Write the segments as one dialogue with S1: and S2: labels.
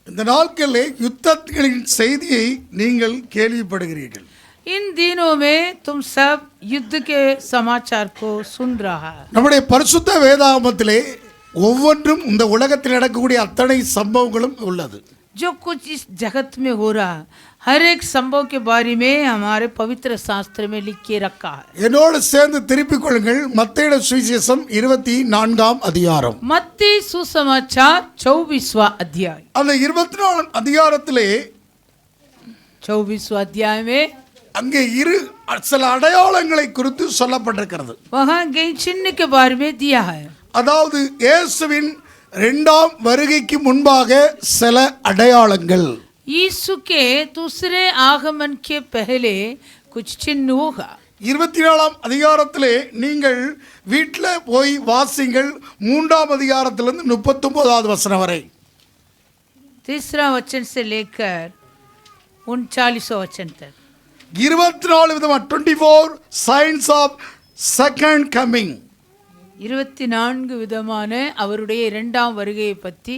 S1: இந்த நாட்களிலே யுத்தங்களின் செய்தியை நீங்கள் கேள்விப்படுகிறீர்கள்.
S2: इन दिनों में तुम सब युद्ध के समाचार को सुन रहा है.
S1: நம்முடைய பரிசுத்த வேதாகமத்திலே ஒவ்வொன்றும் இந்த உலகத்தில் நடக்கக்கூடிய அத்தனை சம்பவங்களும் உள்ளது.
S2: जो कुछ इस जगत में हो रहा हर एक संभव के बारे में हमारे पवित्र शास्त्र में लिख के रखा है.
S1: என்னோடு சேர்ந்து திருப்பிக் கொள்ளுங்கள். மத்தேயு சுவிசேஷம் 24ஆம் அதிகாரம்.
S2: मत्ती सुसमाचार 24वां अध्याय.
S1: அந்த 24ஆம் அதிகாரத்திலே
S2: 24वां अध्याय में
S1: அங்கே சில அடையாளங்களை குறித்து சொல்லப்பட்டிருக்கிறது.
S2: वहाँ गई चिन्ह के बारे में दिया है.
S1: அதாவது இயேசுவின் இரண்டாம் வருகைக்கு முன்பாக சில அடையாளங்கள்.
S2: यीशु के दूसरे आगमन के पहले कुछ चिन्ह होगा.
S1: 24ஆம் அதிகாரத்திலே நீங்கள் வீட்டில் போய் வாசிங்கள். 3ஆம் அதிகாரத்திலிருந்து 39வது வசனம் வரை.
S2: तीसरा वचन से लेकर 39वां वचन तक
S1: 24 விதமா 24 signs of second coming.
S2: 24 விதமான அவருடைய இரண்டாம் வருகையை பற்றி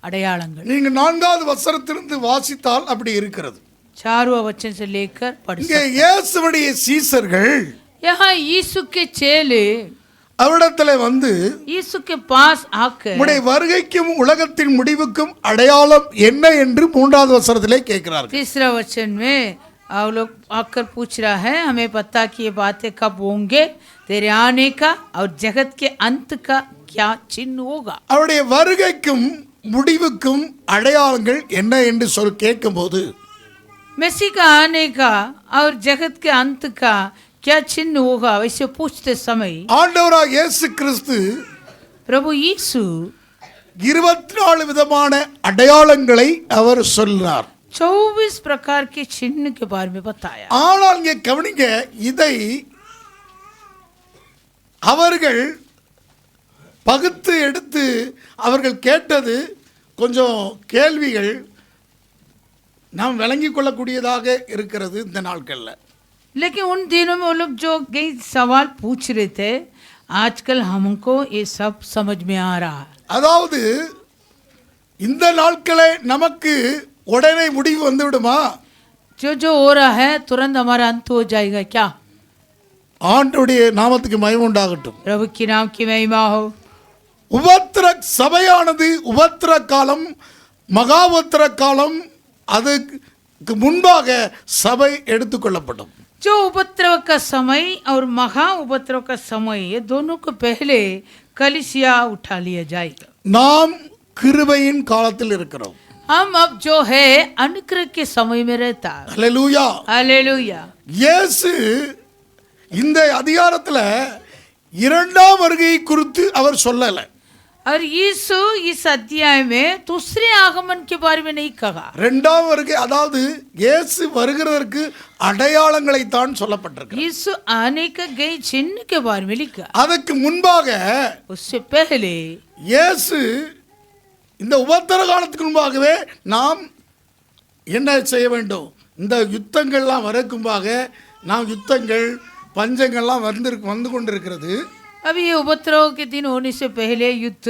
S2: அடையாளங்கள்.
S1: நீங்க 4வது வசனத்திலிருந்து வாசித்தால் அப்படி இருக்கிறது.
S2: 4वां वचन से लेकर पढ़
S1: இங்கே இயேசுவுடைய சீசர்கள்
S2: यहाँ यीशु के चेले
S1: அவரிடத்திலே வந்து
S2: यीशु के पास आकर
S1: உம்முடைய வருகைக்கும் உலகத்தின் முடிவுக்கும் அடையாளம் என்ன என்று 3வது வசனத்திலே கேட்கிறார்கள்.
S2: तीसरा वचन में आप लोग आकर पूछ रहा है हमें पता कि ये बातें कब होंगे, तेरे आने का और जगत के अंत का क्या चिन्ह होगा.
S1: அவருடைய வருகைக்கும் முடிவுக்கும் அடையாளங்கள் என்ன என்று கேட்கும்போது
S2: मसीह का आने का और जगत के अंत का क्या चिन्ह होगा वैसे पूछते समय
S1: ஆண்டவராகிய இயேசு கிறிஸ்து
S2: प्रभु यीशु
S1: 24 விதமான அடையாளங்களை அவர் சொன்னார்.
S2: 24 प्रकार के चिन्ह के बारे में बताया.
S1: ஆனால் இங்கே கவனிங்க, இதை அவர்கள் பகுத்து எடுத்து அவர்கள் கேட்டது கொஞ்சம் கேள்விகள் நாம் விளங்கிக் கொள்ளக்கூடியதாக இருக்கிறது இந்த நாட்களில்.
S2: लेकिन उन दिनों में वो लोग जो कई सवाल पूछ रहे थे आजकल हमको ये सब समझ में आ रहा है.
S1: அதாவது இந்த நாட்களே நமக்கு உடனே முடிவு வந்து விடுமா?
S2: जो जो हो रहा है तुरंत हमारा अंत हो जाएगा क्या?
S1: ஆண்டவருடைய நாமத்துக்கு மகிமை உண்டாகட்டும்.
S2: प्रभु की नाम की महिमा हो.
S1: உபத்திர சபையானது உபத்திர காலம், மகா உபத்திர காலம், அதுக்கு முன்பாக சபை எடுத்துக்கொள்ளப்படும்.
S2: जो उपद्रव का समय और महा उपद्रव का समय ये दोनों को पहले कलीसिया उठा लिया जाएगा.
S1: நாம் கிருபையின் காலத்தில் இருக்கிறோம்.
S2: हम अब जो है अनुग्रह के समय में रहता है.
S1: அல்லேலூயா.
S2: हालेलुया.
S1: இயேசு இந்த அதிகாரத்தில் இரண்டாம் வருகை குறித்து அவர் சொல்லலை.
S2: और यीशु इस अध्याय में दूसरे आगमन के बारे में नहीं कहा.
S1: இரண்டாம் வருகை அதாவது இயேசு வருகிறதற்கு அடையாளங்களை தான் சொல்லப்பட்டிருக்கு.
S2: यीशु आने का गए चिन्ह के बारे में लिखा.
S1: அதற்கு முன்பாக
S2: उससे पहले
S1: இயேசு இந்த உபத்திர காலத்துக்கு முன்பாகவே நாம் என்ன செய்ய வேண்டும்? இந்த யுத்தங்கள்லாம் வரக்கும்பாக நாம் யுத்தங்கள் பஞ்சங்கள்லாம் வந்து கொண்டிருக்கிறது.
S2: अभी ये उपद्रव के दिन होने से पहले युद्ध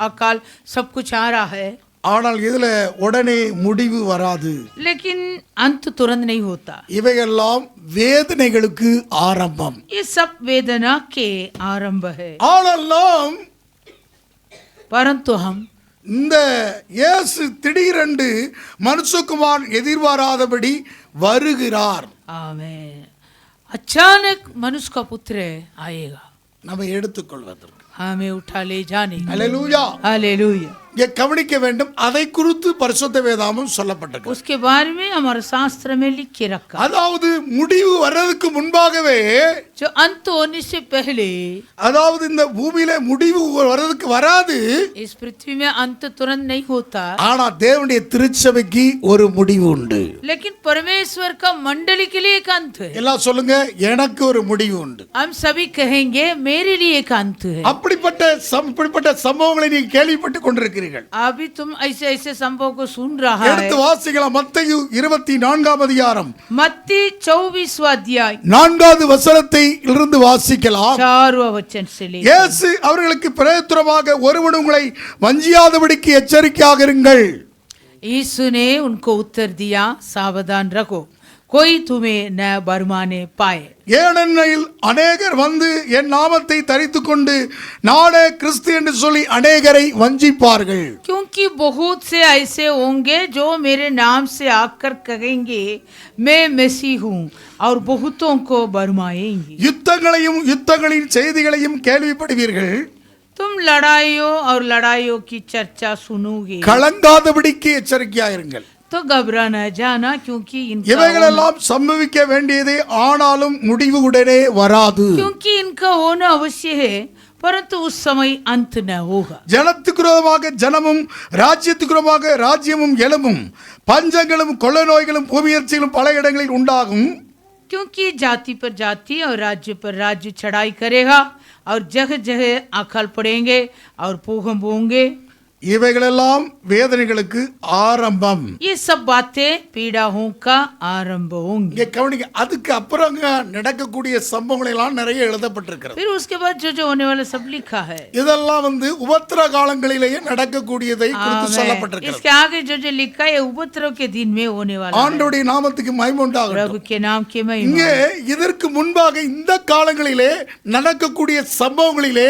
S2: अकाल सब कुछ आ रहा है.
S1: ஆனால் இதில் உடனே முடிவு வராது.
S2: लेकिन अंत तुरंत नहीं होता.
S1: இவையெல்லாம் வேதனைகளுக்கு ஆரம்பம்.
S2: ये सब वेदना के आरंभ है.
S1: ஆனால் நாம்
S2: परंतु हम
S1: இந்த இயேசு திடீரென்று மனுஷகுமார் எதிர்பாராதபடி வருகிறார்.
S2: आमीन. अचानक मनुष्य का पुत्र आएगा
S1: நம்ம எடுத்துக்கொள்வதற்கு.
S2: हमें उठा ले जाने.
S1: அல்லேலூயா.
S2: हालेलुया.
S1: இங்கே கவனிக்க வேண்டும், அதை குறித்து பரிசுத்த வேதாகமம் சொல்லப்பட்டிருக்கு.
S2: उसके बारे में हमारे शास्त्र में लिख के रखा.
S1: அதாவது முடிவு வர்றதுக்கு முன்பாகவே,
S2: जो अंत होने से पहले,
S1: அதாவது இந்த பூமியில முடிவு வர்றதுக்கு வராது,
S2: इस पृथ्वी में अंत तुरंत नहीं होता.
S1: ஆனா தேவனுடைய திருச்சபைக்கு ஒரு முடிவு உண்டு.
S2: लेकिन परमेश्वर का मंडली के लिए एक अंत है.
S1: எல்லாம் சொல்லுங்க, எனக்கு ஒரு முடிவு உண்டு.
S2: हम सभी कहेंगे मेरे लिए एक अंत है.
S1: அப்படிப்பட்ட சம்பவங்களை நீங்க கேள்விப்பட்டு கொண்டிருக்கிறீர்கள். கேட்கிறீர்கள்.
S2: अभी तुम ऐसे ऐसे संभव को सुन रहा है.
S1: எடுத்து வாசிக்கலாம். மத்தேயு 24ஆம் அதிகாரம்
S2: मत्ती 24वां अध्याय
S1: 4வது வசனத்தை இருந்து வாசிக்கலாம்.
S2: 4वां वचन से ले.
S1: இயேசு அவர்களுக்கு பிரேத்துரமாக ஒருவன் உங்களை வஞ்சியாதபடிக்கு எச்சரிக்கையாக இருங்கள்.
S2: यीशु ने उनको उत्तर दिया, सावधान रखो, कोई तुम्हें न बरमाने पाए.
S1: ஏனெனில் அநேகர் வந்து என் நாமத்தை தரித்துக் கொண்டு நானே கிறிஸ்து என்று சொல்லி அநேகரை வஞ்சிப்பார்கள்.
S2: क्योंकि बहुत से ऐसे होंगे जो मेरे नाम से आकर कहेंगे मैं मसीह हूँ और बहुतों को बरमाएंगे.
S1: யுத்தங்களையும் யுத்தங்களின் செய்திகளையும் கேள்விப்படுவீர்கள்.
S2: तुम लड़ाइयों और लड़ाइयों की चर्चा सुनोगे,
S1: கலங்காதபடிக்கு எச்சரிக்கையாயிருங்கள்.
S2: तो घबरा न जाना, क्योंकि
S1: இவைகளெல்லாம் சம்பவிக்க வேண்டியதே, ஆனாலும் முடிவு உடனே வராது.
S2: इनका होना अवश्य है, परंतु उस समय अंत न होगा.
S1: ஜனத்துக்கு விரோதமாக ஜனமும் ராஜ்யத்துக்கு விரோதமாக ராஜ்யமும் எழும்பும், பஞ்சங்களும் கொள்ளை நோய்களும் பூமியர்ச்சிகளும் பல இடங்களில் உண்டாகும்.
S2: क्योंकि जाति पर जाति और राज्य पर राज्य चढ़ाई करेगा और जगह जगह अकाल पड़ेंगे और भूकंप होंगे.
S1: இவைகளெல்லாம் வேதனைகளுக்கு ஆரம்பம்.
S2: ये सब बातें पीड़ाओं का आरंभ होंगे.
S1: இங்கே கவனிங்க. அதுக்கு அப்புறம் நடக்கக்கூடிய சம்பவங்கள் எல்லாம் நிறைய எழுதப்பட்டிருக்கிறது.
S2: फिर उसके बाद जो जो होने वाला सब लिखा है.
S1: இதெல்லாம் வந்து உபத்திர காலங்களிலேயே நடக்கக்கூடியதை குறித்து சொல்லப்பட்டிருக்கிறது.
S2: इसके आगे जो जो लिखा है उपद्रव के दिन में होने वाला है.
S1: ஆண்டவருடைய நாமத்துக்கு மகிமை உண்டாகட்டும்.
S2: प्रभु के नाम की महिमा.
S1: இங்கே இதற்கு முன்பாக இந்த காலங்களிலே நடக்கக்கூடிய சம்பவங்களிலே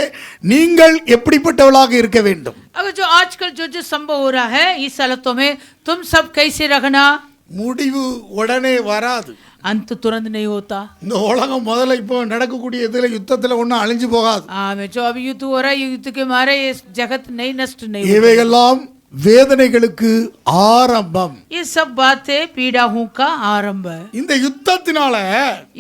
S1: நீங்கள் எப்படிப்பட்டவளாக இருக்க வேண்டும்?
S2: अगर जो आजकल जो जो संभव हो रहा है इस हालतों में तुम सब कैसे रखना?
S1: முடிவு உடனே வராது.
S2: अंत तुरंत नहीं होता.
S1: இந்த உலகம் முதல்ல இப்போ நடக்கக்கூடிய இதுல யுத்தத்துல ஒன்றும் அழிஞ்சு போகாது.
S2: में जो अभी युद्ध हो रहा है, युद्ध के मारे ये जगत नहीं नष्ट नहीं होता.
S1: இவைகளெல்லாம் வேதனைகளுக்கு ஆரம்பம்.
S2: ये सब बातें पीड़ाओं का आरंभ है.
S1: இந்த யுத்தத்தினால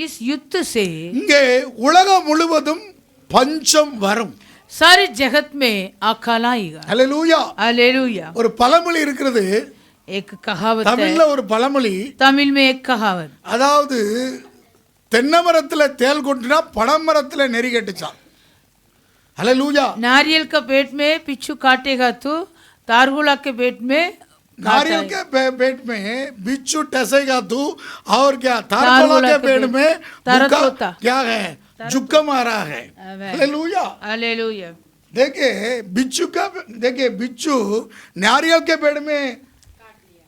S2: इस युद्ध से
S1: இங்கே உலகம் முழுவதும் பஞ்சம் வரும்.
S2: सारे जगत में अकाल आएगा.
S1: ஹல்லேலூயா.
S2: हालेलुया.
S1: ஒரு பழமொழி இருக்கிறது.
S2: एक कहावत है,
S1: தமிழ்ல ஒரு பழமொழி.
S2: तमिल में एक कहावत.
S1: அதாவது தென்னை மரத்துல தேல் கொட்டினா பனைமரத்துல நெறி கட்டுச்சான். ஹல்லேலூயா.
S2: नारियल का पेट में पिच्छू काटेगा तो तारगुला के पेट में
S1: नारियल के पेट में बिच्छू टसेगा तू, और क्या तारकोला के पेट में
S2: तरत
S1: क्या है, जुक्का मारा है. हालेलुया.
S2: हालेलुया.
S1: देखिए बिच्छू नारियल के पेड़ में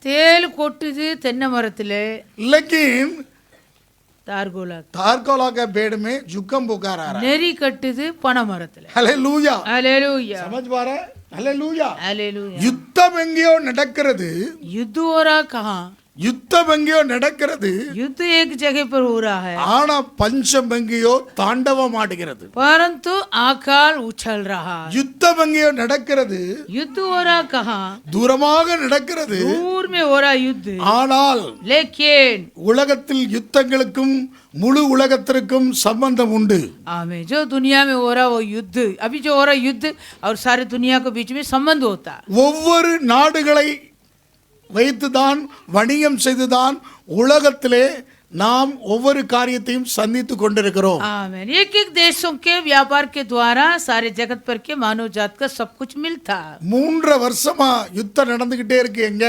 S2: तेल कोट्टुது தென்னை மரத்திலே,
S1: लेकिन
S2: तारगोला
S1: के पेड़ में जुक्कम बुखार आ रहा है.
S2: நெறி கட்டுது பனை மரத்திலே.
S1: हालेलुया.
S2: हालेलुया.
S1: समझ पा रहे? हालेलुया.
S2: हालेलुया.
S1: யுத்தம் எங்கேயோ நடக்கிறது.
S2: युद्ध हो रहा कहाँ?
S1: யுத்தம் எங்கேயோ நடக்கிறது.
S2: युद्ध एक जगह पर हो रहा है,
S1: ஆனா பஞ்சம் எங்கேயோ தாண்டவம் ஆடுகிறது.
S2: परंतु अकाल उछल रहा है.
S1: யுத்தம் எங்கேயோ நடக்கிறது.
S2: युद्ध हो रहा कहाँ?
S1: தூரமாக நடக்கிறது.
S2: दूर में हो रहा युद्ध.
S1: ஆனால்
S2: लेकिन
S1: உலகத்தில் யுத்தங்களுக்கும் முழு உலகத்திற்கும் சம்பந்தம் உண்டு.
S2: आमें जो दुनिया में हो रहा वो युद्ध, अभी जो हो रहा युद्ध और सारे दुनिया के बीच में संबंध होता.
S1: ஒவ்வொரு நாடுகளை வைத்துதான் வணிகம் செய்துதான் உலகத்திலே நாம் ஒவ்வொரு காரியத்தையும் சந்தித்து கொண்டிருக்கிறோம்.
S2: आमेन. एक एक देशों के व्यापार के द्वारा सारे जगत पर के मानव जात का सब कुछ मिलता.
S1: 3 வருஷமா யுத்தம் நடந்துகிட்டே இருக்கு. எங்க?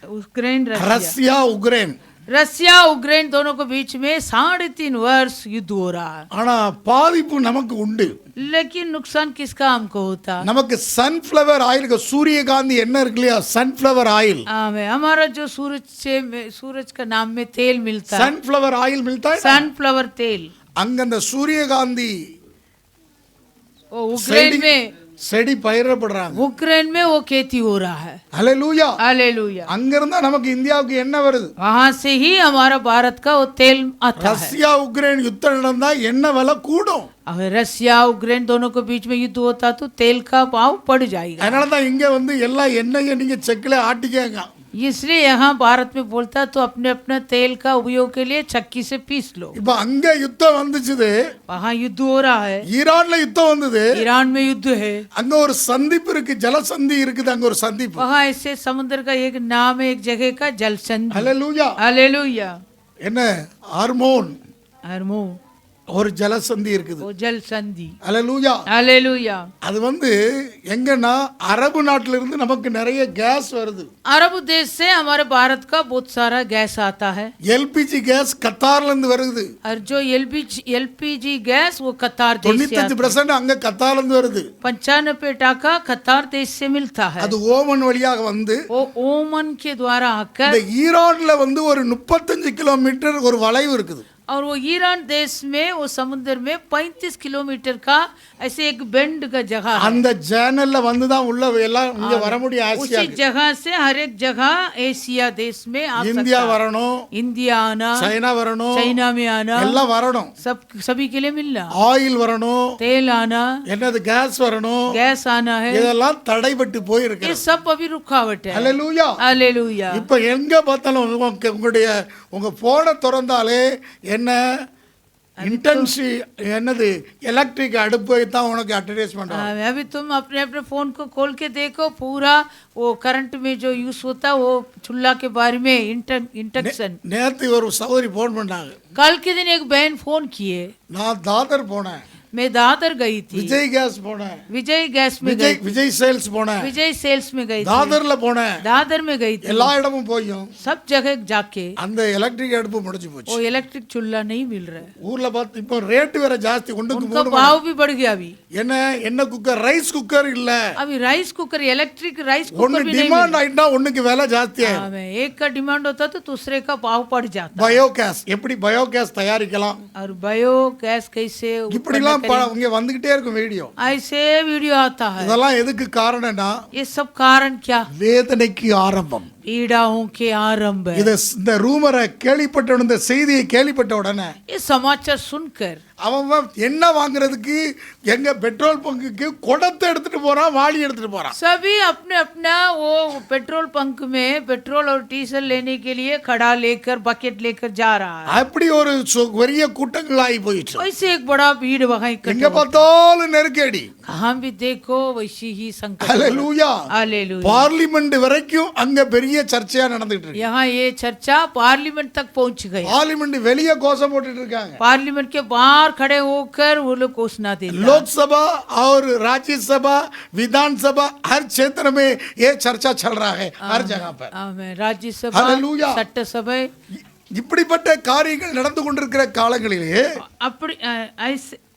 S2: Ukraine
S1: Russia Ukraine.
S2: Russia Ukraine दोनों के बीच में 3.5 वर्ष युद्ध हो रहा है.
S1: ஆனா பாதிப்பு நமக்கு உண்டு.
S2: लेकिन नुकसान किसका हमको होता?
S1: நமக்கு சன்ஃப்ளவர் ஆயில், சூரியகாந்தி எண்ணெய் இருக்கு இல்லையா, சன்ஃப்ளவர் ஆயில்.
S2: आमें. हमारा जो सूरज का नाम में तेल मिलता है,
S1: சன்ஃப்ளவர் ஆயில் मिलता है.
S2: सनफ्लावर तेल.
S1: அங்க அந்த சூரியகாந்தி
S2: वो उक्रेन में
S1: செடி பயிரப்படுறாங்க.
S2: उक्रेन में वो खेती हो रहा है.
S1: ஹல்லேலூயா.
S2: हालेलुया.
S1: அங்க இருந்தா நமக்கு இந்தியாவுக்கு என்ன வருது?
S2: वहां से ही हमारा भारत का वो तेल आता है.
S1: ரஷ்யா உக்ரைன் யுத்தம் நடந்தா என்ன விலை கூடும்.
S2: अगर रशिया उक्रेन दोनों के बीच में युद्ध होता तो तेल का भाव बढ़ जाएगा.
S1: அதனால தான் இங்க வந்து எல்லா எண்ணெயை நீங்க செக்கில ஆட்டிக்கங்க.
S2: इसलिए यहाँ भारत में बोलता तो अपने अपने तेल का उपयोग के लिए चक्की से पीस लो.
S1: இப்ப அங்க யுத்தம் வந்துச்சுது.
S2: वहाँ युद्ध हो रहा है.
S1: ஈரான்ல யுத்தம் வந்தது.
S2: ईरान में युद्ध है.
S1: அங்க ஒரு சந்திப்பு இருக்கு, ஜலசந்தி இருக்குது. அங்க ஒரு சந்திப்பு.
S2: वहाँ ऐसे समुद्र का एक नाम है, एक जगह का जल संधि.
S1: ஹல்லேலூயா.
S2: हालेलुया.
S1: என்ன? ஹார்மோன்.
S2: हरमो
S1: ஒரு ஜலசந்தி இருக்குது.
S2: वो जल संधि.
S1: அல்லேலூயா.
S2: हालेलुया.
S1: அது எங்கன்னா அரபு நாட்டில இருந்து நமக்கு நிறைய கேஸ் வருது.
S2: अरब देश से हमारे भारत का बहुत सारा गैस आता है.
S1: எல்பிஜி கேஸ் கத்தார்ல இருந்து வருது.
S2: और जो एलपीजी गैस वो कतार देश से आता है.
S1: 95% அங்க கத்தார்ல இருந்து வருது.
S2: 95% कतार देश से मिलता है.
S1: அது ஓமன் வழியாக
S2: वो ओमन के द्वारा आकर
S1: இந்த ஈரான்ல ஒரு 35 கிலோமீட்டர் ஒரு வளைவு இருக்குது.
S2: और वो ईरान देश में वो समुद्र में 35 किलोमीटर का ऐसे एक बेंड का जगह है.
S1: அந்த சேனல்ல தான் உள்ள எல்லாம் இங்க வர முடியும். ஆசியா
S2: उसी जगह से हर एक जगह एशिया देश में आ सकता है.
S1: இந்தியா வரணும்,
S2: इंडिया आना,
S1: சைனா வரணும்,
S2: चाइना में आना,
S1: எல்லாம் வரணும்.
S2: सभी के लिए मिलना.
S1: ஆயில் வரணும்,
S2: तेल आना,
S1: கேஸ் வரணும்,
S2: गैस आना है.
S1: இதெல்லாம் தடைபட்டு போய் இருக்கு.
S2: ये सब अभी रुकावट है.
S1: ஹalleluya.
S2: हालेलुया.
S1: இப்போ எங்க பார்த்தாலும் உங்களுடைய உங்க போனை திறந்தாலே என்ன इंटेंसी इलेक्ट्रिक அடுப்பு தான் உனக்கு அட்வர்டைஸ் பண்றாங்க.
S2: अभी तुम अपने अपने फोन को खोल के देखो, पूरा वो करंट में जो यूज होता है वो चूल्हा के बारे में इंडक्शन.
S1: நேத்து ஒரு சகோதரி போன் பண்ணாங்க.
S2: कल के दिन एक बहन फोन किए.
S1: நான் தாதர் போனேன்.
S2: मैं दादर गई थी.
S1: विजय गैस போனேன்.
S2: विजय गैस में गई.
S1: विजय सेल्स போனேன்.
S2: विजय सेल्स में गई.
S1: दादरல போனேன்.
S2: दादर में गई थी.
S1: எல்லா இடமும் போயும்
S2: सब जगह जाके
S1: அந்த எலக்ட்ரிக் அடுப்பு முடிஞ்சு போச்சு.
S2: वो इलेक्ट्रिक चूल्हा नहीं मिल रहा है.
S1: ஊர்ல பார்த்து இப்போ ரேட் வேற ஜாஸ்தி.
S2: उनका भाव भी बढ़ गया अभी.
S1: என்ன குக்கர் ரைஸ் குக்கர் இல்ல.
S2: अभी rice cooker electric rice cooker भी नहीं.
S1: डिमांड आइटा ஒண்ணுக்கு விலை ஜாஸ்தி ஆகும்.
S2: एक का डिमांड होता तो दूसरे का भाव बढ़ जाता.
S1: பயோகேஸ் எப்படி பயோகேஸ் தயாரிக்கலாம்
S2: और बायोगैस कैसे
S1: இப்படிலாம் இங்க வந்துகிட்டே இருக்கும் வீடியோ.
S2: ऐसे वीडियो आता है.
S1: இதெல்லாம் எதுக்கு காரணம்னா
S2: ये सब कारण क्या?
S1: வேதனைக்கு ஆரம்பம்.
S2: पीड़ाओं के आरंभ.
S1: இந்த ரூமரை கேள்விப்பட்ட உடனே, இந்த செய்தியை கேள்விப்பட்ட உடனே,
S2: ये समाचार सुनकर
S1: அவன் என்ன வாங்குறதுக்கு எங்க பெட்ரோல் பங்குக்கு குடத்தை எடுத்துட்டு போறான், வாளி எடுத்துட்டு போறான்.
S2: सभी अपने अपना वो पेट्रोल पंप में पेट्रोल और डीजल लेने के लिए खड़ा लेकर बकेट लेकर जा रहा है.
S1: அப்படி ஒரு பெரிய கூட்டங்கள் ஆகி போயிடுச்சு.
S2: वैसे एक बड़ा भीड़ वहां
S1: எங்க பார்த்தாலும் நெருக்கடி.
S2: कहां भी देखो वैसी ही संकट.
S1: हालेलुया.
S2: हालेलुया.
S1: பார்லிமென்ட் வரைக்கும் அங்க பெரிய சர்ச்சையா நடந்துட்டு இருக்கு.
S2: यहाँ ये चर्चा पार्लियामेंट तक पहुंच गई.
S1: பார்லிமென்ட் வெளியே கோஷம் போட்டுட்டு இருக்காங்க.
S2: पार्लियामेंट के बाहर खड़े होकर वो लोग घोषणा देते हैं.
S1: लोकसभा और राज्यसभा, विधानसभा, हर क्षेत्र में ये चर्चा चल रहा है. हर जगह पर.
S2: राज्यसभा,
S1: हालेलुया.
S2: சட்டசபை,
S1: இப்படிப்பட்ட காரியங்கள் நடந்து கொண்டிருக்கிற காலங்களிலே
S2: அப்படி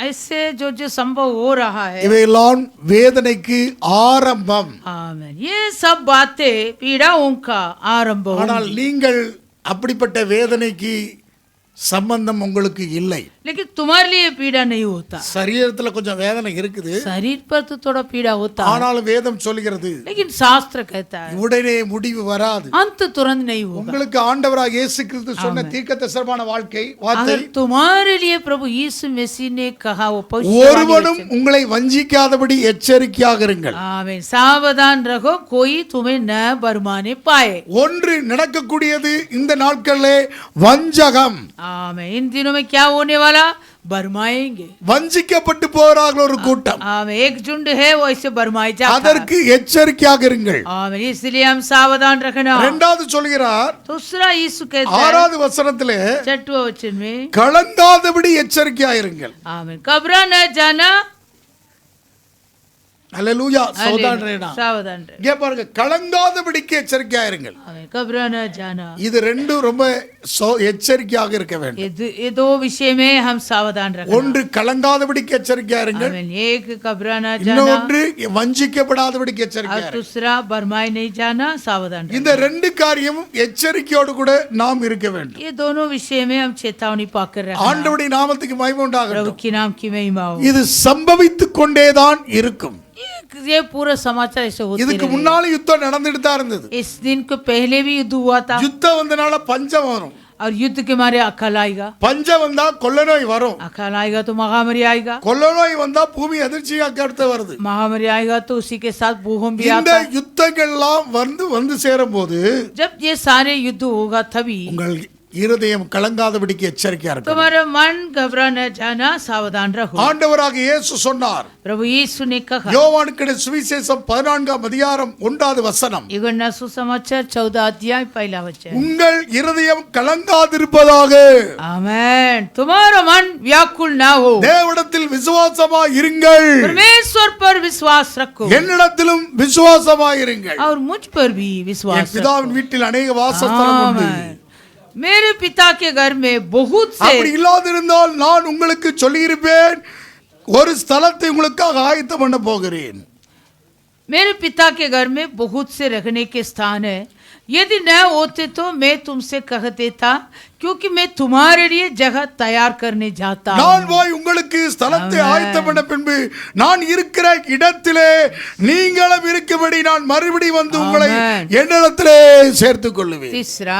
S2: ऐसे जो जो संभव हो रहा है,
S1: இவையெல்லாம் வேதனைக்கு ஆரம்பம்.
S2: आमीन. ये सब बातें पीड़ाओं का आरंभ.
S1: ஆனால் நீங்கள் அப்படிப்பட்ட வேதனைக்கு சம்பந்தம் உங்களுக்கு இல்லை.
S2: लेकिन तुम्हारे लिए पीड़ा नहीं होता.
S1: சரீரத்துல கொஞ்சம் வேதனை இருக்குது.
S2: शरीर पर तो थोड़ा पीड़ा होता है.
S1: ஆனாலும் வேதம் சொல்கிறது,
S2: लेकिन शास्त्र कहता है
S1: உடனே முடிவு வராது.
S2: अंत तुरंत नहीं होगा.
S1: உங்களுக்கு ஆண்டவராகிய இயேசு கிறிஸ்து சொன்ன தீர்க்கதரிசனமான வார்த்தை,
S2: अगर तुम्हारे लिए प्रभु यीशु मसीह ने कहा वो
S1: ஒருவனும் உங்களை வஞ்சிக்காதபடி எச்சரிக்கையாக இருங்கள்.
S2: आमीन. सावधान रहो कोई तुम्हें न बरमाने पाए.
S1: ஒன்று நடக்கக்கூடியது இந்த நாட்களிலே வஞ்சகம்.
S2: आमीन. इन दिनों में क्या होने वाला? बरमाएंगे.
S1: வஞ்சிக்கப்பட்டு போறார்கள் ஒரு கூட்டம்.
S2: आमीन. एक झुंड है वो ऐसे बरमाए जाता है.
S1: அதற்கு எச்சரிக்கையாக இருங்கள்.
S2: आमीन. इसलिए हम सावधान रखना.
S1: இரண்டாவது சொல்கிறார்,
S2: दूसरा यीशु कहता है
S1: ஆறாவது வசனத்திலே,
S2: 6वें वचन में,
S1: கலங்காதபடி எச்சரிக்கையாக இருங்கள்.
S2: आमीन. घबरा न जाना.
S1: அல்லேலூயா. சாவதான रहना.
S2: सावधान रहना.
S1: இங்க பாருங்க, கலங்காதபடிக்கு எச்சரிக்கையாக இருங்கள்.
S2: आमीन. घबरा न जाना.
S1: இது ரெண்டும் ரொம்ப எச்சரிக்கையாக இருக்க வேண்டும்.
S2: ये दो विषय में हम सावधान रखना.
S1: ஒன்று கலங்காதபடிக்கு எச்சரிக்கையாக இருங்கள்.
S2: आमीन. एक घबरा न जाना.
S1: இன்னொன்று வஞ்சிக்கப்படாதபடிக்கு
S2: और
S1: எச்சரிக்கையாக இருங்கள்.
S2: दूसरा बरमाए नहीं जाना. सावधान रहना.
S1: இந்த ரெண்டு காரியமும் எச்சரிக்கையோடு கூட நாம் இருக்க வேண்டும்.
S2: ये दोनों विषय में हम चेतावनी पाकर रखना.
S1: ஆண்டவருடைய நாமத்துக்கு மகிமை
S2: प्रभु
S1: உண்டாகட்டும்.
S2: की नाम की महिमा हो.
S1: இது சம்பவித்துக் கொண்டேதான் இருக்கும்.
S2: ये पूरा समाचार ऐसे होते
S1: இதுக்கு
S2: रहे.
S1: முன்னால யுத்தம் நடந்துட்டு தான் இருந்தது.
S2: इस दिन को पहले भी युद्ध हुआ था.
S1: யுத்தம் வந்தனால பஞ்சம் வரும்.
S2: और युद्ध के मारे अकाल आएगा.
S1: பஞ்சம் வந்தா கொள்ளை நோய் வரும்.
S2: अकाल आएगा तो महामारी आएगा.
S1: கொள்ளை நோய் வந்தா பூமி அதிர்ச்சியாக அடுத்து வருது.
S2: महामारी आएगा तो उसी के साथ भूकंप भी
S1: இந்த
S2: आता है.
S1: யுத்தங்கள்லாம் வந்து சேரும் போது
S2: जब ये सारे युद्ध होगा तभी
S1: இருதயம் கலங்காதபடிக்கு எச்சரிக்கையா இருக்கு.
S2: तुम्हारा मन घबरा न जाना, सावधान रहो.
S1: ஆண்டவராக இயேசு சொன்னார்,
S2: प्रभु यीशु ने कहा,
S1: யோவானுக்கு சுவிசேஷம் 14ஆம் அதிகாரம் 1வது வசனம்,
S2: यूहन्ना सुसमाचार 14 अध्याय पहला वचन,
S1: உங்கள் இருதயம் கலங்காதிருப்பதாக.
S2: आमेन. तुम्हारा मन व्याकुल ना हो,
S1: தேவனிடத்தில் விசுவாசமாய் இருங்கள்,
S2: परमेश्वर पर विश्वास रखो
S1: என்னிடத்திலும் விசுவாசமாய் இருங்கள்.
S2: और मुझ पर भी विश्वास
S1: என் பிதாவின் வீட்டில் अनेक வாசஸ்தலம் உண்டு.
S2: आमेन. मेरे पिता के घर में बहुत
S1: அப்படி
S2: से,
S1: இல்லாதிருந்தால் நான் உங்களுக்கு சொல்லியிருப்பேன், ஒரு ஸ்தலத்தை உங்களுக்காக ஆயத்தம் பண்ண போகிறேன்.
S2: मेरे पिता के घर में बहुत से रहने के स्थान है. यदि न होते तो मैं तुमसे कह देता, क्योंकि मैं तुम्हारे लिए जगह तैयार करने जाता हूं.
S1: நான் போய் உங்களுக்கு ஸ்தலத்தை ஆயத்தம் பண்ண பின்பு நான் இருக்கிற இடத்திலே நீங்களும் இருக்கும்படி நான் மறுபடி வந்து உங்களை என்னிடத்திலே சேர்த்துக் கொள்ளுவேன்.
S2: तीसरा,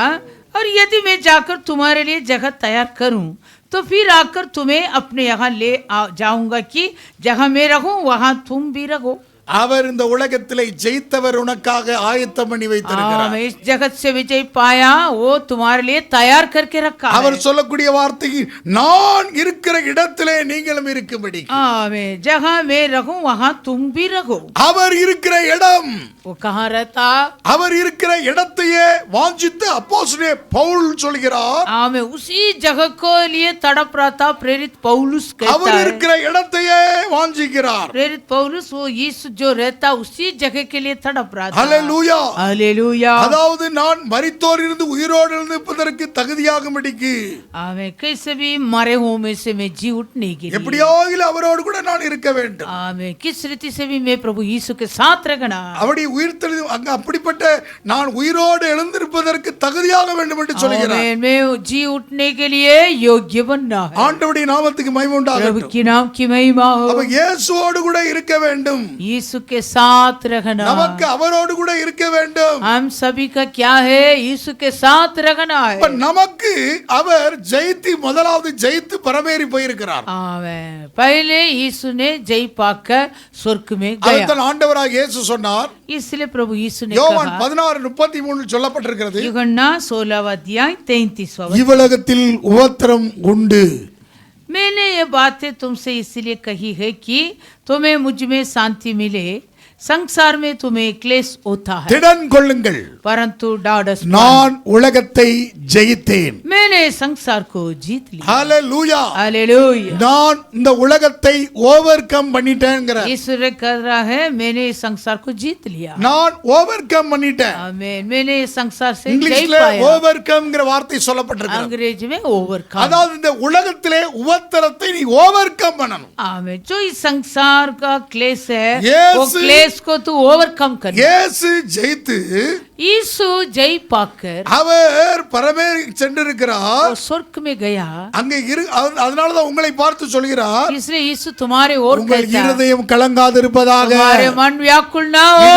S2: और यदि मैं जाकर तुम्हारे लिए जगह तैयार करूं तो फिर आकर तुम्हें अपने यहाँ ले जाऊंगा कि जहाँ मैं रहूं वहाँ तुम भी रहो.
S1: அவர் இந்த உலகத்திலே ஜெயித்தவர் உனக்காக ஆயத்தம் பண்ணி வைத்திருக்கிறார்.
S2: इस जगत से विजय पाया, वो तुम्हारे लिए तैयार करके रखा है.
S1: அவர் சொல்லக்கூடிய வார்த்தை, நான் இருக்கிற இடத்திலே நீங்களும் இருக்கும்படி.
S2: आमेन. जहाँ मैं रहूं वहाँ तुम भी रहो.
S1: அவர் இருக்கிற இடம்,
S2: वो कहाँ रहता?
S1: அவர் இருக்கிற இடத்தையே வாஞ்சித்து அப்போஸ்தலனாகிய பவுல் சொல்கிறார்,
S2: आमेन. उसी जगह को लिए तड़प रहा था प्रेरित पौलुस कहता
S1: அவர்
S2: है.
S1: இருக்கிற இடத்தையே வாஞ்சிக்கிறார்.
S2: प्रेरित पौलुस वो यीशु जो रहता उसी जगह के लिए तड़प रहा था.
S1: ஹல்லேலூயா.
S2: हालेलुया.
S1: அதாவது நான் மரித்தோர் இருந்து உயிரோடு எழுந்திருப்பதற்கு தகுதியாகும்படிக்கு,
S2: आमेन. कैसे भी मरे हुओं में से मैं जी उठने के लिए,
S1: எப்படியாகிலும் அவரோடு கூட நான் இருக்க வேண்டும்.
S2: आमेन, किस रीति से भी मैं प्रभु यीशु के साथ रखना.
S1: அவருடைய உயிர்த்தெழு அங்க அப்படிப்பட்ட நான் உயிரோடு எழுந்திருப்பதற்கு தகுதியாக வேண்டும் என்று சொல்கிறார்.
S2: आमेन. मैं जी उठने के लिए योग्य बनना है.
S1: ஆண்டவருடைய நாமத்துக்கு மகிமை
S2: प्रभु
S1: உண்டாகட்டும்.
S2: के नाम की महिमा हो.
S1: அப்ப இயேசுவோடு கூட இருக்க வேண்டும்,
S2: यीशु के साथ रखना.
S1: நமக்கு அவரோடு கூட இருக்க வேண்டும்.
S2: हम सभी का क्या है? यीशु के साथ रखना है.
S1: அப்ப நமக்கு அவர் ஜெயித்து முதலாவது ஜெயித்து பரமேறி போயிருக்கிறார்.
S2: आमेन. पहले यीशु ने जय पाकर स्वर्ग में गया.
S1: அதைத்தான் ஆண்டவராக இயேசு சொன்னார்.
S2: इसलिए प्रभु यीशु ने
S1: யோவான்
S2: कहा,
S1: 16:33 சொல்லப்பட்டிருக்கிறது,
S2: यूहन्ना 16 अध्याय 33वां वचन,
S1: இவ்வுலகத்தில் உபத்திரம் உண்டு,
S2: मैंने ये बातें तुमसे इसलिए कही है कि तुम्हें मुझ में शांति मिले. संसार में तुम्हें क्लेश होता है,
S1: திடன் கொள்ளுங்கள்,
S2: परंतु ढाढ़स मानो.
S1: நான் உலகத்தை ஜெயித்தேன்.
S2: मैंने संसार को जीत लिया.
S1: ஹல்லேலூயா.
S2: हालेलुया.
S1: நான் இந்த உலகத்தை ஓவர் கம் பண்ணிட்டேன்ங்கற,
S2: ईश्वर कर रहा है, मैंने इस संसार को जीत लिया.
S1: நான் ஓவர் கம் பண்ணிட்டேன்.
S2: आमीन. मैंने इस संसार से जय
S1: இங்கிலீஷ்ல
S2: पाया.
S1: ஓவர் கம்ங்கற வார்த்தை சொல்லப்பட்டிருக்கிறது.
S2: अंग्रेजी में ओवरकम.
S1: அதாவது இந்த உலகத்திலே உபத்திரத்தை நீ ஓவர் கம் பண்ணணும்.
S2: आमीन. जो इस संसार का क्लेश है,
S1: यीशु-
S2: वो क्लेश को तू ओवरकम कर.
S1: இயேசு ஜெயித்து
S2: यीशु जय पाकर
S1: அவர் பரமேறி சென்றிருக்கிறார்.
S2: वो स्वर्ग में गया.
S1: அங்கே அதனால தான் உங்களை பார்த்து சொல்கிறார்,
S2: इसलिए यीशु तुम्हारे ओर
S1: உங்கள்
S2: कहता है,
S1: இருதயம் கலங்காதிருப்பதாக,
S2: तुम्हारे मन व्याकुल ना हो.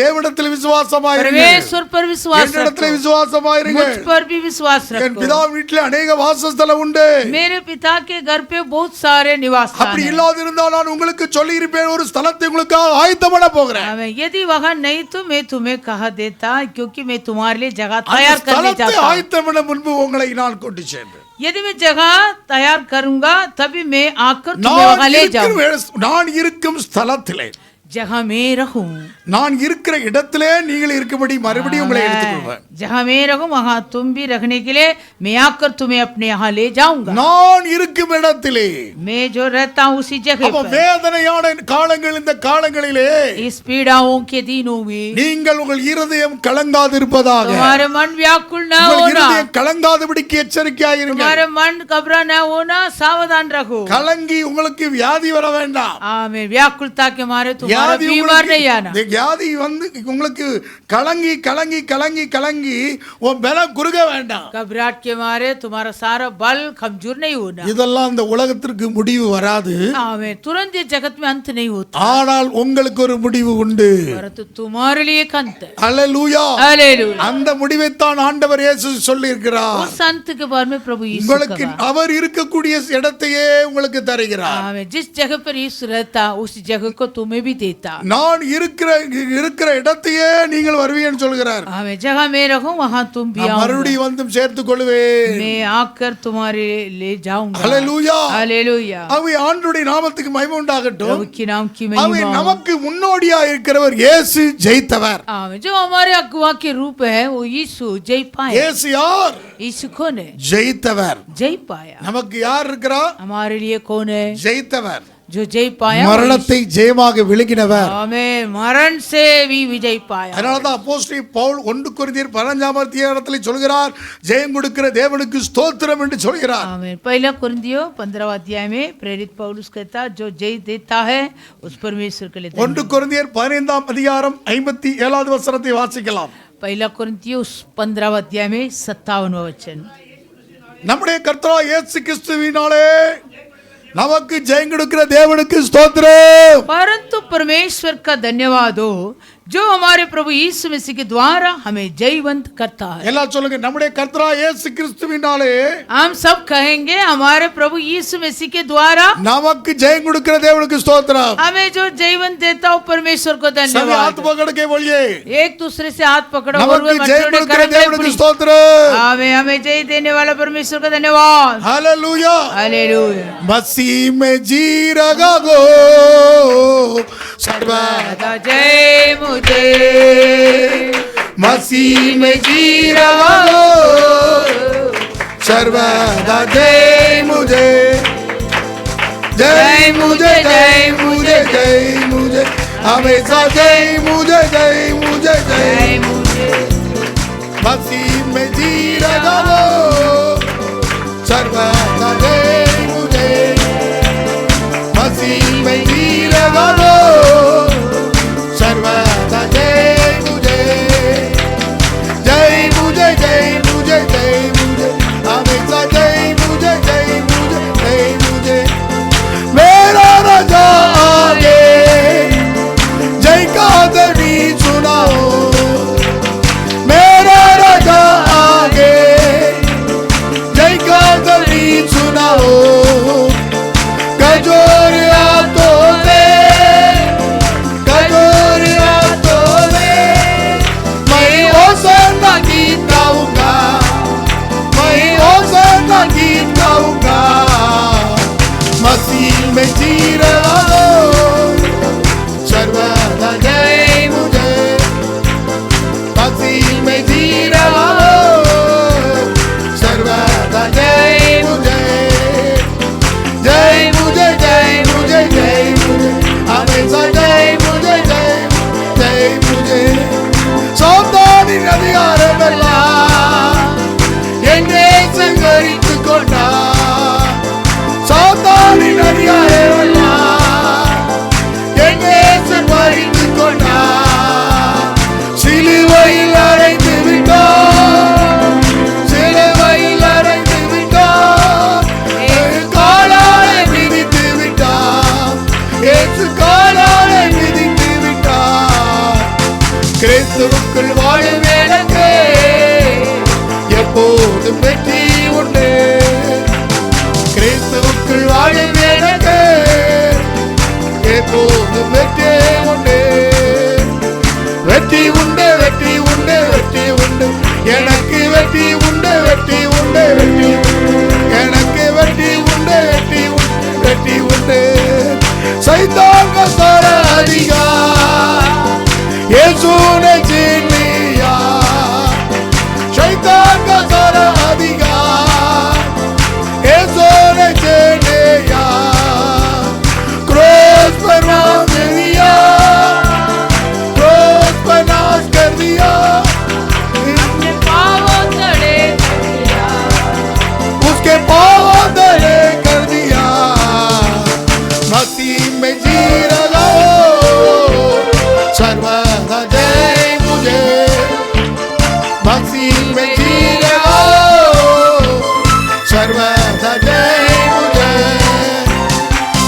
S1: தேவனிடத்தில் விசுவாசமாயிருங்கள்,
S2: परमेश्वर पर विश्वास
S1: என்னிடத்தில்
S2: रखो.
S1: விசுவாசமாயிருங்கள்.
S2: मुझ पर भी विश्वास
S1: என்
S2: रखो.
S1: பிதாவின் வீட்டிலே अनेक வாசஸ்தலம் உண்டு.
S2: मेरे पिता के घर पे बहुत सारे निवास स्थान
S1: அப்படி
S2: हैं.
S1: இல்லாதிருந்தால் நான் உங்களுக்கு சொல்லி இருப்பேன், ஒரு ஸ்தலத்தை உங்களுக்காக ஆயத்தம் பண்ண போகிறேன்.
S2: आमीन. यदि वहाँ नहीं तो मैं तुम्हें कहा देता, क्योंकि मैं तुम्हारे लिए जगह
S1: அந்த
S2: तैयार करने
S1: ஸ்தலத்தை
S2: जाता हूँ.
S1: ஆயத்தம் பண்ண முன்பு உங்களை நான் கொண்டு சென்றேன்.
S2: यदि मैं जगह तैयार करूंगा तभी मैं आकर तुम्हें वहाँ ले जाऊँ.
S1: நான் இருக்கும் ஸ்தலத்திலே,
S2: जहाँ मैं रहूं,
S1: நான் இருக்கிற இடத்திலே நீங்கள் இருக்கும்படி மறுபடியும் உங்களை எடுத்துக்கொள்வேன்.
S2: जहाँ मैं रहूं वहाँ तुम भी रखने के लिए मैं आकर तुम्हें अपने यहाँ ले जाऊंगा.
S1: நான் இருக்கும் இடத்திலே,
S2: मैं जो रहता हूँ उसी जगह
S1: அப்ப
S2: पर.
S1: வேதனையான காலங்கள், இந்த காலங்களிலே
S2: इस पीड़ाओं के दिनों में
S1: நீங்கள் உங்கள் இருதயம் கலங்காதிருப்பதாக,
S2: तुम्हारे मन व्याकुल न
S1: உங்கள்
S2: होना,
S1: இருதயம் கலங்காதபடிக்கு எச்சரிக்கையாயிருங்கள்.
S2: तुम्हारे मन घबरा न होना, सावधान रखो.
S1: கலங்கி உங்களுக்கு வியாதி வர வேண்டாம்.
S2: आमीन. व्याकुलता के मारे तुम्हारा
S1: வியாதி
S2: बीमार नहीं आना.
S1: உங்களுக்கு வியாதி வந்து உங்களுக்கு கலங்கி கலங்கி கலங்கி கலங்கி உன் பலம் குறுக வேண்டாம்.
S2: घबराहट के मारे तुम्हारा सारा बल कमजोर नहीं होना.
S1: இதெல்லாம் இந்த உலகத்திற்கு முடிவு வராது.
S2: आमीन. तुरंत ये जगत में अंत नहीं होता,
S1: ஆனால் உங்களுக்கு ஒரு முடிவு உண்டு.
S2: परंतु तुम्हारे लिए एक अंत है.
S1: அல்லேலூயா.
S2: हालेलुया.
S1: அந்த முடிவைத்தான் ஆண்டவர் இயேசு சொல்லி இருக்கிறார்.
S2: उस अंत के बारे में प्रभु यीशु
S1: உங்களுக்கு
S2: कहा.
S1: அவர் இருக்கக்கூடிய இடத்தையே உங்களுக்கு தருகிறார்.
S2: आमीन. जिस जगह पर यीशु रहता उस जगह को तुम्हें भी दे देता।
S1: நான் இருக்கிற இடத்தையே நீங்கள் வருவீங்கன்னு சொல்கிறார்.
S2: हमें जहाँ मैं रहूं वहाँ तुम भी आओ,
S1: மறுபடியும் வந்து சேர்த்துக் கொள்வேன்.
S2: मैं आकर तुम्हारे ले जाऊंगा।
S1: ஹல்லேலூயா,
S2: हालेलुया।
S1: அவை ஆண்டவருடைய நாமத்துக்கு மகிமை உண்டாகட்டும்.
S2: प्रभु के नाम की
S1: அவை
S2: महिमा।
S1: நமக்கு முன்னோடியா இருக்கிறவர் இயேசு ஜெயித்தவர்.
S2: आमीन। जो हमारे अगुवा के रूप है वो यीशु जय पाया।
S1: இயேசு யார்?
S2: यीशु कौन है?
S1: ஜெயித்தவர்.
S2: जय पाया।
S1: நமக்கு யார் இருக்கிறா?
S2: हमारे लिए कौन है?
S1: ஜெயித்தவர்.
S2: जो जय पाया।
S1: மரணத்தை ஜெயமாக விழுங்கினவர்.
S2: हमें मरण से भी विजय पाया।
S1: அதனால தான் அப்போஸ்தலன் பவுல் 1 கொரிந்தியர் 15ஆம் அதிகாரத்தில் சொல்கிறார், ஜெயம் கொடுக்கிற தேவனுக்கு ஸ்தோத்திரம் என்று சொல்கிறார்.
S2: आमीन। पहला कुरिन्थियों 15वां अध्याय में प्रेरित पौलुस कहता जो जय देता है उस परमेश्वर के लिए
S1: 1 கொரிந்தியர் 15ஆம் அதிகாரம் 57வது வசனத்தை வாசிக்கலாம்.
S2: पहला कुरिन्थियों 15वां अध्याय में 57वां वचन।
S1: நம்முடைய கர்த்தராகிய இயேசு கிறிஸ்துவினாலே நமக்கு ஜெயம் கொடுக்கிற தேவனுக்கு ஸ்தோத்திரம்.
S2: परंतु परमेश्वर का धन्यवाद हो जो हमारे प्रभु यीशु मसीह के द्वारा हमें जयवंत करता है।
S1: எல்லாம் சொல்லுங்க, நம்முடைய கர்த்தராகிய இயேசு கிறிஸ்துவினாலே
S2: हम सब कहेंगे हमारे प्रभु यीशु मसीह के द्वारा
S1: நமக்கு ஜெயம் கொடுக்கிற தேவனுக்கு ஸ்தோத்திரம்.
S2: हमें जो जयवंत देता हो परमेश्वर को
S1: சபை
S2: धन्यवाद।
S1: ஆத்மகடக்கே बोलिए,
S2: एक दूसरे से हाथ पकड़ो और
S1: நமக்கு
S2: वे
S1: ஜெயம்
S2: मचोड़े
S1: கொடுக்கிற
S2: करने
S1: தேவனுக்கு
S2: पूरी।
S1: ஸ்தோத்திரம்.
S2: हमें जय देने वाला परमेश्वर का धन्यवाद।
S1: हालेलुया।
S2: हालेलुया।
S1: मसीह में जी रहा गो सर्वदा
S2: जय मुझे,
S1: मसीह में जी रहा गो सर्वदा जय मुझे, जय मुझे, जय मुझे, जय मुझे, हमेशा जय मुझे, जय मुझे, जय
S2: मुझे।
S1: मसीह में जी रहा गो सर्वदा जय मुझे, मसीह में जी रहा गो सर्वदा जय मुझे, जय मुझे, जय मुझे, जय मुझे, हमेशा जय मुझे, जय मुझे, जय मुझे। मेरा राजा आगे जय का ध्वनि सुनाओ, मेरा राजा आगे जय का ध्वनि सुनाओ, कजोरिया तोले, कजोरिया तोले, मैं होशाना गीत गाऊंगा, मैं होशाना गीत गाऊंगा, मसीह में जी रहा हो सर्वदा जय मुझे, मसीह में जी रहा हो सर्वदा जय मुझे, जय मुझे, जय मुझे, जय मुझे, हमेशा जय मुझे, जय जय मुझे। சோதனை அதிகாரமெல்லாம் என்னை சங்கரித்துக் கொண்டார், சோதனை அதிகாரமெல்லாம் என்னை சங்கரித்துக் கொண்டார், சிலுவையில் அறைந்து விட்டார், சிலுவையில் அறைந்து விட்டார், காலாலை மிதித்து விட்டார், இயேசு காலாலை மிதித்து விட்டார். கிறிஸ்துவுக்குள் வாழும் எனக்கு எப்போதும் வெற்றி உண்டு, கிறிஸ்துவுக்குள் வாழும் எனக்கு எப்போதும் வெற்றி உண்டு, வெற்றி உண்டு, வெற்றி உண்டு, வெற்றி உண்டு, எனக்கு வெற்றி உண்டு, வெற்றி உண்டு, வெற்றி எனக்கு வெற்றி உண்டு, வெற்றி உண்டு, வெற்றி உண்டு। शैतान का सारा अधिकार यीशु ने छीन लिया, शैतान का सारा अधिकार यीशु ने छीन लिया, क्रूस पर नाश कर दिया, क्रूस पर नाश कर दिया,
S2: अपने पाँवों तले कर दिया,
S1: उसके पाँव तले कर दिया, मसीह में जी रहा हो सर्वदा जय मुझे, मसीह में जी रहा हो सर्वदा जय मुझे,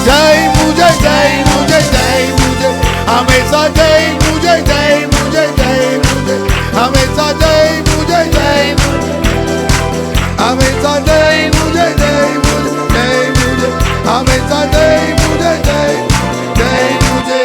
S1: जय मुझे, जय मुझे, जय मुझे, हमेशा जय मुझे, जय मुझे, जय मुझे, हमेशा जय मुझे, जय मुझे, हमेशा जय मुझे, जय मुझे, जय मुझे, हमेशा जय मुझे, जय जय मुझे।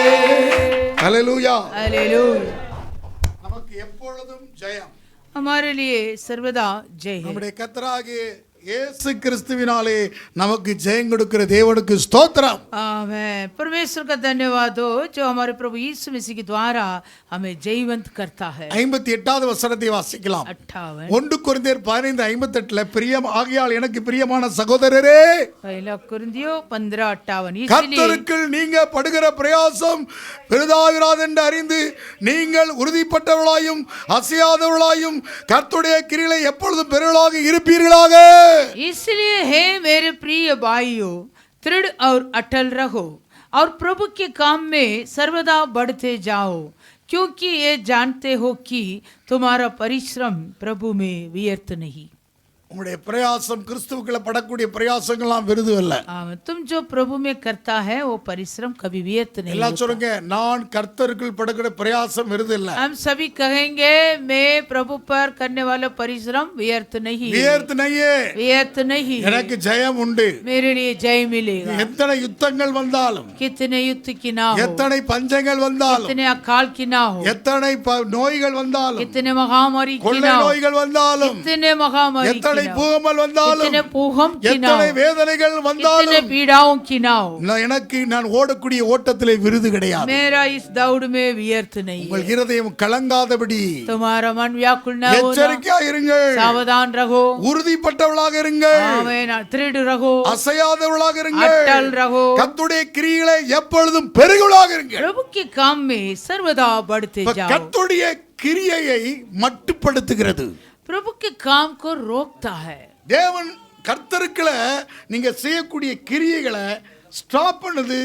S1: நமக்கு எப்பொழுதும் ஜெயம்.
S2: हमारे लिए सर्वदा जय है.
S1: நம்முடைய கர்த்தராகிய இயேசு கிறிஸ்துவினாலே நமக்கு ஜெயம் கொடுக்கிற தேவனுக்கு ஸ்தோத்திரம்.
S2: आमेन. परमेश्वर का धन्यवाद हो जो हमारे प्रभु यीशु मसीह के द्वारा हमें जयवंत करता है.
S1: 58வது வசனத்தை வாசிக்கலாம்.
S2: 58
S1: 1 கொரிந்தியர் 15:58 பிரியம் ஆகியால் எனக்கு பிரியமான சகோதரரே,
S2: पहला कुरिन्थियों 15:58 इसलिए
S1: கர்த்தருக்குள் நீங்க படுகிற பிரயாசம் பெரிதாயிராது என்று அறிந்து நீங்கள் உறுதிப்பட்டவர்களாயும் அசையாதவர்களாயும் கர்த்தருடைய கிரியை எப்பொழுதும் பெருளாக இருப்பீர்களாக.
S2: इसलिए हे मेरे प्रिय भाइयों, दृढ़ और अटल रहो और प्रभु के काम में सर्वदा बढ़ते जाओ, क्योंकि ये जानते हो कि तुम्हारा परिश्रम प्रभु में व्यर्थ नहीं.
S1: உங்களுடைய பிரயாசம் கிறிஸ்துவுக்குள்ள படக்கூடிய பிரயாசங்கள்லாம் விருது அல்ல.
S2: तुम जो प्रभु में करता है वो परिश्रम कभी व्यर्थ नहीं
S1: எல்லாம்
S2: होता.
S1: சொல்லுங்க, நான் கர்த்தருக்குள் படக்கூடிய பிரயாசம் விருது இல்ல.
S2: हम सभी कहेंगे मैं प्रभु पर करने वाला परिश्रम व्यर्थ नहीं.
S1: வியர்த்து நையே,
S2: व्यर्थ नहीं.
S1: எனக்கு ஜெயம் உண்டு.
S2: मेरे लिए जय मिलेगा.
S1: எத்தனை யுத்தங்கள் வந்தாலும்,
S2: कितने युद्ध की ना हो,
S1: எத்தனை பஞ்சங்கள் வந்தாலும்,
S2: कितने अकाल की ना हो,
S1: எத்தனை நோய்கள் வந்தாலும்,
S2: कितने महामारी की
S1: கொள்ளை
S2: ना हो,
S1: நோய்கள் வந்தாலும்,
S2: कितने महामारी की
S1: எத்தனை
S2: ना हो,
S1: பூகம்பல் வந்தாலும்,
S2: कितने पूहम की ना
S1: எத்தனை
S2: हो,
S1: வேதனைகள்
S2: कितने
S1: வந்தாலும்,
S2: पीड़ाओं की ना हो,
S1: எனக்கு நான் ஓடக்கூடிய ஓட்டத்திலே விருது கிடையாது.
S2: मेरा इस दौड़ में व्यर्थ नहीं
S1: உங்கள்
S2: है.
S1: இருதயம் கலங்காதபடி
S2: तुम्हारा मन व्याकुल न हो,
S1: எச்சரிக்கையாக இருங்கள்,
S2: सावधान रहो,
S1: உறுதிப்பட்டவளாக இருங்கள்,
S2: आमेन, दृढ़ रहो,
S1: அசையாதவளாக இருங்கள்,
S2: अटल रहो,
S1: கர்த்தருடைய கிரியைகளை எப்பொழுதும் பெருகுவளாக இருங்கள்.
S2: प्रभु के काम में सर्वदा बढ़ते
S1: இப்ப
S2: जाओ.
S1: கர்த்தருடைய கிரியையை மட்டுப்படுத்துகிறது.
S2: प्रभु के काम को रोकता है.
S1: தேவன் கர்த்தருக்குள்ள நீங்க செய்யக்கூடிய கிரியைகளை ஸ்டாப் பண்ணுது,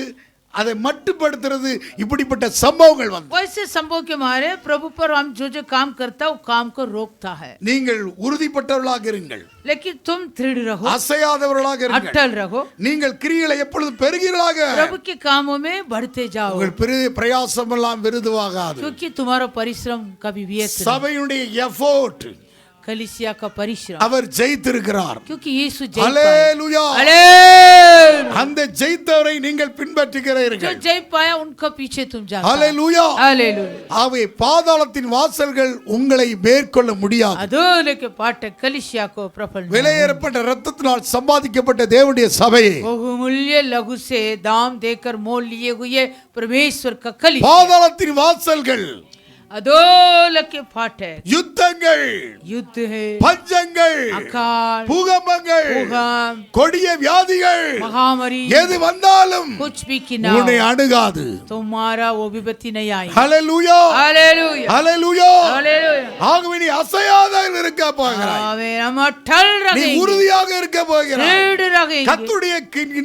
S1: அதை மட்டுப்படுத்துறது. இப்படிப்பட்ட சம்பவங்கள் வந்து
S2: वैसे संभव के मारे प्रभु पर हम जो काम करता है वो काम को रोकता है.
S1: நீங்கள் உறுதிப்பட்டவர்களாக இருங்கள்,
S2: लेकिन तुम दृढ़ रहो,
S1: அசையாதவர்களாக இருங்கள்,
S2: अटल रहो,
S1: நீங்கள் கிரியைகளை எப்பொழுதும் பெருகிறீர்களாக.
S2: प्रभु के कामों में बढ़ते जाओ,
S1: உங்கள் பிரயாசம் எல்லாம் விருதுவாகாது.
S2: क्योंकि तुम्हारा परिश्रम कभी व्यर्थ नहीं.
S1: சபையுடைய எஃபோர்ட்
S2: कलीसिया का परिश्रम,
S1: அவர் ஜெயித்திருக்கிறார்.
S2: क्योंकि यीशु जय पाए.
S1: ஹல்லேலூயா.
S2: हालेलुया.
S1: அந்த ஜெயித்தவரை நீங்கள்
S2: जो
S1: பின்பற்றுகிறீர்கள்.
S2: जय पाया उनका पीछे तुम जाते हो.
S1: ஹல்லேலூயா.
S2: हालेलुया.
S1: அவை பாதாளத்தின் வாசல்கள் உங்களை மேற்கொள்ள முடியாது.
S2: अधोलोक पाठ कलीसिया को प्रफल
S1: விலையேறப்பட்ட ரத்தத்தினால் சம்பாதிக்கப்பட்ட தேவனுடைய சபையை
S2: बहुमूल्य लघु से दाम देकर मोल लिए हुए परमेश्वर का कलीसिया,
S1: பாதாளத்தின் வாசல்கள்,
S2: अधोलोक के फाटक,
S1: யுத்தங்கள்,
S2: युद्ध है,
S1: பஞ்சங்கள்,
S2: अकाल,
S1: பூகம்பங்கள்,
S2: भूकंप,
S1: கொடிய வியாதிகள்
S2: महामारी,
S1: எது வந்தாலும்
S2: कुछ भी की ना
S1: உன்னை
S2: हो,
S1: அணுகாது.
S2: तुम्हारा वो विपत्ति नहीं आई.
S1: ஹல்லேலூயா.
S2: हालेलुया.
S1: ஹல்லேலூயா.
S2: हालेलुया.
S1: ஆகவே நீ அசையாத இருக்க போகிறாய்,
S2: आमेन. हम अटल
S1: நீ
S2: रहेंगे,
S1: உறுதியாக இருக்க போகிறாய்.
S2: दृढ़ रहेंगे,
S1: கர்த்தருடைய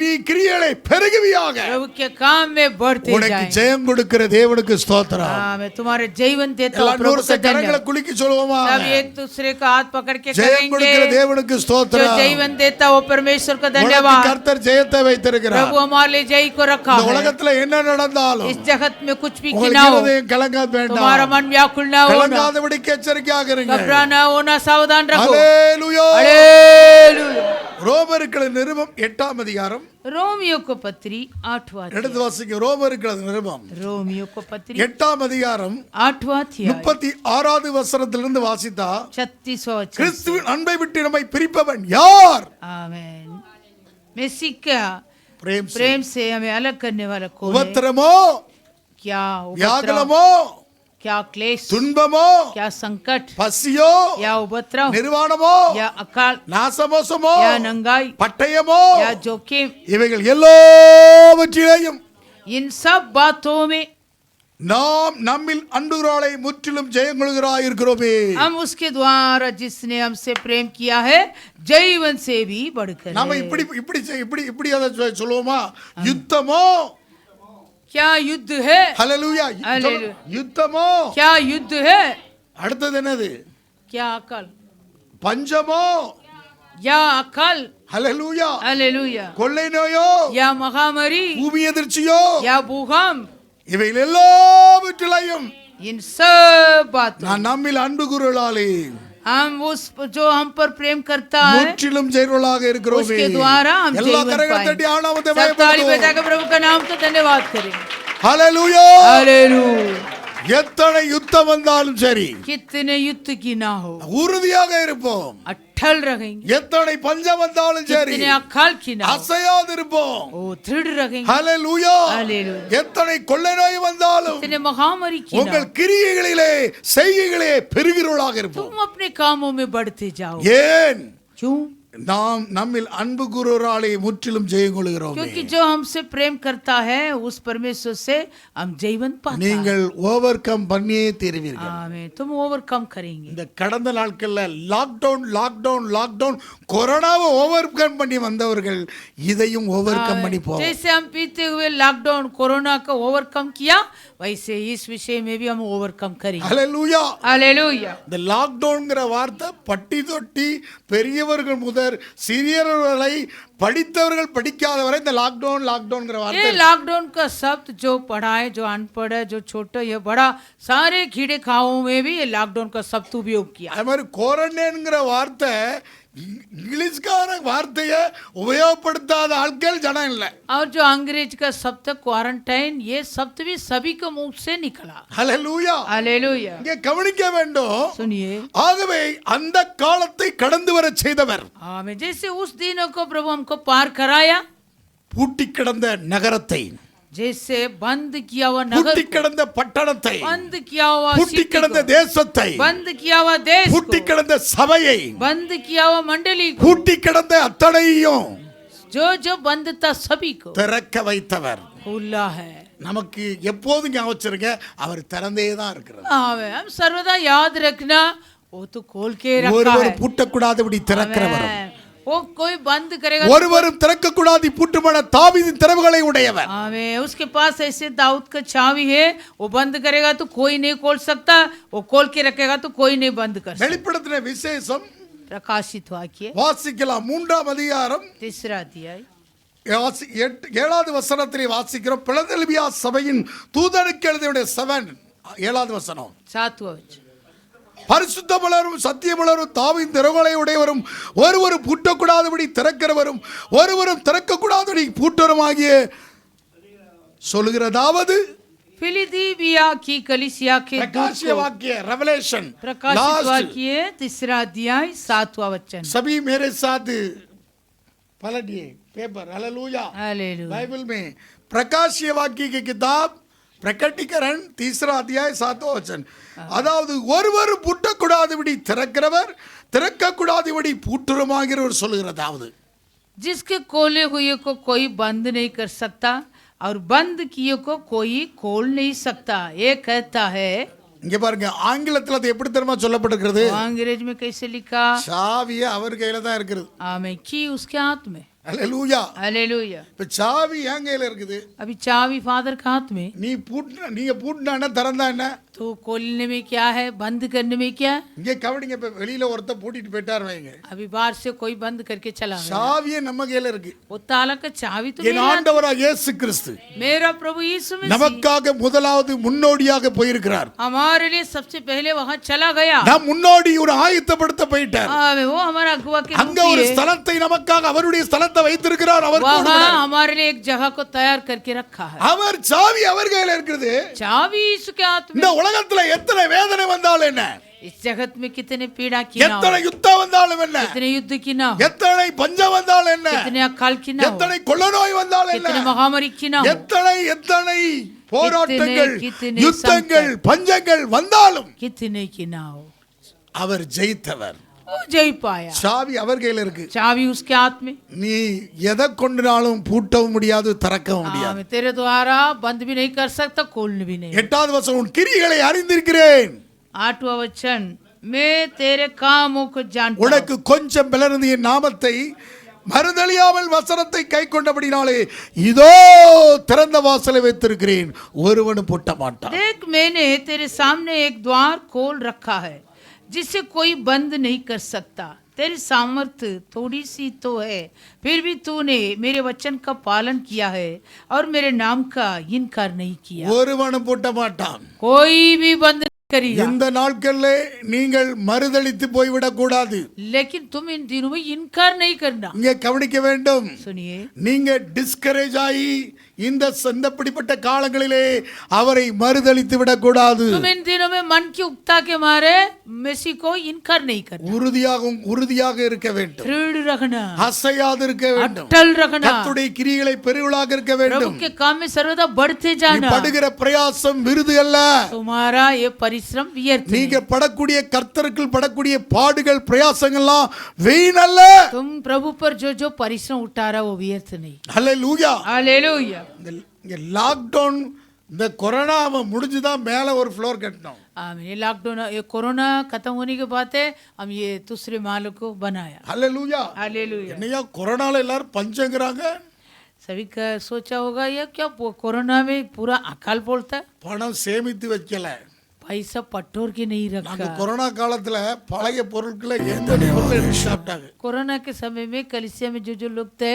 S1: நீ கிரியைகளை பெருகுவியாக.
S2: प्रभु के काम में बढ़ते
S1: உனக்கு
S2: जाएं.
S1: ஜெயம் கொடுக்கிற தேவனுக்கு ஸ்தோத்திரம்.
S2: आमेन. तुम्हारे जीवन देता
S1: எல்லா
S2: हूं प्रभु
S1: நூறு
S2: का
S1: கரங்களை
S2: धन्यवाद.
S1: குலுக்கி சொல்லுவோமா?
S2: सब एक दूसरे का हाथ पकड़ के
S1: ஜெயம் கொடுக்கிற
S2: करेंगे.
S1: தேவனுக்கு
S2: जो
S1: ஸ்தோத்திரம்.
S2: जीवन देता वो परमेश्वर का
S1: உனக்கு
S2: धन्यवाद.
S1: கர்த்தர் ஜெயத்தை வைத்திருக்கிறார்.
S2: प्रभु हमारे लिए जय को रखा
S1: இந்த
S2: है.
S1: உலகத்துல என்ன நடந்தாலும்
S2: इस जगत में कुछ भी की
S1: உங்களுக்கு
S2: ना हो,
S1: இருதயம் கலங்காத
S2: तुम्हारा
S1: வேண்டாம்.
S2: मन व्याकुल ना होना,
S1: கலங்காதபடிக்கு எச்சரிக்கையாக இருங்க.
S2: घबराना होना, सावधान रखो.
S1: ஹல்லேலூயா.
S2: हालेलुया.
S1: ரோமருக்கு நிருபம் 8ஆம் அதிகாரம்
S2: रोमियो को पत्री 8वां
S1: எடுத்து வாசிங்க. ரோமருக்கு நிருபம்
S2: रोमियो को पत्री
S1: 8ஆம் அதிகாரம்
S2: 8वां अध्याय
S1: 36வது வசனத்திலிருந்து வாசித்தா,
S2: 36वां वचन.
S1: கிறிஸ்துவின் அன்பை விட்டு நம்மை பிரிப்பவன் யார்?
S2: आमेन. मसीह का
S1: பிரேம்
S2: प्रेम से हमें अलग करने वाला कौन है?
S1: உபத்திரமோ,
S2: क्या उपद्रव,
S1: வியாகுலமோ,
S2: क्या क्लेश,
S1: துன்பமோ,
S2: क्या संकट,
S1: பசியோ,
S2: या उपद्रव,
S1: நிர்வாணமோ,
S2: या अकाल,
S1: நாசமோசமோ,
S2: या नंगाई,
S1: பட்டயமோ,
S2: या जोखिम,
S1: இவைகள் எல்லாவற்றிலேயும்
S2: इन सब बातों में
S1: நாம் நம்மில் அன்புகிறாளை முற்றிலும் ஜெயம் கொள்கிறாய் இருக்கிறோமே.
S2: हम उसके द्वारा जिसने हमसे प्रेम किया है जीवन से भी बढ़कर
S1: நாம
S2: है.
S1: இப்படி இப்படி இப்படி இப்படி அதை சொல்லுவோமா? யுத்தமோ,
S2: क्या युद्ध है?
S1: ஹல்லேலூயா.
S2: ஹல்லேலூயா.
S1: யுத்தமோ,
S2: क्या युद्ध है?
S1: அடுத்தது என்னது?
S2: क्या अकाल,
S1: பஞ்சமோ,
S2: या अकाल,
S1: ஹல்லேலூயா.
S2: हालेलुया,
S1: கொள்ளை நோயோ,
S2: या महामारी,
S1: பூமி எதிர்ச்சியோ,
S2: या भूकंप,
S1: இவைகள் எல்லாவற்றிலையும்
S2: इन सब बातों
S1: நான் நம்மில் அன்பு கூறுவளாலே
S2: हम उस जो हम पर प्रेम करता है
S1: முற்றிலும் ஜெயர்களாக இருக்கிறோமே.
S2: उसके द्वारा हम
S1: எல்லா
S2: जीवन
S1: கரங்களை தட்டி
S2: पाएंगे.
S1: ஆண்டவரை
S2: सब ताली
S1: மகிமைப்படுத்துவோம்.
S2: बजाकर प्रभु का नाम का धन्यवाद करें.
S1: ஹல்லேலூயா.
S2: हालेलुया.
S1: எத்தனை யுத்தம் வந்தாலும் சரி
S2: कितने युद्ध की ना हो
S1: உறுதியாக இருப்போம்.
S2: अटल रहेंगे,
S1: எத்தனை பஞ்சம் வந்தாலும் சரி
S2: कितने अकाल की ना हो
S1: அசையாது இருப்போம்.
S2: वो दृढ़ रहेंगे,
S1: ஹல்லேலூயா.
S2: हालेलुया।
S1: எத்தனை கொள்ளை நோய் வந்தாலும்
S2: कितने महामारी की ना
S1: உங்கள் கிரியைகளிலே செய்கைகளிலே பெருகிறவர்களாக இருப்போம்.
S2: तुम अपने कामों में बढ़ते जाओ।
S1: ஏன்
S2: क्यों?
S1: நாம் நம்மில் அன்பு கூறுவராலே முற்றிலும் ஜெயம் கொள்கிறோம்.
S2: क्योंकि जो हमसे प्रेम करता है उस परमेश्वर से हम जीवन पाते हैं।
S1: நீங்கள் ஓவர் கம் பண்ணியே தீருவீர்கள்.
S2: आमीन, तुम ओवरकम करेंगे।
S1: இந்த கடந்த நாட்கள்ல லாக்டவுன் கொரோனாவை ஓவர் கம் பண்ணி வந்தவர்கள் இதையும் ஓவர் கம் பண்ணி போவோம்.
S2: जैसे हम पीते हुए लॉकडाउन कोरोना का ओवरकम किया, वैसे इस विषय में भी हम ओवरकम करेंगे।
S1: ஹல்லேலூயா.
S2: हालेलुया।
S1: இந்த லாக்டவுன்ங்கிற வார்த்தை பட்டி தொட்டி பெரியவர்கள் முதல் சிறியவர்களை படித்தவர்கள் படிக்காதவரை இந்த லாக்டவுன்ங்கிற வார்த்தை.
S2: ये लॉकडाउन का शब्द जो पढ़ा है, जो अनपढ़ है, जो छोटा या बड़ा, सारे कीड़े खाओं में भी ये लॉकडाउन का शब्द उपयोग किया।
S1: அது மாதிரி குவாரண்டைன்ங்கிற வார்த்தை இங்கிலீஷ்கார வார்த்தையை உபயோகப்படுத்தாத ஆட்கள் ஜனம் இல்லை.
S2: और जो अंग्रेज का शब्द क्वारंटाइन, ये शब्द भी सभी के मुंह से निकला।
S1: ஹல்லேலூயா.
S2: हालेलुया।
S1: இங்கே கவனிக்க வேண்டும்.
S2: सुनिए,
S1: ஆகவே அந்த காலத்தை கடந்து வர செய்தவர்,
S2: आमीन, जैसे उस दिनों को प्रभु हमको पार कराया,
S1: பூட்டி கிடந்த நகரத்தை,
S2: जैसे बंद किया हुआ
S1: பூட்டி
S2: नगर,
S1: கிடந்த பட்டணத்தை,
S2: बंद किया हुआ
S1: பூட்டி
S2: सिटी
S1: கிடந்த
S2: को,
S1: தேசத்தை,
S2: बंद किया हुआ देश
S1: பூட்டி
S2: को,
S1: கிடந்த சபையை,
S2: बंद किया हुआ मंडली को,
S1: பூட்டி கிடந்த அத்தனையும்
S2: जो जो बंद था सभी को
S1: திறக்க வைத்தவர்.
S2: खुला है।
S1: நமக்கு எப்போதும் ஞாபகம் வச்சிருங்க, அவர் திறந்தே தான் இருக்கிறார்.
S2: आमीन, हम सर्वदा याद रखना, वो तो खोल के रखा
S1: ஒருவரும்
S2: है।
S1: பூட்டக்கூடாதபடி திறக்கிறவர்,
S2: आमीन, वो कोई बंद करेगा
S1: ஒருவரும் திறக்கக்கூடாது பூட்டுமான தாவீதின் திறவுகளை உடையவர்.
S2: आमीन, उसके पास ऐसे दाऊद का चाबी है, वो बंद करेगा तो कोई नहीं खोल सकता, वो खोल के रखेगा तो कोई नहीं बंद कर सकता।
S1: வெளிப்படுத்தின விசேஷம்
S2: प्रकाशित वाक्य
S1: வாசிக்கலாம். 3ஆம் அதிகாரம்
S2: 3 अध्याय
S1: 7வது வசனத்திலே வாசிக்கிறோம். பிலதெல்பியா சபையின் தூதனுக்கு எழுதிய 7வது வசனம்.
S2: 7वां वचन,
S1: பரிசுத்தமுள்ளவரும் சத்தியமுள்ளவரும் தாவீதின் திறவுகளை உடையவரும் ஒருவரும் பூட்டக்கூடாதபடி திறக்கிறவரும் ஒருவரும் திறக்கக்கூடாதபடி பூட்டவருமாகிய சொல்லுகிறதாவது
S2: फिलिदिबिया की कलीसिया के दूत
S1: பிரகாசிய
S2: को,
S1: வாக்கிய ரெவலேஷன்
S2: प्रकाशित वाक्य 3 अध्याय 7वां वचन।
S1: सभी मेरे साथ पलटिए पेपर हालेलुया
S2: हालेलुया।
S1: बाइबल में प्रकाशिय वाक्य की किताब பிரகடீகரன் 3 அத்தியாயம் 7 வசனம். அதாவது ஒருவரும் பூட்டக்கூடாதபடி திறக்கிறவர் திறக்கக்கூடாதபடி பூட்டுறமாகிறவர் சொல்லுகிறதாவது,
S2: जिसके खोले हुए को कोई बंद नहीं कर सकता और बंद किए को कोई खोल नहीं सकता, ये कहता है।
S1: இங்க பாருங்க, ஆங்கிலத்தில் அது எப்படி தெரியுமா சொல்லப்பட்டிருக்கிறது?
S2: अंग्रेज में कैसे लिखा?
S1: சாவியே அவர் கையில தான் இருக்குது.
S2: आमीन, की उसके हाथ में।
S1: அல்லேலூயா.
S2: हालेलुया।
S1: இப்ப சாவி என் கையில இருக்குது.
S2: अभी चाबी फादर के हाथ में,
S1: நீங்க பூட்டினா என்ன திறந்தா என்ன?
S2: तो खोलने में क्या है, बंद करने में क्या?
S1: இங்க கவனிங்க, இப்ப வெளியில ஒருத்தர் பூட்டிட்டு போயிட்டார் வைங்க,
S2: अभी बाहर से कोई बंद करके चला गया,
S1: சாவியே நம்ம கையில இருக்கு.
S2: वो ताला का चाबी तो
S1: என் ஆண்டவராக இயேசு கிறிஸ்து
S2: मेरा प्रभु यीशु मसीह
S1: நமக்காக முதலாவது முன்னோடியாக போயிருக்கிறார்.
S2: हमारे लिए सबसे पहले वहाँ चला गया।
S1: நாம் முன்னோடி ஒரு ஆயத்தப்படுத்த போயிட்டார்.
S2: वो हमारा अगुवा के
S1: அங்க ஒரு ஸ்தலத்தை நமக்காக அவருடைய ஸ்தலத்தை வைத்திருக்கிறார். அவர்
S2: वहाँ हमारे लिए एक जगह को तैयार करके रखा है।
S1: அவர் சாவி அவர் கையில இருக்குது.
S2: चाबी यीशु के हाथ में।
S1: இந்த உலகத்துல எத்தனை வேதனை வந்தாலும் என்ன,
S2: इस जगत में कितने पीड़ा की ना हो,
S1: எத்தனை யுத்தம் வந்தாலும் என்ன,
S2: कितने युद्ध की ना हो,
S1: எத்தனை பஞ்சம் வந்தாலும் என்ன,
S2: कितने अकाल की ना हो,
S1: எத்தனை கொள்ள நோய் வந்தாலும் என்ன,
S2: कितने महामारी की ना हो,
S1: எத்தனை போராட்டங்கள்
S2: कितने
S1: யுத்தங்கள் பஞ்சங்கள் வந்தாலும்
S2: कितने की ना हो,
S1: அவர் ஜெயித்தவர்.
S2: वो जय पाया।
S1: சாவி அவர் கையில இருக்கு.
S2: चाबी उसके हाथ में।
S1: நீ எதை கொண்டுனாலும் பூட்டவும் முடியாது திறக்கவும் முடியாது.
S2: तेरे द्वारा बंद भी नहीं कर सकता, खोलने भी नहीं।
S1: 8வது வசனம், உன் கிரியைகளை அறிந்திருக்கிறேன்.
S2: 8वां वचन, मैं तेरे कामों को जानता हूं।
S1: உனக்கு கொஞ்சம் பிளர்ந்து என் நாமத்தை மறுதலியாமல் வசனத்தை கை கொண்டபடினாலே இதோ திறந்த வாசலை வைத்திருக்கிறேன், ஒருவனும் பூட்ட மாட்டான்.
S2: देख, मैंने तेरे सामने एक द्वार खोल रखा है जिसे कोई बंद नहीं कर सकता। तेरी सामर्थ थोड़ी सी तो है, फिर भी तूने मेरे वचन का पालन किया है और मेरे नाम का इनकार नहीं किया।
S1: ஒருவனும் பூட்ட மாட்டான்.
S2: कोई भी बंद नहीं करेगा।
S1: இந்த நாட்களிலே நீங்கள் மறுதலித்து போய்விடக் கூடாது.
S2: लेकिन तुम इन दिनों में इनकार नहीं करना।
S1: இங்கே கவனிக்க வேண்டும்.
S2: सुनिए,
S1: நீங்க டிஸ்கரேஜ் ஆகி இப்படிப்பட்ட காலங்களிலே அவரை மறுதலித்து விடக்கூடாது.
S2: तुम इन दिनों में मन की उकता के मारे मसीह को इनकार नहीं करना,
S1: உறுதியாக இருக்க வேண்டும்,
S2: दृढ़ रखना,
S1: அசையாது இருக்க வேண்டும்,
S2: अटल रखना,
S1: கர்த்தருடைய கிரியைகளை பெருகலாக இருக்க
S2: प्रभु
S1: வேண்டும்.
S2: के काम में सर्वदा बढ़ते जाना.
S1: படுகிற பிரயாசம் விருது அல்ல.
S2: तुम्हारा ये परिश्रम व्यर्थ नहीं.
S1: நீங்க படக்கூடிய கர்த்தருக்குள் படக்கூடிய பாடுகள் பிரயாசங்கள்லாம் வீண் அல்ல.
S2: तुम प्रभु पर जो परिश्रम उठा रहा वो व्यर्थ नहीं.
S1: ஹல்லேலூயா.
S2: हालेलुया.
S1: இந்த லாக்டவுன் இந்த கொரோனா முடிஞ்சுதான் மேல ஒரு ஃப்ளோர் கட்டணும்.
S2: आमीन. ये लॉकडाउन, ये कोरोना खत्म होने के बाद है हम ये दूसरे माल को बनाया.
S1: ஹல்லேலூயா.
S2: हालेलुया.
S1: என்னையா கொரோனால எல்லாரும் பஞ்சங்கிறாங்க.
S2: सभी का सोचा होगा या क्या कोरोना में पूरा अकाल बोलता है.
S1: பணம் சேமித்து வைக்கல.
S2: पैसा पटोर के नहीं
S1: நாங்க
S2: रखा.
S1: கொரோனா காலத்துல பழைய பொருட்களை எந்த பொருளை எடுத்து சாப்பிட்டாங்க.
S2: कोरोना के समय में कलिसिया में जो लोग थे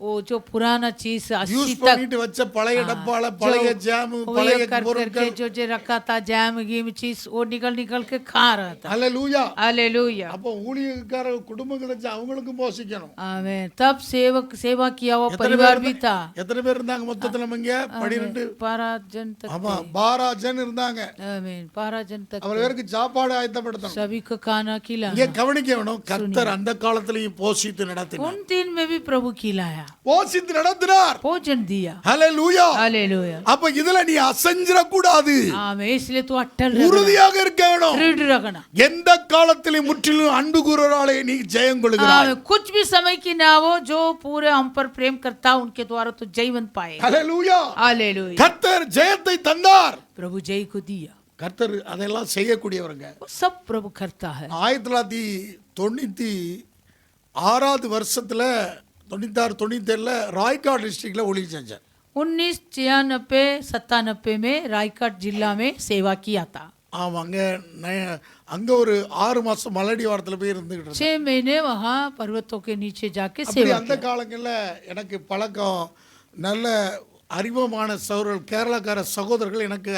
S2: वो जो पुराना चीज 80
S1: யூஸ்
S2: तक
S1: பண்ணிட்டு வச்ச பழைய டப்பால பழைய ஜாம் பழைய
S2: कर
S1: பொருட்கள்
S2: करके जो रखा था जैम गीम चीज वो निकल के खा रहा था.
S1: ஹல்லேலூயா.
S2: हालेलुया.
S1: அப்போ ஊழியக்கார குடும்பங்களை அவங்களுக்கும் போஷிக்கணும்.
S2: आमीन. तब सेवा किया हुआ परिवार भी था.
S1: எத்தனை பேர் இருந்தாங்க மொத்தத்துல இங்க? 12
S2: 12 जन तक.
S1: ஆமா 12 ஜன் இருந்தாங்க.
S2: आमीन. 12 जन तक
S1: அவர பேருக்கு சாப்பாடு ஆயத்தப்படுத்தணும்.
S2: सभी को खाना खिलाना.
S1: இங்க கவனிக்க வேணும், கர்த்தர் அந்த காலத்திலேயும் போஷித்து நடத்தினார்.
S2: उन दिन में भी प्रभु खिलाया,
S1: போஷித்து நடத்தினார்.
S2: भोजन दिया.
S1: ஹல்லேலூயா.
S2: हालेलुया.
S1: அப்ப இதுல நீ அசஞ்சிர கூடாது.
S2: आमीन. इसलिए तू अटल रहना,
S1: உறுதியாக இருக்க வேணும்.
S2: दृढ़ रखना.
S1: எந்த காலத்திலும் முற்றிலும் அன்பு கூறுவராலே நீ ஜெயம் கொள்கிறாய்.
S2: आमीन. कुछ भी समय की ना हो, जो पूरे हम पर प्रेम करता उनके द्वारा तो जयवंत पाए.
S1: ஹல்லேலூயா.
S2: हालेलुया.
S1: கர்த்தர் ஜெயத்தை தந்தார்.
S2: प्रभु जय को दिया.
S1: கர்த்தர் அதெல்லாம் செய்யக்கூடியவருங்க.
S2: वो सब प्रभु करता है.
S1: 1996 வருஷத்துல 96-97 ராய்காட் டிஸ்ட்ரிக்ட்ல ஊழியம் செஞ்சேன்.
S2: 1996-97 में रायगढ़ जिला में सेवा किया था.
S1: ஆமாங்க. அங்க ஒரு 6 மாசம் மலடி வாரத்துல போய் இருந்துகிட்டு இருந்தேன்.
S2: 6 महीने वहाँ पर्वतों के नीचे जाके
S1: அப்படி
S2: सेवा
S1: அந்த
S2: किया.
S1: காலங்கள்ல எனக்கு பழக்கம் நல்ல அறிமுகமான சகோதரர்கள், கேரளாக்கார சகோதரர்கள் எனக்கு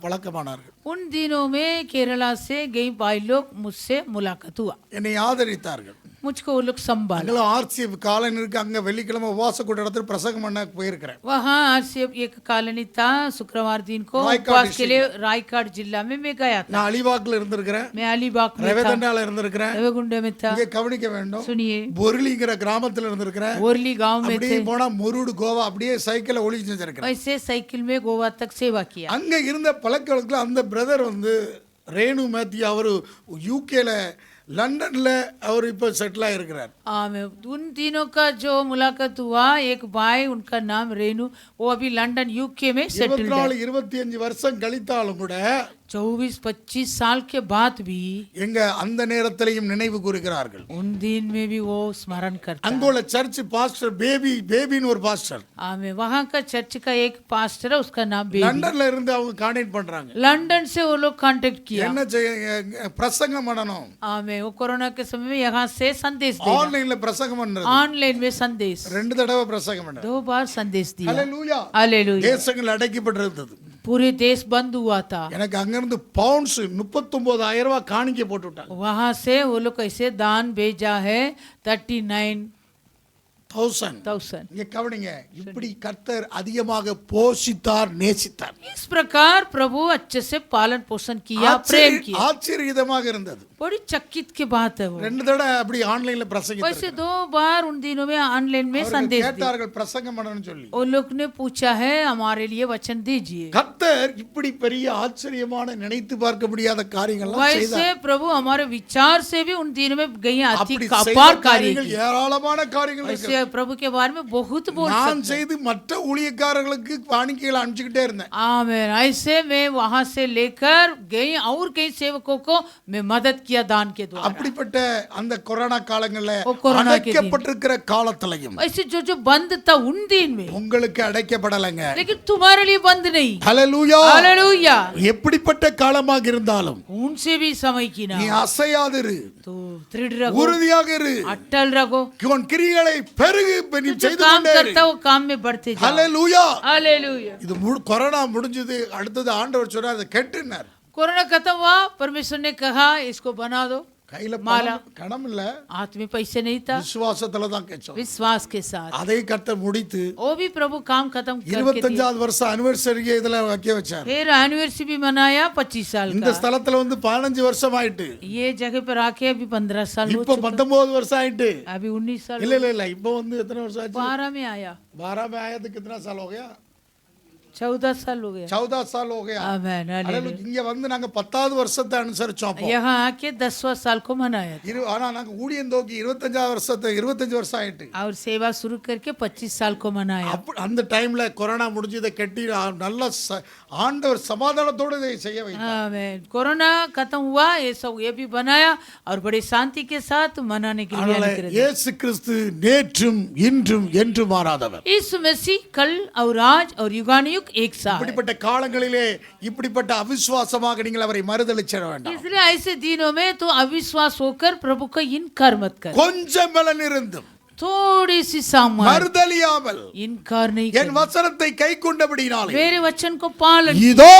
S1: பழக்கமானார்கள்.
S2: उन दिनों में केरला से गई भाई लोग मुझसे मुलाकात हुआ,
S1: என்னை ஆதரித்தார்கள்.
S2: मुझको वो लोग संभाला.
S1: அங்கெல்லாம் ஆர்சிஎஃப் காலனி இருக்கு. அங்க வெள்ளிக்கிழமை உபவாச கூட்ட இடத்துல பிரசங்கம் பண்ண போயிருக்கிறேன்.
S2: वहाँ आरसीएफ एक कॉलोनी था. शुक्रवार दिन को
S1: रायगढ़
S2: उपवास के लिए रायगढ़ जिला में मैं गया था.
S1: நான் அலிவாக்ல இருந்திருக்கிறேன்.
S2: मैं अलीबाग में था,
S1: ரவேதண்டால இருந்திருக்கிறேன்.
S2: रेवगुंडे में था.
S1: இங்க கவனிக்க வேண்டும்,
S2: सुनिए,
S1: பொருளிங்கிற கிராமத்துல இருந்திருக்கிறேன்.
S2: ओरली गांव में
S1: அப்படியே
S2: थे.
S1: போனா முருடு கோவா அப்படியே சைக்கிள்ல ஒளி செஞ்சிருக்கிறேன்.
S2: वैसे साइकिल में गोवा तक सेवा किया.
S1: அங்க இருந்த பழக்கத்துல அந்த பிரதர் ரேணு மேத்யூ அவரு யூகேல லண்டன்ல அவர் இப்ப செட்டில் ஆயிருக்கிறார்.
S2: उन दिनों का जो मुलाकात हुआ, एक भाई उनका नाम रेनू, वो अभी लंदन यूके में सेटल है.
S1: 24-25 வருஷம் கழித்தாலும் கூட
S2: 24-25 साल के बाद भी
S1: எங்க அந்த நேரத்திலையும் நினைவு கூறுகிறார்கள்.
S2: उन दिन में भी वो स्मरण करता.
S1: அங்கோல சர்ச் பாஸ்டர் பேபின்னு ஒரு பாஸ்டர்.
S2: आमें. वहाँ का चर्च का एक पास्टर है, उसका नाम बेबी.
S1: லண்டன்ல இருந்து அவங்க கான்டாக்ட் பண்றாங்க.
S2: लंदन से वो लोग कांटेक्ट किया.
S1: என்ன பிரசங்கம் பண்ணணும்.
S2: आमें. वो कोरोना के समय में यहाँ से संदेश दिया.
S1: ஆன்லைன்ல பிரசங்கம் பண்றது.
S2: ऑनलाइन में संदेश.
S1: 2 தடவை பிரசங்கம் பண்ணது.
S2: 2 बार संदेश दिया.
S1: ஹல்லேலூயா.
S2: हालेलुया.
S1: தேசங்கள் அடக்கிப்பட்டிருந்தது.
S2: पूरे देश बंद हुआ था.
S1: எனக்கு அங்கிருந்து பவுண்ட்ஸ் 39,000 ரூபாய் காணிக்க போட்டு விட்டாங்க.
S2: वहाँ से वो लोग कैसे दान भेजा है 39,000.
S1: இங்க கவனிங்க, இப்படி கர்த்தர் அதிகமாக போஷித்தார், நேசித்தார்.
S2: इस प्रकार प्रभु अच्छे से पालन पोषण किया, प्रेम किया.
S1: ஆச்சரியமாக இருந்தது.
S2: बड़ी चकित की बात है वो.
S1: 2 தடவை அப்படி ஆன்லைன்ல பிரசங்கித்தார்.
S2: वैसे 2 बार उन दिनों में ऑनलाइन में संदेश दिया.
S1: கேட்டார்கள் பிரசங்கம் பண்ணணும்னு சொல்லி.
S2: वो लोग ने पूछा है हमारे लिए वचन दीजिए.
S1: கர்த்தர் இப்படி பெரிய ஆச்சரியமான நினைத்து பார்க்க முடியாத காரியங்கள்லாம் செய்தார்.
S2: वैसे प्रभु हमारे विचार से भी उन दिनों में गई अति
S1: அப்படி
S2: अपार कार्य
S1: காரியங்கள் ஏராளமான காரியங்கள் இருக்கு.
S2: वैसे प्रभु के बारे में बहुत बोल
S1: நான்
S2: सकते.
S1: செய்து மற்ற ஊழியக்காரர்களுக்கு காணிக்கைகளை அனுப்பிச்சுக்கிட்டே இருந்தேன்.
S2: आमीन. ऐसे मैं वहां से लेकर गई और कई सेवकों को मैं मदद किया दान के द्वारा.
S1: அப்படிப்பட்ட அந்த கொரோனா காலங்கள்ல
S2: கொரோனா
S1: அடைக்கப்பட்டிருக்கிற காலத்திலையும்
S2: ऐसे जो बंद था उन दिन में,
S1: உங்களுக்கு அடைக்கப்படலைங்க.
S2: लेकिन तुम्हारे लिए बंद नहीं.
S1: ஹல்லேலூயா.
S2: हालेलुया.
S1: எப்படிப்பட்ட காலமாக இருந்தாலும்
S2: उनसे भी समय की ना
S1: நீ அசையாதிரு,
S2: तो दृढ़ रहो,
S1: உறுதியாக இரு,
S2: अटल रहो.
S1: உன் கிரியைகளை பெருகு நீ
S2: जो
S1: செய்து
S2: काम
S1: கொண்டே இரு.
S2: करता वो काम में बढ़ते जाओ.
S1: ஹல்லேலூயா.
S2: हालेलुया.
S1: இது கொரோனா முடிஞ்சது, அடுத்தது ஆண்டவர் சொன்னார் அதை கெட்டுனார்.
S2: कोरोना खत्म हुआ, परमेश्वर ने कहा इसको बना दो.
S1: கையில
S2: माला
S1: கணம் இல்ல,
S2: हाथ में पैसे नहीं था,
S1: விசுவாசத்துல தான் கேச்சோம்.
S2: विश्वास के साथ
S1: அதை கர்த்தர் முடித்து
S2: वो भी प्रभु काम खत्म करके दिया।
S1: 25வது வருஷம் அனிவர்சரியை இதுல வைக்க வச்சார்.
S2: फिर एनिवर्सरी भी मनाया 25 साल
S1: இந்த
S2: का।
S1: ஸ்தலத்துல வந்து 15 வருஷம் ஆயிட்டு,
S2: ये जगह पर आके अभी 15 साल हो
S1: இப்ப
S2: चुका,
S1: 19 வருஷம் ஆயிட்டு.
S2: अभी 19 साल
S1: இல்ல இல்ல இல்ல, இப்ப வந்து எத்தனை வருஷம் ஆச்சு?
S2: 12 में आया,
S1: 12 में आया तो कितना साल हो गया?
S2: 14 साल हो गया।
S1: 14 साल हो गया.
S2: आमेन, हालेलुया।
S1: இங்க வந்து நாங்க 10வது வருஷத்தை அனுசரிச்சோம். அப்போ
S2: यहाँ आके 10वां साल को मनाया था।
S1: ஆனா நாங்க ஊழியம் தோக்கி 25 வருஷம் ஆயிட்டு.
S2: और सेवा शुरू करके 25 साल को मनाया।
S1: அந்த டைம்ல கொரோனா முடிஞ்சு இதை கட்டி நல்ல ஆண்டவர் சமாதானத்தோடு இதை செய்ய வைத்தார்.
S2: आमेन। कोरोना खत्म हुआ, ये सब ये भी बनाया और बड़ी शांति के साथ मनाने के लिए निकले।
S1: இயேசு கிறிஸ்து நேற்றும் இன்றும் என்றும் மாறாதவர்.
S2: यीशु मसीह कल और आज और युगानुयुग एक साथ।
S1: இப்படிப்பட்ட காலங்களிலே இப்படிப்பட்ட அவிசுவாசமாக நீங்கள் அவரை மறுதலிச்சிட வேண்டாம்.
S2: इसलिए ऐसे दिनों में तो अविश्वास होकर प्रभु का इनकार मत कर।
S1: கொஞ்சம் பலன் இருந்தும்
S2: थोड़ी सी सामान
S1: மறுதலியாமல்
S2: इनकार नहीं
S1: என்
S2: कर,
S1: வசனத்தை கைக்கொண்டபடியினாலே
S2: मेरे वचन को पालन।
S1: இதோ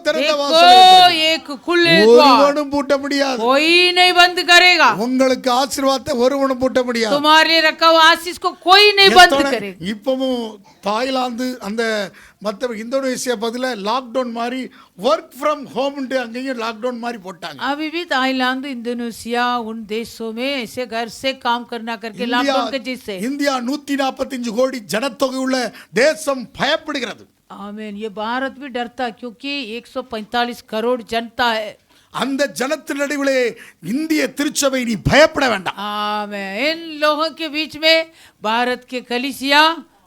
S1: திறந்த வாசல்
S2: देखो
S1: இருக்கிறது.
S2: एक खुले द्वार,
S1: ஒருவனும் பூட்ட முடியாது.
S2: कोई नहीं बंद करेगा।
S1: உங்களுக்கு ஆசீர்வாதத்தை ஒருவனும் பூட்ட முடியாது.
S2: तुम्हारे लिए रखा हुआ आशीष को कोई नहीं बंद करेगा।
S1: இப்பவும் தாய்லாந்து அந்த மற்ற இந்தோனேசியா பதில லாக்டவுன் மாதிரி ஒர்க் ஃப்ரம் ஹோம் அங்கேயும் லாக்டவுன் மாதிரி போட்டாங்க.
S2: अभी भी ताइलांड इंडोनेशिया उन देशों में ऐसे घर से काम करना करके लॉकडाउन के जैसे।
S1: இந்தியா 145 கோடி ஜனத்தொகை உள்ள தேசம் பயப்படுகிறது.
S2: आमीन। ये भारत भी डरता क्योंकि 145 करोड़ जनता है।
S1: அந்த ஜனத்தின் நடுவிலே இந்திய திருச்சபை நீ பயப்பட வேண்டாம்.
S2: आमीन। इन लोगों के बीच में भारत के कलीसिया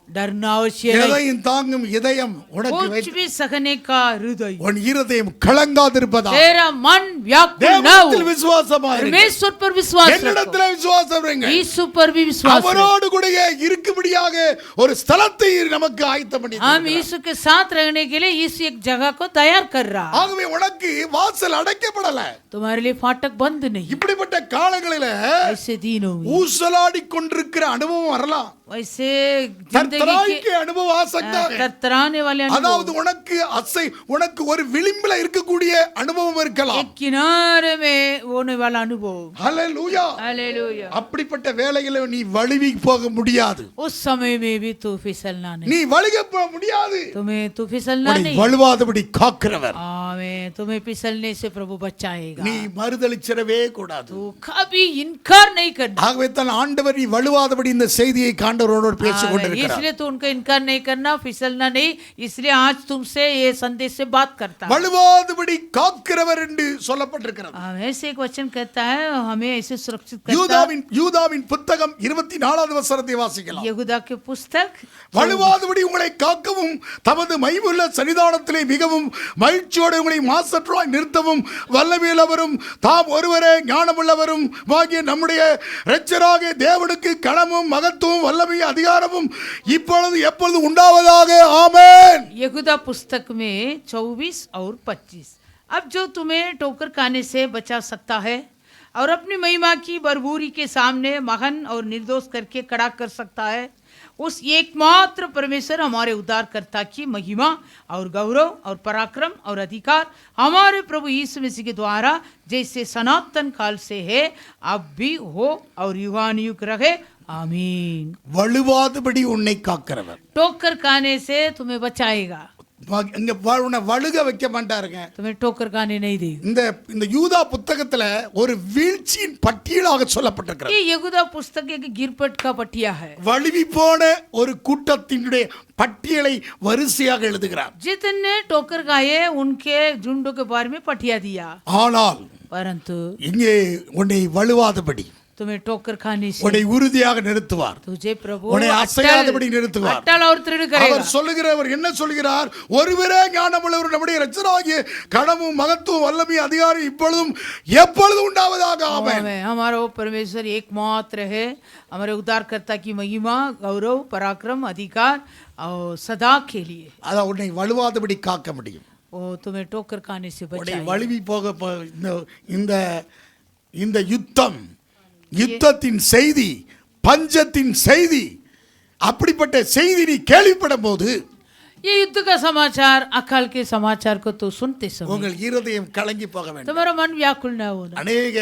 S2: डरना आवश्यक है।
S1: எதையும் தாங்கும் இதயம் உனக்கு
S2: कुछ
S1: வைத்து
S2: भी सहने का हृदय,
S1: உன் இருதயம் கலங்காதிருப்பதா.
S2: तेरा मन व्याकुल न
S1: தேவனிடத்தில்
S2: हो,
S1: விசுவாசமா இருங்க.
S2: परमेश्वर पर विश्वास रखो,
S1: என்னிடத்தில் விசுவாசம் வைங்க.
S2: यीशु पर भी विश्वास रखो।
S1: அவரோடு கூட இருக்கும்படியாக ஒரு ஸ்தலத்தை நமக்கு ஆயத்தம் பண்ணி
S2: हम यीशु के साथ रहने के लिए यीशु एक जगह को तैयार कर रहा।
S1: ஆகவே உனக்கு வாசல் அடைக்கப்படல.
S2: तुम्हारे लिए फाटक बंद नहीं।
S1: இப்படிப்பட்ட காலங்களில
S2: ऐसे दिनों में
S1: ஊசலாடி கொண்டிருக்கிற அனுபவம் வரலாம்.
S2: वैसे जिंदगी
S1: தத்தராய்க்கு அனுபவம் ஆசக்தாக.
S2: तरतराने वाले अनुभव,
S1: அதாவது உனக்கு ஒரு விளிம்பில இருக்கக்கூடிய அனுபவம் இருக்கலாம்.
S2: एक किनारे में होने वाला अनुभव।
S1: ஹல்லேலூயா.
S2: हालेलुया।
S1: அப்படிப்பட்ட வேளையில நீ வழுவி போக முடியாது.
S2: उस समय में भी तू फिसलना नहीं,
S1: நீ வழுக போக முடியாது.
S2: तुम्हें तू फिसलना
S1: உன்னை
S2: नहीं।
S1: வழுவாதபடி காக்கிறவர்.
S2: आमीन। तुम्हें फिसलने से प्रभु बचाएगा।
S1: நீ மறுதலிச்சிடவே கூடாது.
S2: तू कभी इनकार नहीं करना।
S1: ஆகவே தான் ஆண்டவர் நீ வழுவாதபடி இந்த செய்தியை காண்டவரோடு பேசிக்
S2: आमीन।
S1: கொண்டிருக்கிறார்.
S2: इसलिए तू उनका इनकार नहीं करना, फिसलना नहीं, इसलिए आज तुमसे ये संदेश से बात करता है।
S1: வழுவாதபடி காக்கிறவர் என்று சொல்லப்பட்டிருக்கிறது.
S2: ऐसे एक वचन कहता है, हमें ऐसे सुरक्षित करता है।
S1: யூதாவின் புத்தகம் 24வது வசனத்தை வாசிக்கலாம்.
S2: यहूदा के पुस्तक
S1: வழுவாதபடி உங்களை காக்கவும் தமது மகிமையுள்ள சன்னிதானத்திலே மிகவும் மகிழ்ச்சியோடு உங்களை மாசற்றாய் நிறுத்தவும் வல்லமையுள்ளவரும் தாம் ஒருவரே ஞானமுள்ளவரும் ஆகிய நம்முடைய இரட்சகராகிய தேவனுக்கு கனமும் மகத்துவம் வல்லமையும் அதிகாரமும் இப்பொழுது எப்பொழுது உண்டாவதாக. ஆமென்.
S2: यहूदा पुस्तक में 24 और 25। अब जो तुम्हें ठोकर खाने से बचा सकता है और अपनी महिमा की बरबूरी के सामने महान और निर्दोष करके खड़ा कर सकता है, उस एकमात्र परमेश्वर हमारे उद्धारकर्ता की महिमा और गौरव और पराक्रम और अधिकार हमारे प्रभु यीशु मसीह के द्वारा जैसे सनातन काल से है, अब भी हो और युगानुयुग रहे। आमीन।
S1: வழுவாதபடி உன்னை காக்கிறவர்.
S2: ठोकर खाने से तुम्हें बचाएगा,
S1: இங்க உன்னை வழுக வைக்க மாட்டாருங்க.
S2: तुम्हें ठोकर खाने नहीं देगा।
S1: இந்த யூதா புத்தகத்துல ஒரு வீழ்ச்சியின் பட்டியலாக சொல்லப்பட்டிருக்கிறது.
S2: ये यहूदा पुस्तक एक गिरपट का पटिया है।
S1: வழுவி போன ஒரு கூட்டத்தினுடைய பட்டியலை வரிசையாக எழுதுகிறார்.
S2: जितने ठोकर खाए उनके झुंडों के बारे में पटिया दिया,
S1: ஆனால்
S2: परंतु
S1: இங்கே உன்னை வழுவாதபடி
S2: तुम्हें ठोकर खाने से
S1: உன்னை உறுதியாக நிறுத்துவார்.
S2: तुझे प्रभु
S1: உன்னை அசையாதபடி நிறுத்துவார்.
S2: अटल और दृढ़ करेगा।
S1: அவர் சொல்லுகிறவர் என்ன சொல்கிறார்? ஒருவரே ஞானமுள்ளவர் நம்முடைய இரட்சகராகிய கனமும் மகத்துவம் வல்லமையும் அதிகாரம் இப்பொழுதும் எப்பொழுதும் உண்டாவதாக. ஆமென்.
S2: हमारा वो परमेश्वर एकमात्र है, हमारे उद्धारकर्ता की महिमा गौरव पराक्रम अधिकार और सदा के लिए
S1: அத உன்னை வழுவாதபடி காக்க முடியும்.
S2: वो तुम्हें ठोकर खाने से
S1: உன்னை
S2: बचाएगा।
S1: வழுவி போக இந்த யுத்தத்தின் செய்தி, பஞ்சத்தின் செய்தி, அப்படிப்பட்ட செய்தி நீ கேள்விப்படும் போது
S2: ये युद्ध का समाचार, अकाल के समाचार को तो सुनते समय
S1: உங்கள் இருதயம் கலங்கி போக வேண்டும்.
S2: तुम्हारा मन व्याकुल न होना।
S1: அநேக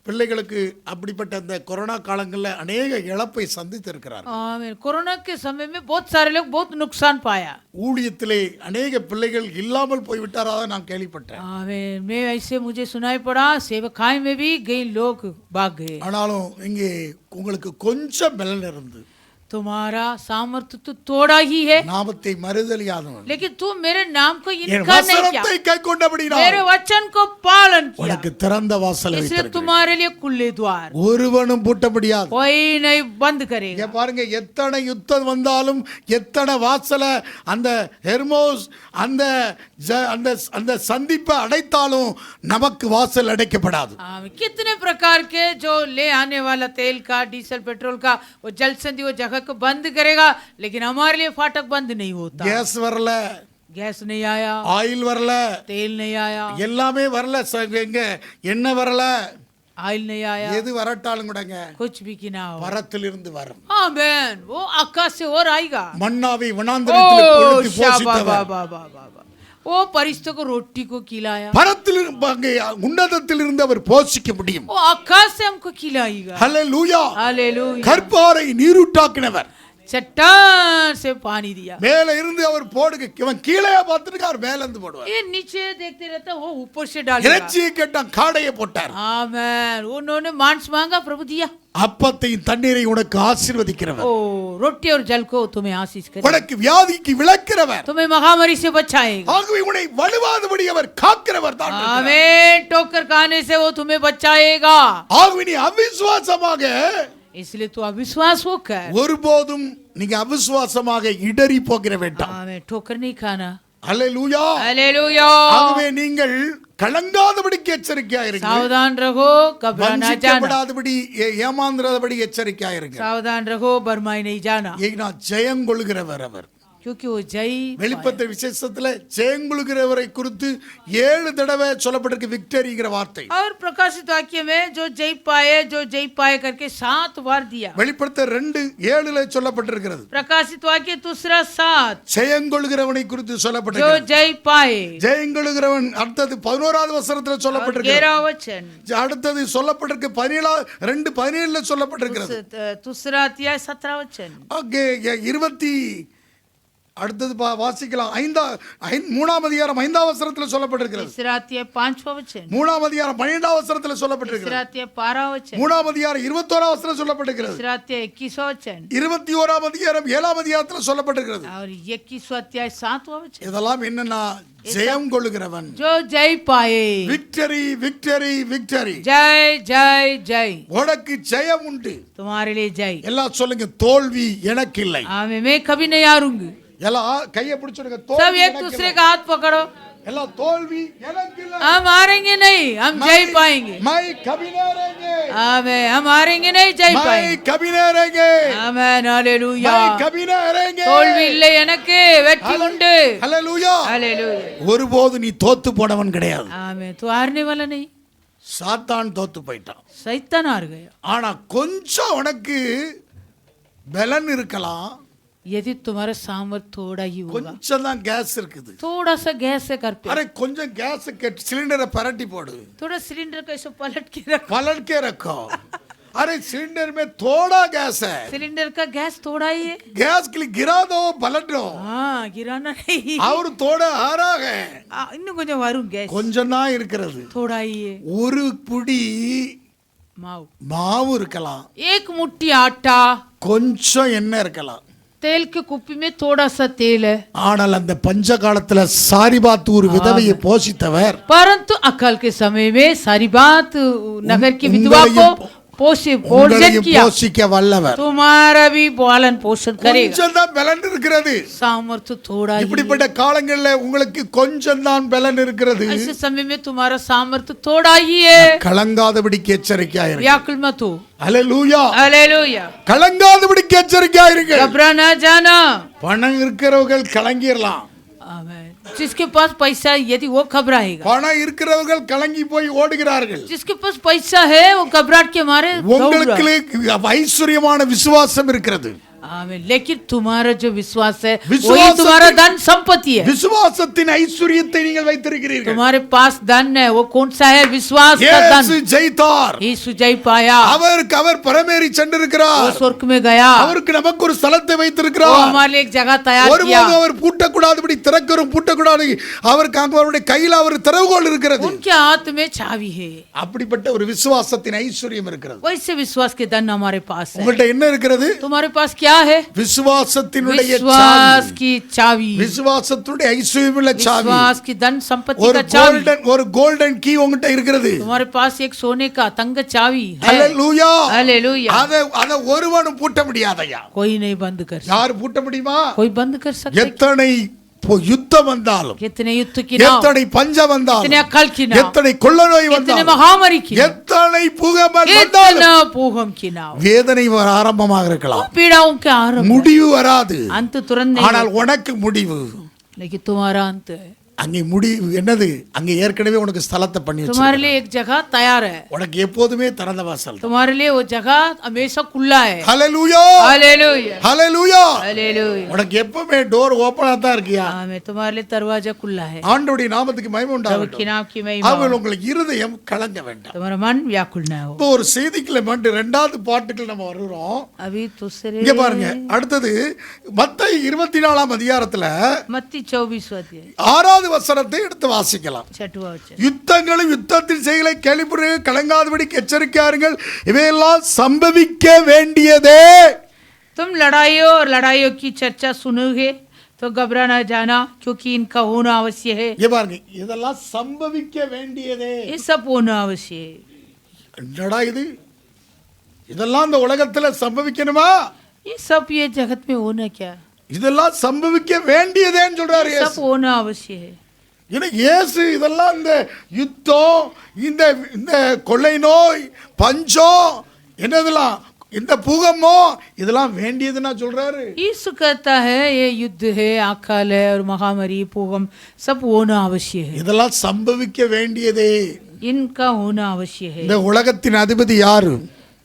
S1: பிள்ளைகளுக்கு அப்படிப்பட்ட அந்த கொரோனா காலங்களில் அநேக இழப்பை சந்தித்திருக்கிறார்.
S2: आमीन। कोरोना के समय में बहुत सारे लोग बहुत नुकसान पाया।
S1: ஊழியத்திலே அநேக பிள்ளைகள் இல்லாமல் போய்விட்டாராக நான் கேள்விப்பட்டேன்.
S2: आमीन। मैं ऐसे मुझे सुनाई पड़ा सेवकाई में भी कई लोग भाग गए।
S1: ஆனாலும் இங்கே உங்களுக்கு கொஞ்சம் பலன் இருந்து
S2: तुम्हारा सामर्थ्य तो थोड़ा ही है,
S1: நாமத்தை மறுதலியாதவன்
S2: लेकिन तू मेरे नाम को
S1: என்
S2: इनकार नहीं किया,
S1: வசனத்தை கைக்கொண்டபடியினால்
S2: मेरे वचन को पालन किया,
S1: உனக்கு திறந்த வாசலை
S2: इसलिए
S1: வைத்திருக்கிறேன்.
S2: तुम्हारे लिए खुले द्वार,
S1: ஒருவனும் பூட்ட முடியாது.
S2: कोई नहीं बंद करेगा।
S1: இங்க பாருங்க, எத்தனை யுத்தம் வந்தாலும் எத்தனை வாசலை அந்த ஹெர்மோஸ் அந்த அந்த அந்த சந்திப்பை அடைத்தாலும் நமக்கு வாசல் அடைக்கப்படாது.
S2: कितने प्रकार के जो ले आने वाला तेल का डीजल पेट्रोल का वो जल संधि वो जगह को बंद करेगा, लेकिन हमारे लिए फाटक बंद नहीं होता।
S1: கேஸ் வரல,
S2: गैस नहीं आया,
S1: ஆயில் வரல,
S2: तेल नहीं आया,
S1: எல்லாமே வரல, எங்க என்ன வரல,
S2: ऑयल नहीं आया,
S1: எது வரட்டாலும் கூடங்க
S2: कुछ भी की ना हो।
S1: பரத்திலிருந்து வரும்.
S2: आमीन। वो आकाश से और आएगा।
S1: மன்னாவை வனாந்தரத்தில் பொழித்து போஷித்தவர்.
S2: वो परिस्तों को रोटी को खिलाया,
S1: பரத்தில் உன்னதத்தில் இருந்து அவர் போஷிக்க முடியும்.
S2: वो आकाश से हमको खिलाएगा।
S1: ஹல்லேலூயா.
S2: हालेलुया।
S1: கற்பாரை நீரூட்டாக்கினவர்,
S2: चट्टान से पानी दिया।
S1: மேல இருந்து அவர் போடுங்க, இவன் கீழே பார்த்துட்டு அவர் மேல இருந்து போடுவார்.
S2: ये नीचे देखते रहता वो ऊपर से डालेगा।
S1: இறைச்சியை கேட்டான், காடையை போட்டார்.
S2: आमीन। उन्होंने मांस मांगा, प्रभु दिया।
S1: அப்பத்தையும் தண்ணீரை உனக்கு ஆசீர்வதிக்கிறவர்,
S2: ओ रोटी और जल को तुम्हें आशीष करेगा,
S1: உனக்கு வியாதிக்கு விலக்கிறவர்,
S2: तुम्हें महामारी से बचाएगा।
S1: ஆகவே உன்னை வலுவாதபடி அவர் காக்கிறவர் தான்.
S2: आमीन। ठोकर खाने से वो तुम्हें बचाएगा।
S1: ஆகவே நீ அவிசுவாசமாக,
S2: इसलिए तू अविश्वास होकर,
S1: ஒருபோதும் நீங்க அவிசுவாசமாக இடறி போகிற வேண்டாம்.
S2: आमीन, ठोकर नहीं खाना।
S1: ஹல்லேலூயா.
S2: हालेलुया।
S1: ஆகவே நீங்கள் கலங்காதபடிக்கு எச்சரிக்கையாக இருங்கள்.
S2: सावधान रहो, घबरा ना जाना।
S1: வஞ்சிக்கப்படாதபடி, ஏமாந்துறபடி எச்சரிக்கையாக இருங்கள்.
S2: सावधान रहो, बरमाई नहीं जाना,
S1: ஏன்னா ஜெயங்கொள்கிறவர் அவர்.
S2: क्योंकि वो जय
S1: வெளிப்படுத்தல் விசேஷத்துல ஜெயங்கொள்கிறவரை குறித்து 7 தடவை சொல்லப்பட்டிருக்கு விக்டரிங்கிற வார்த்தை.
S2: और प्रकाशित वाक्य में जो जय पाए करके 7 बार दिया।
S1: வெளிப்படுத்தல் 2:7 சொல்லப்பட்டிருக்கிறது.
S2: प्रकाशित वाक्य दूसरा 7
S1: ஜெயங்கொள்கிறவனை குறித்து
S2: जो
S1: சொல்லப்பட்டிருக்கிறது.
S2: जय पाए।
S1: ஜெயங்கொள்கிறவன் அடுத்தது 11வது வசனத்துல சொல்லப்பட்டிருக்கிறது.
S2: 11 वचन
S1: அடுத்தது சொல்லப்பட்டிருக்கு 2:17 சொல்லப்பட்டிருக்கிறது.
S2: दूसरा अध्याय 17 वचन।
S1: அங்கே 20 அடுத்தது வாசிக்கலாம். 3ஆம் அதிகாரம் 5ஆம் வசனத்துல சொல்லப்பட்டிருக்கிறது.
S2: तीसरा अध्याय 5वां वचन।
S1: 3ஆம் அதிகாரம் 12ஆம் வசனத்துல சொல்லப்பட்டிருக்கிறது.
S2: तीसरा अध्याय 12वां वचन।
S1: 3ஆம் அதிகாரம் 21ஆம் வசனம் சொல்லப்பட்டிருக்கிறது.
S2: तीसरा अध्याय 21वां वचन।
S1: 21ஆம் அதிகாரம் 7ஆம் அதிகாரத்துல சொல்லப்பட்டிருக்கிறது.
S2: और 21वां अध्याय 7वां वचन।
S1: இதெல்லாம் என்னன்னா ஜெயம் கொள்ளுகிறவன்,
S2: जो जय पाए।
S1: Victory victory victory.
S2: जय जय जय,
S1: உனக்கு ஜெயம் உண்டு.
S2: तुम्हारे लिए जय।
S1: எல்லாம் சொல்லுங்க, தோல்வி எனக்கு இல்லை.
S2: आमीन। मैं कभी नहीं हारूंगी।
S1: எல்லாம் கையை பிடிச்சிடுங்க,
S2: सब
S1: தோல்வி
S2: एक दूसरे का हाथ पकड़ो।
S1: எல்லாம் தோல்வி எனக்கு இல்லை.
S2: हम हारेंगे नहीं, हम जय पाएंगे।
S1: मैं कभी नहीं हारेंगे.
S2: आमीन। हम हारेंगे नहीं, जय
S1: मैं
S2: पाएंगे।
S1: कभी नहीं हारेंगे.
S2: आमीन। हालेलुया।
S1: मैं कभी नहीं हारेंगे.
S2: தோல்வி இல்லை எனக்கு, வெற்றி உண்டு।
S1: ஹல்லேலூயா.
S2: हालेलुया।
S1: ஒருபோது நீ தோத்து போனவன் கிடையாது.
S2: आमीन। तू हारने वाला नहीं,
S1: சாத்தான் தோத்து போயிட்டான்.
S2: शैतान हार गया।
S1: ஆனா கொஞ்சம் உனக்கு பலன் இருக்கலாம்,
S2: यदि तुम्हारा सामर्थ्य थोड़ा ही होगा,
S1: கொஞ்சம் தான் கேஸ் இருக்குது.
S2: थोड़ा सा गैस से कर पे,
S1: அரே கொஞ்சம் கேஸ் சிலிண்டரை பரட்டி போடு,
S2: थोड़ा सिलेंडर को ऐसे पलट के रखो।
S1: पलट के रखो. अरे सिलेंडर में थोड़ा गैस है,
S2: सिलेंडर का गैस थोड़ा ही है।
S1: गैस के लिए गिरा दो, पलट दो.
S2: हाँ, गिराना नहीं।
S1: और थोड़ा ஆறா है,
S2: இன்னும் கொஞ்சம் வரும் गैस,
S1: கொஞ்சம் தான் இருக்கிறது.
S2: थोड़ा ही है।
S1: ஒரு புடி
S2: माव,
S1: மாவு இருக்கலாம்,
S2: एक मुट्ठी आटा,
S1: கொஞ்சம் எண்ணெய் இருக்கலாம்.
S2: तेल के कुप्पी में थोड़ा सा तेल है।
S1: ஆனால் அந்த பஞ்ச காலத்துல சாரிபாத் ஒரு விதவையை போஷித்தவர்,
S2: परंतु अकाल के समय में सारी बात नगर की विधवा को भोजन किया,
S1: போஷிக்க வல்லவர்.
S2: तुम्हारा भी पालन पोषण करेगा।
S1: கொஞ்சம் தான் பலன் இருக்கிறது.
S2: सामर्थ्य थोड़ा ही।
S1: இப்படிப்பட்ட காலங்கள்ல உங்களுக்கு கொஞ்சம் தான் பலன் இருக்கிறது.
S2: ऐसे समय में तुम्हारा सामर्थ्य थोड़ा ही है।
S1: கலங்காதபடிக்கு எச்சரிக்கையா இருங்க.
S2: व्याकुल मत हो।
S1: ஹல்லேலூயா.
S2: हालेलुया।
S1: கலங்காதபடிக்கு எச்சரிக்கையா இருங்க.
S2: घबरा ना जाना।
S1: பணம் இருக்கிறவர்கள் கலங்கிரலாம்.
S2: आमीन। जिसके पास पैसा है यदि वो घबराएगा,
S1: பணம் இருக்கிறவர்கள் கலங்கி போய் ஓடுகிறார்கள்.
S2: जिसके पास पैसा है वो घबराहट के मारे दौड़ रहा है।
S1: உங்களுக்கு ஐஸ்வர்யமான விசுவாசம் இருக்கிறது.
S2: आमीन। लेकिन तुम्हारा जो विश्वास है वही
S1: विश्वास
S2: तुम्हारा धन संपत्ति है।
S1: விசுவாசத்தின் ஐஸ்வரியத்தை நீங்கள் வைத்திருக்கிறீர்கள்.
S2: तुम्हारे पास धन है, वो कौन सा है? विश्वास का
S1: இயேசு
S2: धन।
S1: ஜெயித்தார்.
S2: यीशु जय पाया,
S1: அவருக்கு அவர் பரமேறி
S2: वो
S1: சென்றிருக்கிறார்.
S2: स्वर्ग में गया,
S1: அவருக்கு நமக்கு ஒரு ஸ்தலத்தை
S2: वो
S1: வைத்திருக்கிறார்.
S2: हमारे लिए एक जगह तैयार किया।
S1: ஒருபோதும் அவர் பூட்டக்கூடாதபடி திறக்கரும் பூட்டக்கூடாது. அவருக்கு அவருடைய கையில் அவர் திறவுகோல் இருக்கிறது.
S2: उनके हाथ में चाबी है।
S1: அப்படிப்பட்ட ஒரு விசுவாசத்தின் ஐஸ்வரியம் இருக்கிறது.
S2: वैसे विश्वास के धन हमारे पास है।
S1: உங்கள்ட்ட என்ன இருக்கிறது?
S2: तुम्हारे पास क्या है?
S1: விசுவாசத்தினுடைய
S2: विश्वास
S1: சாவி.
S2: की चाबी,
S1: விசுவாசத்தினுடைய ஐஸ்வரியமுள்ள சாவி.
S2: विश्वास की धन संपत्ति
S1: ஒரு
S2: का चाबी।
S1: கோல்டன் கீ உங்கள்ட்ட இருக்கிறது.
S2: तुम्हारे पास एक सोने का तंग चाबी है।
S1: ஹல்லேலூயா.
S2: हालेलुया।
S1: அத ஒருவனும் பூட்ட முடியாதயா.
S2: कोई नहीं बंद कर सकता।
S1: யார் பூட்ட முடியுமா?
S2: कोई बंद कर सकता?
S1: எத்தனை யுத்தம் வந்தாலும்,
S2: कितने युद्ध की नाव,
S1: எத்தனை பஞ்சம் வந்தாலும்,
S2: कितने अकाल की नाव,
S1: எத்தனை கொள்ள நோய்
S2: कितने
S1: வந்தாலும்,
S2: महामारी की नाव,
S1: எத்தனை பூகம்பம்
S2: कितना
S1: வந்தாலும்,
S2: पूगम की नाव,
S1: வேதனை ஆரம்பமாக இருக்கலாம்,
S2: पीड़ाओं के आरंभ,
S1: முடிவு வராது.
S2: अंत तुरंत नहीं,
S1: ஆனால் உனக்கு முடிவு.
S2: लेकिन तुम्हारा अंत है।
S1: அங்கே முடிவு என்னது? அங்கே ஏற்கனவே உனக்கு ஸ்தலத்தை பண்ணி
S2: तुम्हारे
S1: வச்சிருக்காங்க.
S2: लिए एक जगह तैयार है।
S1: உனக்கு எப்போதுமே திறந்த வாசல்.
S2: तुम्हारे लिए वो जगह हमेशा खुला है।
S1: ஹல்லேலூயா.
S2: हालेलुया,
S1: ஹல்லேலூயா.
S2: हालेलुया।
S1: உனக்கு எப்பவுமே டோர் ஓபனா தான் இருக்கியா?
S2: आमीन। तुम्हारे लिए दरवाजा खुला है।
S1: ஆண்டவருடைய நாமத்துக்கு மகிமை
S2: प्रभु की
S1: உண்டாகட்டும்.
S2: नाम की महिमा।
S1: அவள் உங்களுக்கு இருதயம் கலங்க வேண்டாம்.
S2: तुम्हारा मन व्याकुल ना हो।
S1: இப்போ ஒரு செய்திக்குள்ள மட்டும் இரண்டாவது பாட்டுக்குள்ள நம்ம வருகிறோம்.
S2: अभी दूसरे
S1: இங்க பாருங்க, அடுத்தது மத்தேயு 24ஆம் அதிகாரத்துல
S2: मत्ती 24 अध्याय
S1: 6வது வசனத்தை எடுத்து வாசிக்கலாம்.
S2: 6वां वचन।
S1: யுத்தங்களும் யுத்தத்தின் செயலை கேள்விப்படுங்கள், கலங்காதபடிக்கு எச்சரிக்கையாருங்கள், இவையெல்லாம் சம்பவிக்க வேண்டியதே.
S2: तुम लड़ाइयों और लड़ाइयों की चर्चा सुनोगे तो घबरा ना जाना, क्योंकि इनका होना अवश्य है।
S1: இங்க பாருங்க, இதெல்லாம் சம்பவிக்க வேண்டியதே.
S2: ये सब होना अवश्य है।
S1: என்னடா இது? இதெல்லாம் இந்த உலகத்துல சம்பவிக்கணுமா?
S2: ये सब ये जगत में होना क्या?
S1: இதெல்லாம் சம்பவிக்க வேண்டியதேன்னு சொல்றாரு
S2: ये सब
S1: இயேசு.
S2: होना अवश्य है।
S1: ஏன்னா இயேசு இதெல்லாம் இந்த யுத்தம், இந்த இந்த கொள்ளை நோய், பஞ்சம், என்னதெல்லாம், இந்த பூகம்பம், இதெல்லாம் வேண்டியதுன்னா சொல்றாரு.
S2: यीशु कहता है ये युद्ध है, अकाल है और महामारी, पूगम, सब होना अवश्य है।
S1: இதெல்லாம் சம்பவிக்க வேண்டியதே.
S2: इनका होना अवश्य है।
S1: இந்த உலகத்தின் அதிபதி யாரு?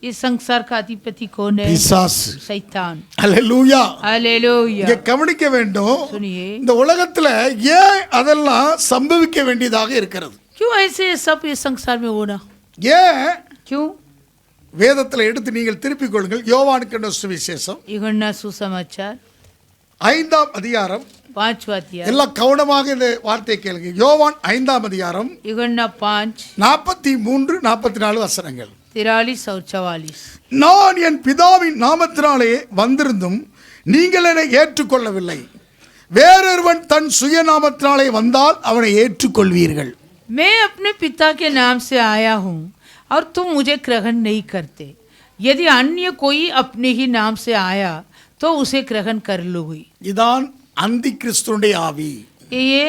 S2: इस संसार का अधिपति कौन है?
S1: பிசாசு.
S2: शैतान।
S1: அல்லேலூயா.
S2: हालेलुया।
S1: இங்க கவனிக்க வேண்டும்,
S2: सुनिए,
S1: இந்த உலகத்துல ஏன் அதெல்லாம் சம்பவிக்க வேண்டியதாக இருக்கிறது?
S2: क्यों ऐसे सब ये संसार में होना?
S1: ஏன்?
S2: क्यों?
S1: வேதத்துல எடுத்து நீங்கள் திருப்பிக் கொள்ளுங்கள். யோவானுக்கு சுவிசேஷம்
S2: யுகன்னா சுசமாச்சார்
S1: 5ஆம் அதிகாரம்
S2: 5वां अध्याय।
S1: எல்லாம் கவனமாக இந்த வார்த்தையை கேளுங்க. யோவான் 5ஆம் அதிகாரம்
S2: யுகன்னா 5
S1: 43 44 வசனங்கள்.
S2: 43 और 44।
S1: நான் என் பிதாவின் நாமத்தினாலே வந்திருந்தும் நீங்கள் என்னை ஏற்றுக்கொள்ளவில்லை. வேறொருவன் தன் சுயநாமத்தினாலே வந்தால் அவனை ஏற்றுக்கொள்வீர்கள்.
S2: मैं अपने पिता के नाम से आया हूँ और तुम मुझे ग्रहण नहीं करते। यदि अन्य कोई अपने ही नाम से आया तो उसे ग्रहण कर लोगे।
S1: இதான் அந்தி கிறிஸ்துடைய ஆவி.
S2: ये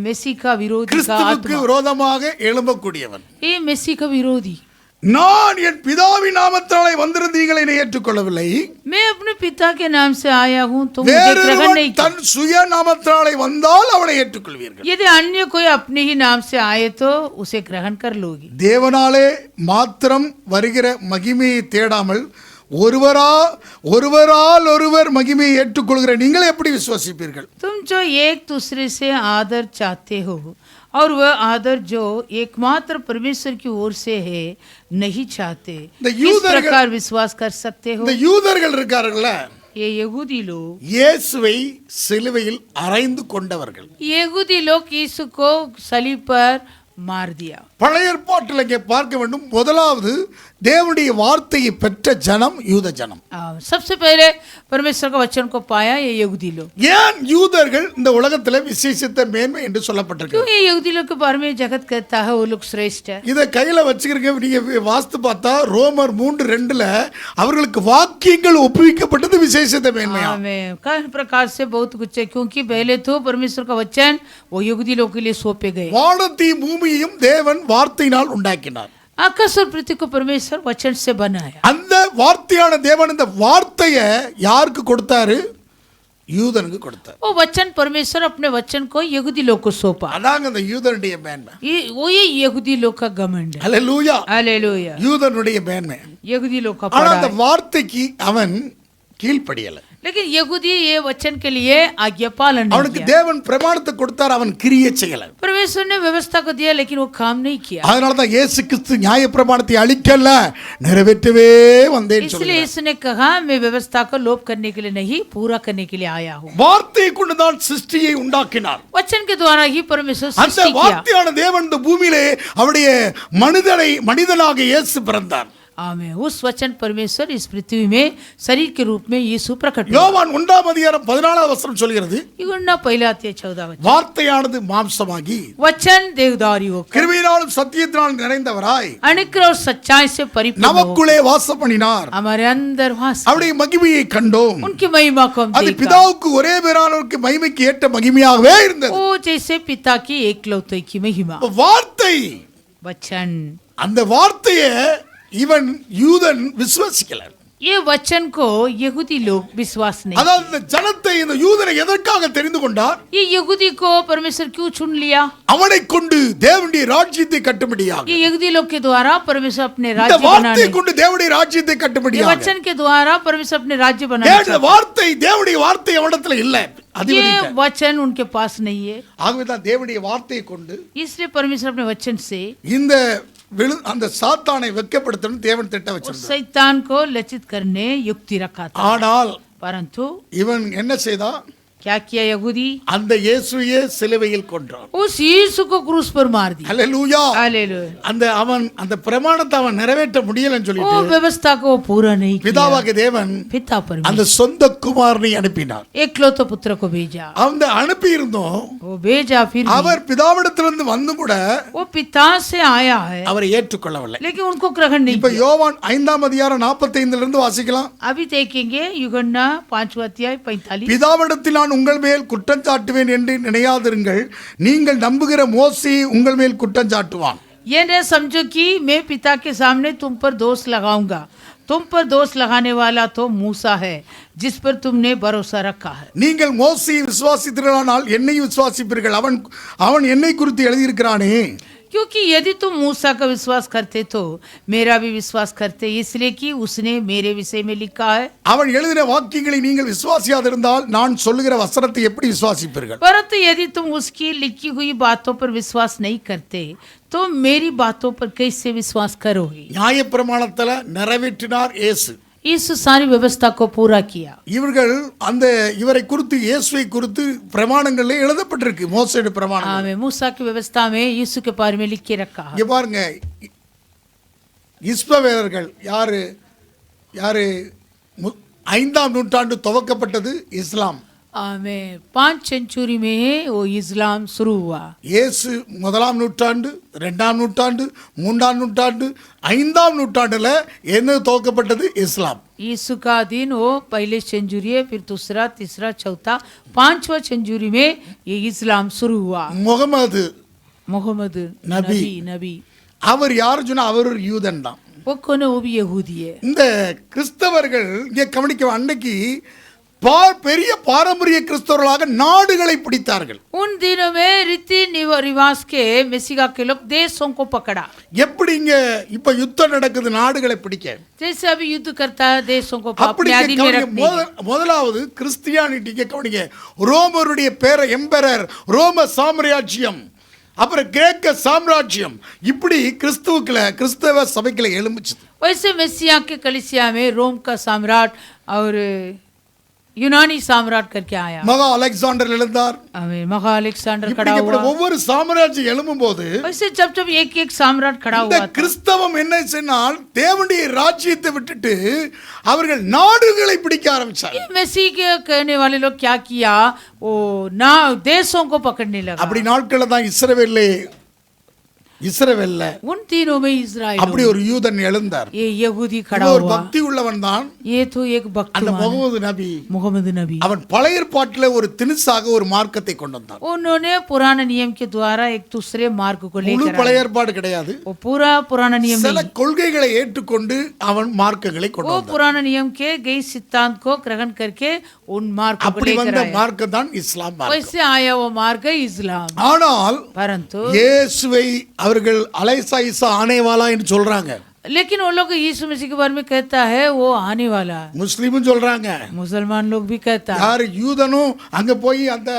S2: मेसी का विरोधी का
S1: கிறிஸ்துவுக்கு
S2: आत्मा।
S1: விரோதமாக எழும்பக்கூடியவன்.
S2: ये मेसी का विरोधी।
S1: நான் என் பிதாவின் நாமத்தினாலே வந்திருந்து நீங்கள் என்னை ஏற்றுக்கொள்ளவில்லை.
S2: मैं अपने पिता के नाम से आया हूँ तुम मुझे ग्रहण
S1: வேறொருவன்
S2: नहीं
S1: தன் சுயநாமத்தினாலே வந்தால் அவனை ஏற்றுக்கொள்வீர்கள்.
S2: यदि अन्य कोई अपने ही नाम से आए तो उसे ग्रहण कर लोगी।
S1: தேவனாலே மாத்திரம் வருகிற மகிமையை தேடாமல் ஒருவரால் ஒருவர் மகிமையை ஏற்றுக்கொள்கிற நீங்கள் எப்படி விசுவாசிப்பீர்கள்?
S2: तुम जो एक दूसरे से आदर चाहते हो और वह आदर जो एकमात्र परमेश्वर की ओर से है नहीं चाहते, किस प्रकार विश्वास कर सकते हो?
S1: இந்த யூதர்கள் இருக்கார்களா,
S2: ये यहूदी लोग,
S1: இயேசுவை சிலுவையில் அறைந்து கொண்டவர்கள்.
S2: यहूदी लोग यीशु को सलीब पर मार दिया।
S1: பழைய ஏற்பாட்டில் இங்கே பார்க்க வேண்டும், முதலாவது தேவனுடைய வார்த்தையை பெற்ற ஜனம் யூத ஜனம்.
S2: सबसे पहले परमेश्वर का वचन को पाया ये यहूदी लोग।
S1: ஏன் யூதர்கள் இந்த உலகத்தில் விசேஷித்த மேன்மை என்று சொல்லப்பட்டிருக்கு?
S2: क्यों ये यहूदी लोग के बारे में जगत कहता है वो लोग श्रेष्ठ है?
S1: இதை கையில வச்சுக்கிறீங்க. நீங்க வாஸ்து பார்த்தா ரோமர் 3:2 அவர்களுக்கு வாக்கியங்கள் ஒப்புவிக்கப்பட்டது விசேஷித்த மேன்மையா.
S2: कई प्रकार से बहुत कुछ है, क्योंकि पहले तो परमेश्वर का वचन वो यहूदी लोग के लिए सौंपे गए।
S1: வானத்தையும் பூமியையும் தேவன் வார்த்தையினால் உண்டாக்கினார்.
S2: आकाश और पृथ्वी को परमेश्वर वचन से बनाया।
S1: அந்த வார்த்தையான தேவன் இந்த வார்த்தையை யாருக்கு கொடுத்தாரு? யூதனுக்கு கொடுத்தார்.
S2: वो वचन परमेश्वर अपने वचन को यहूदी लोग को सौंपा।
S1: அதாங்க அந்த யூதனுடைய மேன்மை.
S2: ये यहूदी लोग का घमंड है।
S1: அல்லேலூயா.
S2: हालेलुया।
S1: யூதனுடைய மேன்மை.
S2: यहूदी लोग का
S1: ஆனா அந்த
S2: बड़ाई।
S1: வார்த்தைக்கு அவன் கீழ்ப்படியல.
S2: लेकिन यहूदी ये वचन के लिए आज्ञा पालन नहीं
S1: அவனுக்கு
S2: किया।
S1: தேவன் பிரமாணத்தை கொடுத்தார், அவன் கிரியை செய்யல.
S2: परमेश्वर ने व्यवस्था को दिया लेकिन वो काम नहीं किया।
S1: அதனால தான் இயேசு கிறிஸ்து நியாய பிரமாணத்தை அழிக்கல, நிறைவேற்றவே வந்தேன்னு
S2: इसलिए
S1: சொல்றார்.
S2: इसने कहा मैं व्यवस्था को लोप करने के लिए नहीं, पूरा करने के लिए आया हूँ।
S1: வார்த்தையை கொண்டு தான் சிருஷ்டியை உண்டாக்கினார்.
S2: वचन के द्वारा ही परमेश्वर
S1: அந்த
S2: सृष्टि किया।
S1: வார்த்தையான தேவன் இந்த பூமியிலே அவருடைய மனிதனாக இயேசு பிறந்தார்.
S2: आमेन। उस वचन परमेश्वर इस पृथ्वी में शरीर के रूप में यीशु प्रकट हुआ।
S1: யோவான் 1:14 சொல்கிறது,
S2: यूहन्ना पहला अध्याय 14 वचन,
S1: வார்த்தையானது மாம்சமாகி
S2: वचन देवदारी होकर
S1: கிருபையினாலும் சத்தியத்தினாலும் நிறைந்தவராய்
S2: अनुग्रह और सच्चाई से परिपूर्ण होकर
S1: நமக்குள்ளே வாசம் பண்ணினார்.
S2: हमारे अंदर वास
S1: அவருடைய மகிமையை கண்டோம்.
S2: उनकी महिमा को हम
S1: அது
S2: देखा।
S1: பிதாவுக்கு ஒரே பேரானவருக்கு மகிமைக்கு ஏற்ற மகிமையாகவே இருந்தது.
S2: वो जैसे पिता की एकलौते की महिमा।
S1: வார்த்தை,
S2: वचन,
S1: அந்த வார்த்தையை இவன் யூதன் விசுவாசிக்கல.
S2: ये वचन को यहूदी लोग विश्वास नहीं।
S1: அதாவது இந்த ஜனத்தை, இந்த யூதனை எதற்காக தெரிந்து கொண்டார்?
S2: ये यहूदी को परमेश्वर क्यों चुन लिया?
S1: அவனை கொண்டு தேவனுடைய ராஜ்யத்தை கட்டும்படியாக.
S2: ये यहूदी लोग के द्वारा परमेश्वर अपने
S1: இந்த
S2: राज्य
S1: வார்த்தையை
S2: बनाने,
S1: கொண்டு தேவனுடைய ராஜ்யத்தை
S2: ये
S1: கட்டும்படியாக.
S2: वचन के द्वारा परमेश्वर अपने राज्य बनाने
S1: தேவனுடைய
S2: चाहते
S1: வார்த்தை, தேவனுடைய வார்த்தை அவனிடத்துல இல்ல,
S2: हैं।
S1: அதிபதி.
S2: ये वचन उनके पास नहीं है,
S1: ஆகவே தான் தேவனுடைய வார்த்தையை கொண்டு
S2: इसलिए परमेश्वर अपने वचन से
S1: இந்த அந்த சாத்தானை வெட்கப்படுத்தணும் தேவன் திட்டம்
S2: उस
S1: வச்சிருந்தார்.
S2: शैतान को लज्जित करने युक्ति रखा था।
S1: ஆனால்
S2: परंतु
S1: இவன் என்ன செய்தான்?
S2: क्या किया यहूदी?
S1: அந்த இயேசுவையே சிலுவையில் கொன்றான்.
S2: उस यीशु को क्रूस पर मार दिया।
S1: அல்லேலூயா.
S2: हालेलुया।
S1: அந்த பிரமாணத்தை அவன் நிறைவேற்ற முடியலன்னு
S2: वो
S1: சொல்லிட்டு
S2: व्यवस्था को पूरा नहीं किया।
S1: பிதாவாகிய தேவன்
S2: पिता
S1: அந்த
S2: परमेश्वर
S1: சொந்த குமாரனை அனுப்பினார்.
S2: एकलौते पुत्र को भेजा।
S1: அந்த அனுப்பி இருந்தோம்,
S2: वो भेजा, फिर भी
S1: அவர் பிதாவிடத்திலிருந்து வந்து கூட
S2: वो पिता से आया है
S1: அவரை ஏற்றுக்கொள்ளவில்லை.
S2: लेकिन उनको ग्रहण नहीं
S1: இப்ப
S2: किया।
S1: யோவான் 5:45 இருந்து வாசிக்கலாம்.
S2: अभी देखेंगे यूहन्ना 5वां अध्याय 45।
S1: பிதாவிடத்தில் நான் உங்கள் மேல் குற்றம் சாட்டுவேன் என்று நினையாதிருங்கள், நீங்கள் நம்புகிற மோசே உங்கள் மேல் குற்றம் சாட்டுவான்.
S2: ये न समझो कि मैं पिता के सामने तुम पर दोष लगाऊंगा, तुम पर दोष लगाने वाला तो मूसा है जिस पर तुमने भरोसा रखा है।
S1: நீங்கள் மோசேயை விசுவாசித்தீர்களானால் என்னை விசுவாசிப்பீர்கள், அவன் என்னை குறித்து எழுதியிருக்கிறானே.
S2: क्योंकि यदि तुम मूसा का विश्वास करते तो मेरा भी विश्वास करते, इसलिए कि उसने मेरे विषय में लिखा है।
S1: அவன் எழுதின வாக்கியங்களை நீங்கள் விசுவாசியாதிருந்தால் நான் சொல்லுகிற வசனத்தை எப்படி விசுவாசிப்பீர்கள்?
S2: परंतु यदि तुम उसकी लिखी हुई बातों पर विश्वास नहीं करते तो मेरी बातों पर कैसे विश्वास करोगे?
S1: நியாயப்பிரமாணத்துல நிறைவேற்றினார் இயேசு.
S2: इस सारी व्यवस्था को पूरा किया।
S1: இவரை குறித்து, இயேசுவை குறித்து பிரமாணங்கள்ல எழுதப்பட்டிருக்கு, மோசேயுடைய பிரமாணம்.
S2: हाँ, मूसा की व्यवस्था में यीशु के बारे में लिख के रखा है।
S1: இங்க பாருங்க, இஸ்மவேலர்கள் யாரு? 5ஆம் நூற்றாண்டு துவக்கப்பட்டது இஸ்லாம்.
S2: में 5 सेंचुरी में वो इस्लाम शुरू हुआ।
S1: இயேசு 1ஆம் நூற்றாண்டு, 2ஆம் நூற்றாண்டு, 3ஆம் நூற்றாண்டு, 5ஆம் நூற்றாண்டுல என்ன துவக்கப்பட்டது? இஸ்லாம்.
S2: यीशु का दिन वो पहले सेंचुरी है, फिर दूसरा, तीसरा, चौथा, 5वां सेंचुरी में ये इस्लाम शुरू हुआ। मोहम्मद नबी
S1: அவர் யாரு சொன்னா? அவர் ஒரு யூதன் தான்.
S2: वो कौन है? वो भी यहूदी है।
S1: இந்த கிறிஸ்தவர்கள் இங்கே கவனிக்க, அன்னைக்கு பெரிய பாரம்பரிய கிறிஸ்தவர்களாக நாடுகளை பிடித்தார்கள்.
S2: उन दिनों में रीति रिवाज के मेसिगा के लोग देशों को पकड़ा।
S1: எப்படிங்க இப்ப யுத்தம் நடக்குது நாடுகளை பிடிக்க?
S2: जैसे अभी युद्ध करता है देशों को
S1: அப்படி
S2: अपने अधीन में रखने के।
S1: முதலாவது கிறிஸ்டியானிட்டிக்கு கவனிங்க, ரோமருடைய பேர எம்பரர், ரோம சாம்ராஜ்யம், அப்புறம் கிரேக்க சாம்ராஜ்யம், இப்படி கிறிஸ்தவ சபைக்குள்ள எழும்பிச்சது.
S2: वैसे मेसिया के कलीसिया में रोम का सम्राट और यूनानी सम्राट करके आया।
S1: மகா அலெக்சாண்டர் எழுந்தார்.
S2: महा अलेक्जेंडर खड़ा हुआ।
S1: ஒவ்வொரு சாம்ராஜ்யம் எழும்பும்போது
S2: वैसे जब एक सम्राट खड़ा हुआ था।
S1: கிறிஸ்தவம் என்ன சொன்னால் தேவனுடைய ராஜ்யத்தை விட்டுட்டு அவர்கள் நாடுகளை பிடிக்க ஆரம்பிச்சாங்க.
S2: मसीह के कहने वाले लोग क्या किया? वो ना देशों को पकड़ने लगा।
S1: அப்படி நாட்கள்ல தான் இஸ்ரவேல்ல
S2: उन तीनों में इस्राएल
S1: அப்படி ஒரு யூதன் எழுந்தார்.
S2: ये यहूदी खड़ा
S1: ஒரு
S2: हुआ।
S1: பக்தி உள்ளவன் தான்.
S2: ये तो एक
S1: அந்த
S2: भक्त मोहम्मद नबी।
S1: அவன் பழைய ஏற்பாட்டில் ஒரு திணிசாக ஒரு மார்க்கத்தை கொண்டு வந்தான்.
S2: उन्होंने पुराने नियम के द्वारा एक दूसरे मार्ग को
S1: முழு
S2: लेकर
S1: பழைய ஏற்பாடு கிடையாது,
S2: वो पूरा पुराना नियम
S1: சில
S2: नहीं।
S1: கொள்கைகளை ஏற்றுக்கொண்டு அவன் மார்க்கங்களை கொண்டு
S2: वो
S1: வந்தான்.
S2: पुराना नियम के गई सिद्धांत को ग्रहण करके उन मार्ग को
S1: அப்படி
S2: लेकर
S1: வந்த
S2: आया।
S1: மார்க்கம் தான் இஸ்லாம் மார்க்கம்.
S2: वैसे आया वो मार्ग है इस्लाम।
S1: ஆனால்
S2: परंतु
S1: இயேசுவை அவர்கள் அலைசா ஈசா ஆனேவாலா என்று சொல்றாங்க.
S2: लेकिन वो लोग यीशु मसीह के बारे में कहता है वो आने वाला है।
S1: முஸ்லீமும் சொல்றாங்க,
S2: मुसलमान लोग भी कहता है।
S1: யாரு யூதனும் அங்க போய் அந்த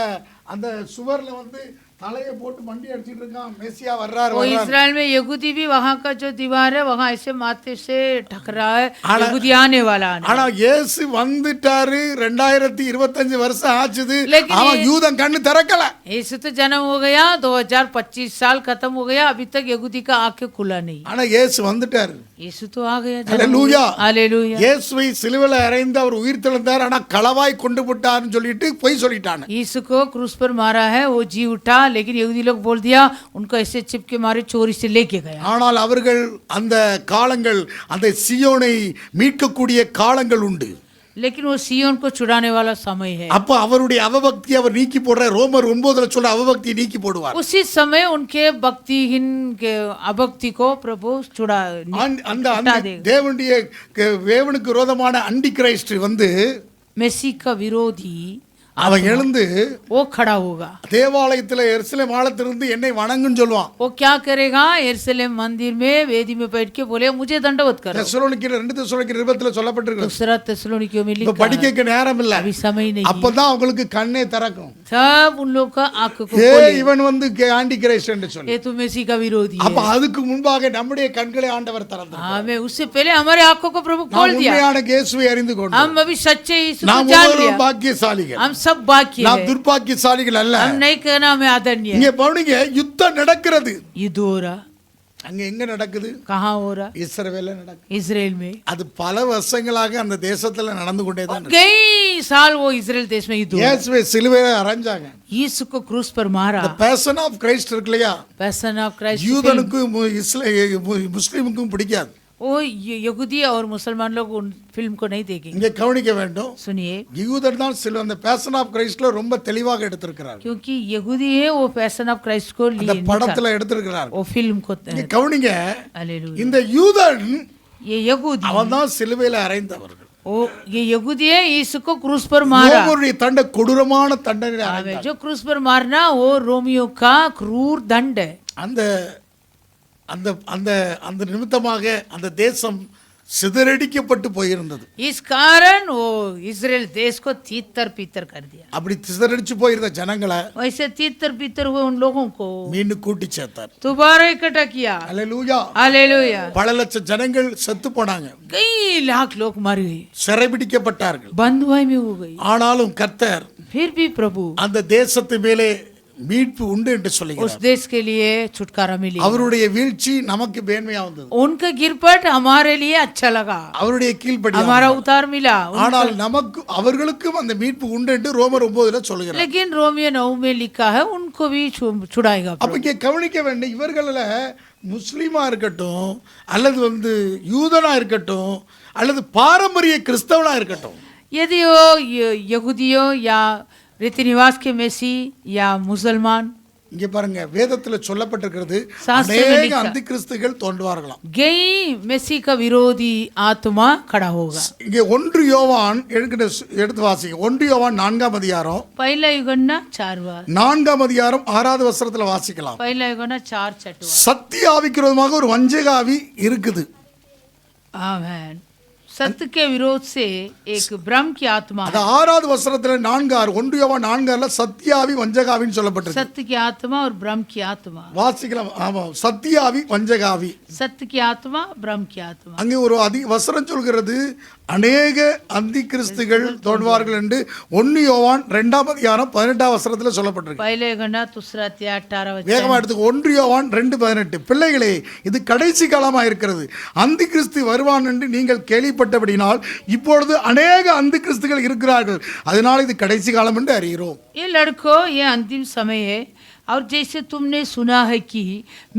S1: அந்த சுவர்ல வந்து தலையை போட்டு மண்டி அடிச்சிட்டு இருக்கான், மெசியா வர்றாரு
S2: वो
S1: வர்றாரு.
S2: इस्राएल में यहूदी भी वहाँ का जो दीवार है वहाँ ऐसे माथे से ढक रहा है, यहूदी आने वाला है।
S1: ஆனா இயேசு வந்துட்டாரு, 2025 வருஷம் ஆச்சுது,
S2: लेकिन
S1: அவன் யூதன் கண்ணு திறக்கல.
S2: यीशु तो जन्म हो गया, 2025 साल खत्म हो गया, अभी तक यहूदी का आंखें खुला नहीं।
S1: ஆனா இயேசு வந்துட்டாரு.
S2: यीशु तो आ गया,
S1: ஹalleluya.
S2: हालेलुया।
S1: இயேசுவை சிலுவையில அறைந்து அவர் உயிர் தெழுந்தார், ஆனா களவாய் கொண்டு விட்டார்னு சொல்லிட்டு பொய் சொல்லிட்டாங்க.
S2: यीशु को क्रूस पर मारा है, वो जी उठा, लेकिन यहूदी लोग बोल दिया उनको ऐसे चिपके मारे चोरी से लेके गया।
S1: ஆனால் அவர்கள் அந்த காலங்கள், அந்த சியோனை மீட்கக்கூடிய காலங்கள் உண்டு.
S2: लेकिन वो सियोन को छुड़ाने वाला समय है।
S1: அப்ப அவருடைய அவபக்தி அவர் நீக்கி போடுற, ரோமர் 9ல சொல்ற அவபக்தியை நீக்கி போடுவார்.
S2: उसी समय उनके भक्तिहीन के अभक्ति को प्रभु छुड़ा
S1: அந்த
S2: हटा देगा।
S1: தேவனுடைய தேவனுக்கு விரோதமான அண்டி கிரைஸ்ட் வந்து
S2: मेसी का विरोधी
S1: அவன் எழுந்து
S2: वो खड़ा होगा।
S1: தேவாலயத்துல எருசலேம் ஆலயத்திலிருந்து என்னை வணங்குன்னு சொல்லுவான்.
S2: वो क्या करेगा? यरूशलेम मंदिर में वेदी में बैठ के बोले मुझे दंडवत करो।
S1: தெசலோனிக்கர் 2 தெசலோனிக்கர் 20ல சொல்லப்பட்டிருக்கு.
S2: दूसरा தெசலோனிकियों में
S1: இப்ப
S2: लिखा है,
S1: படிக்க நேரம் இல்ல,
S2: अभी समय नहीं।
S1: அப்பதான் அவங்களுக்கு கண்ணே திறக்கும்.
S2: सब उन लोग का आंख को
S1: ஏ
S2: खोले,
S1: இவன் வந்து ஆண்டி கிரைஸ்ட் என்று சொல்லி.
S2: ये तो मेसी का विरोधी है।
S1: அப்ப அதுக்கு முன்பாக நம்முடைய கண்களை ஆண்டவர் திறந்தார்.
S2: हमें उससे पहले हमारे आंखों को प्रभु खोल दिया।
S1: உண்மையான இயேசுவை அறிந்து கொண்டோம்.
S2: हम अभी सच्चे यीशु को
S1: நாம்
S2: जान
S1: ஒரு
S2: लिया।
S1: பாக்கியசாலிகள்,
S2: हम सब बाकी
S1: நாம்
S2: है,
S1: துர்பாக்கியசாலிகள் அல்ல.
S2: हम नहीं कहना हमें आदरणीय।
S1: இங்க கவனிங்க, யுத்தம் நடக்கிறது.
S2: युद्ध हो रहा,
S1: அங்க எங்க நடக்குது?
S2: कहाँ हो रहा?
S1: இஸ்ரவேல்ல நடக்குது.
S2: इजराइल में।
S1: அது பல வருஷங்களாக அந்த தேசத்துல நடந்து கொண்டே தான் இருக்கு.
S2: कई साल वो इजराइल देश में युद्ध हुआ।
S1: இயேசுவை சிலுவையில அறைஞ்சாங்க.
S2: यीशु को क्रूस पर मारा।
S1: The passion of Christ இருக்கு இல்லையா?
S2: Passion of Christ.
S1: யூதனுக்கும் முஸ்லிமுக்கும் பிடிக்காது.
S2: वो यहूदी और मुसलमान लोग उन फिल्म को नहीं देखेंगे।
S1: இங்க கவனிக்க வேண்டும்,
S2: सुनिए,
S1: யூதர் தான் சில அந்த பேஷன் ஆஃப் கிரைஸ்ட்ல ரொம்ப தெளிவாக எடுத்திருக்கிறார்.
S2: क्योंकि यहूदी है वो पैशन ऑफ क्राइस्ट को
S1: அந்த படத்துல எடுத்திருக்கிறார்.
S2: वो फिल्म को।
S1: இங்க கவனிங்க,
S2: हालेलुया।
S1: இந்த யூதன்
S2: ये यहूदी,
S1: அவன் தான் சிலுவையில அறைந்தவர்கள்.
S2: वो ये यहूदी है, यीशु को क्रूस पर मारा।
S1: ரோமருடைய தண்டனை, கொடூரமான தண்டனை அறைந்தார்.
S2: जो क्रूस पर मारना वो रोमियो का क्रूर दंड है।
S1: அந்த அந்த அந்த அந்த நிமித்தமாக அந்த தேசம் சிதறடிக்கப்பட்டு போயிருந்தது.
S2: इस कारण वो इजराइल देश को तीतर पीतर कर दिया।
S1: அப்படி சிதறடிச்சு போயிருந்த ஜனங்களை
S2: वैसे तीतर पीतर हुए उन लोगों को
S1: மீண்டும் கூட்டி சேர்த்தார்.
S2: दोबारा इकट्ठा किया।
S1: அல்லேலூயா.
S2: हालेलुया।
S1: பல லட்சம் ஜனங்கள் செத்து போனாங்க,
S2: कई लाख लोग मर गए,
S1: சிறைபிடிக்கப்பட்டார்கள்.
S2: बंधुआई में हो गई।
S1: ஆனாலும் கர்த்தர்
S2: फिर भी प्रभु
S1: அந்த தேசத்து மேலே மீட்பு உண்டு என்று
S2: उस
S1: சொல்லுகிறார்.
S2: देश के लिए छुटकारा मिली।
S1: அவருடைய வீழ்ச்சி நமக்கு மேன்மையா வந்தது.
S2: उनका गिरपट हमारे लिए अच्छा लगा,
S1: அவருடைய கீழ்ப்படி,
S2: हमारा उतार मिला।
S1: ஆனால் நமக்கு அவர்களுக்கும் அந்த மீட்பு உண்டு என்று ரோமர் 9ல சொல்லுகிறார்.
S2: लेकिन रोमियो 9 में लिखा है उनको भी छुड़ाएगा।
S1: அப்ப இங்க கவனிக்க வேண்டிய, இவர்கள முஸ்லீமா இருக்கட்டும், அல்லது வந்து யூதனா இருக்கட்டும், அல்லது பாரம்பரிய கிறிஸ்தவனா இருக்கட்டும்,
S2: यदि वो यहूदियों या रीति रिवाज के मेसी या मुसलमान,
S1: இங்க பாருங்க வேதத்துல சொல்லப்பட்டிருக்கிறது,
S2: சாஸ்திரம்
S1: அநேக
S2: लिखा,
S1: அந்தி கிறிஸ்துகள் தோன்றுவார்களாம்.
S2: गई मेसी का विरोधी आत्मा खड़ा होगा।
S1: இங்க 1 யோவான் எடுத்து வாசிங்க. 1 யோவான் 4ஆம் அதிகாரம்,
S2: पहला युगन्ना 4 बार,
S1: 4ஆம் அதிகாரம் 6வது வசனத்துல வாசிக்கலாம்.
S2: पहला युगन्ना 4 छठवा।
S1: சத்திய ஆவிக்கு விரோதமாக ஒரு வஞ்சக ஆவி இருக்குது.
S2: आमेन। सत्य के विरोध से एक ब्रह्म की आत्मा
S1: அது
S2: है।
S1: 6வது வசனத்துல 4:6, 1 யோவான் 4:6ல சத்தியாவி வஞ்சகாவின்னு சொல்லப்பட்டிருக்கு.
S2: सत्य की आत्मा और ब्रह्म की आत्मा।
S1: வாசிக்கலாம். ஆமா, சத்தியாவி வஞ்சகாவி.
S2: सत्य की आत्मा, ब्रह्म की आत्मा।
S1: அங்கே ஒரு வசனம் சொல்கிறது, அநேக அந்தி கிறிஸ்துகள் தோன்றுவார்கள் என்று 1 யோவான் 2ஆம் அதிகாரம் 18ஆம் வசனத்துல சொல்லப்பட்டிருக்கு.
S2: पहले युगन्ना दूसरा अध्याय 18 वचन।
S1: வேகமா எடுத்துக்கோ. 1 யோவான் 2:18. பிள்ளைகளே, இது கடைசி காலமா இருக்கிறது. அந்தி கிறிஸ்து வருவான் என்று நீங்கள் கேள்விப்பட்டபடினால் இப்பொழுது அநேக அந்தி கிறிஸ்துகள் இருக்கிறார்கள், அதனால இது கடைசி காலம் என்று அறிகிறோம்.
S2: ये लड़कों, ये अंतिम समय है, और जैसे तुमने सुना है कि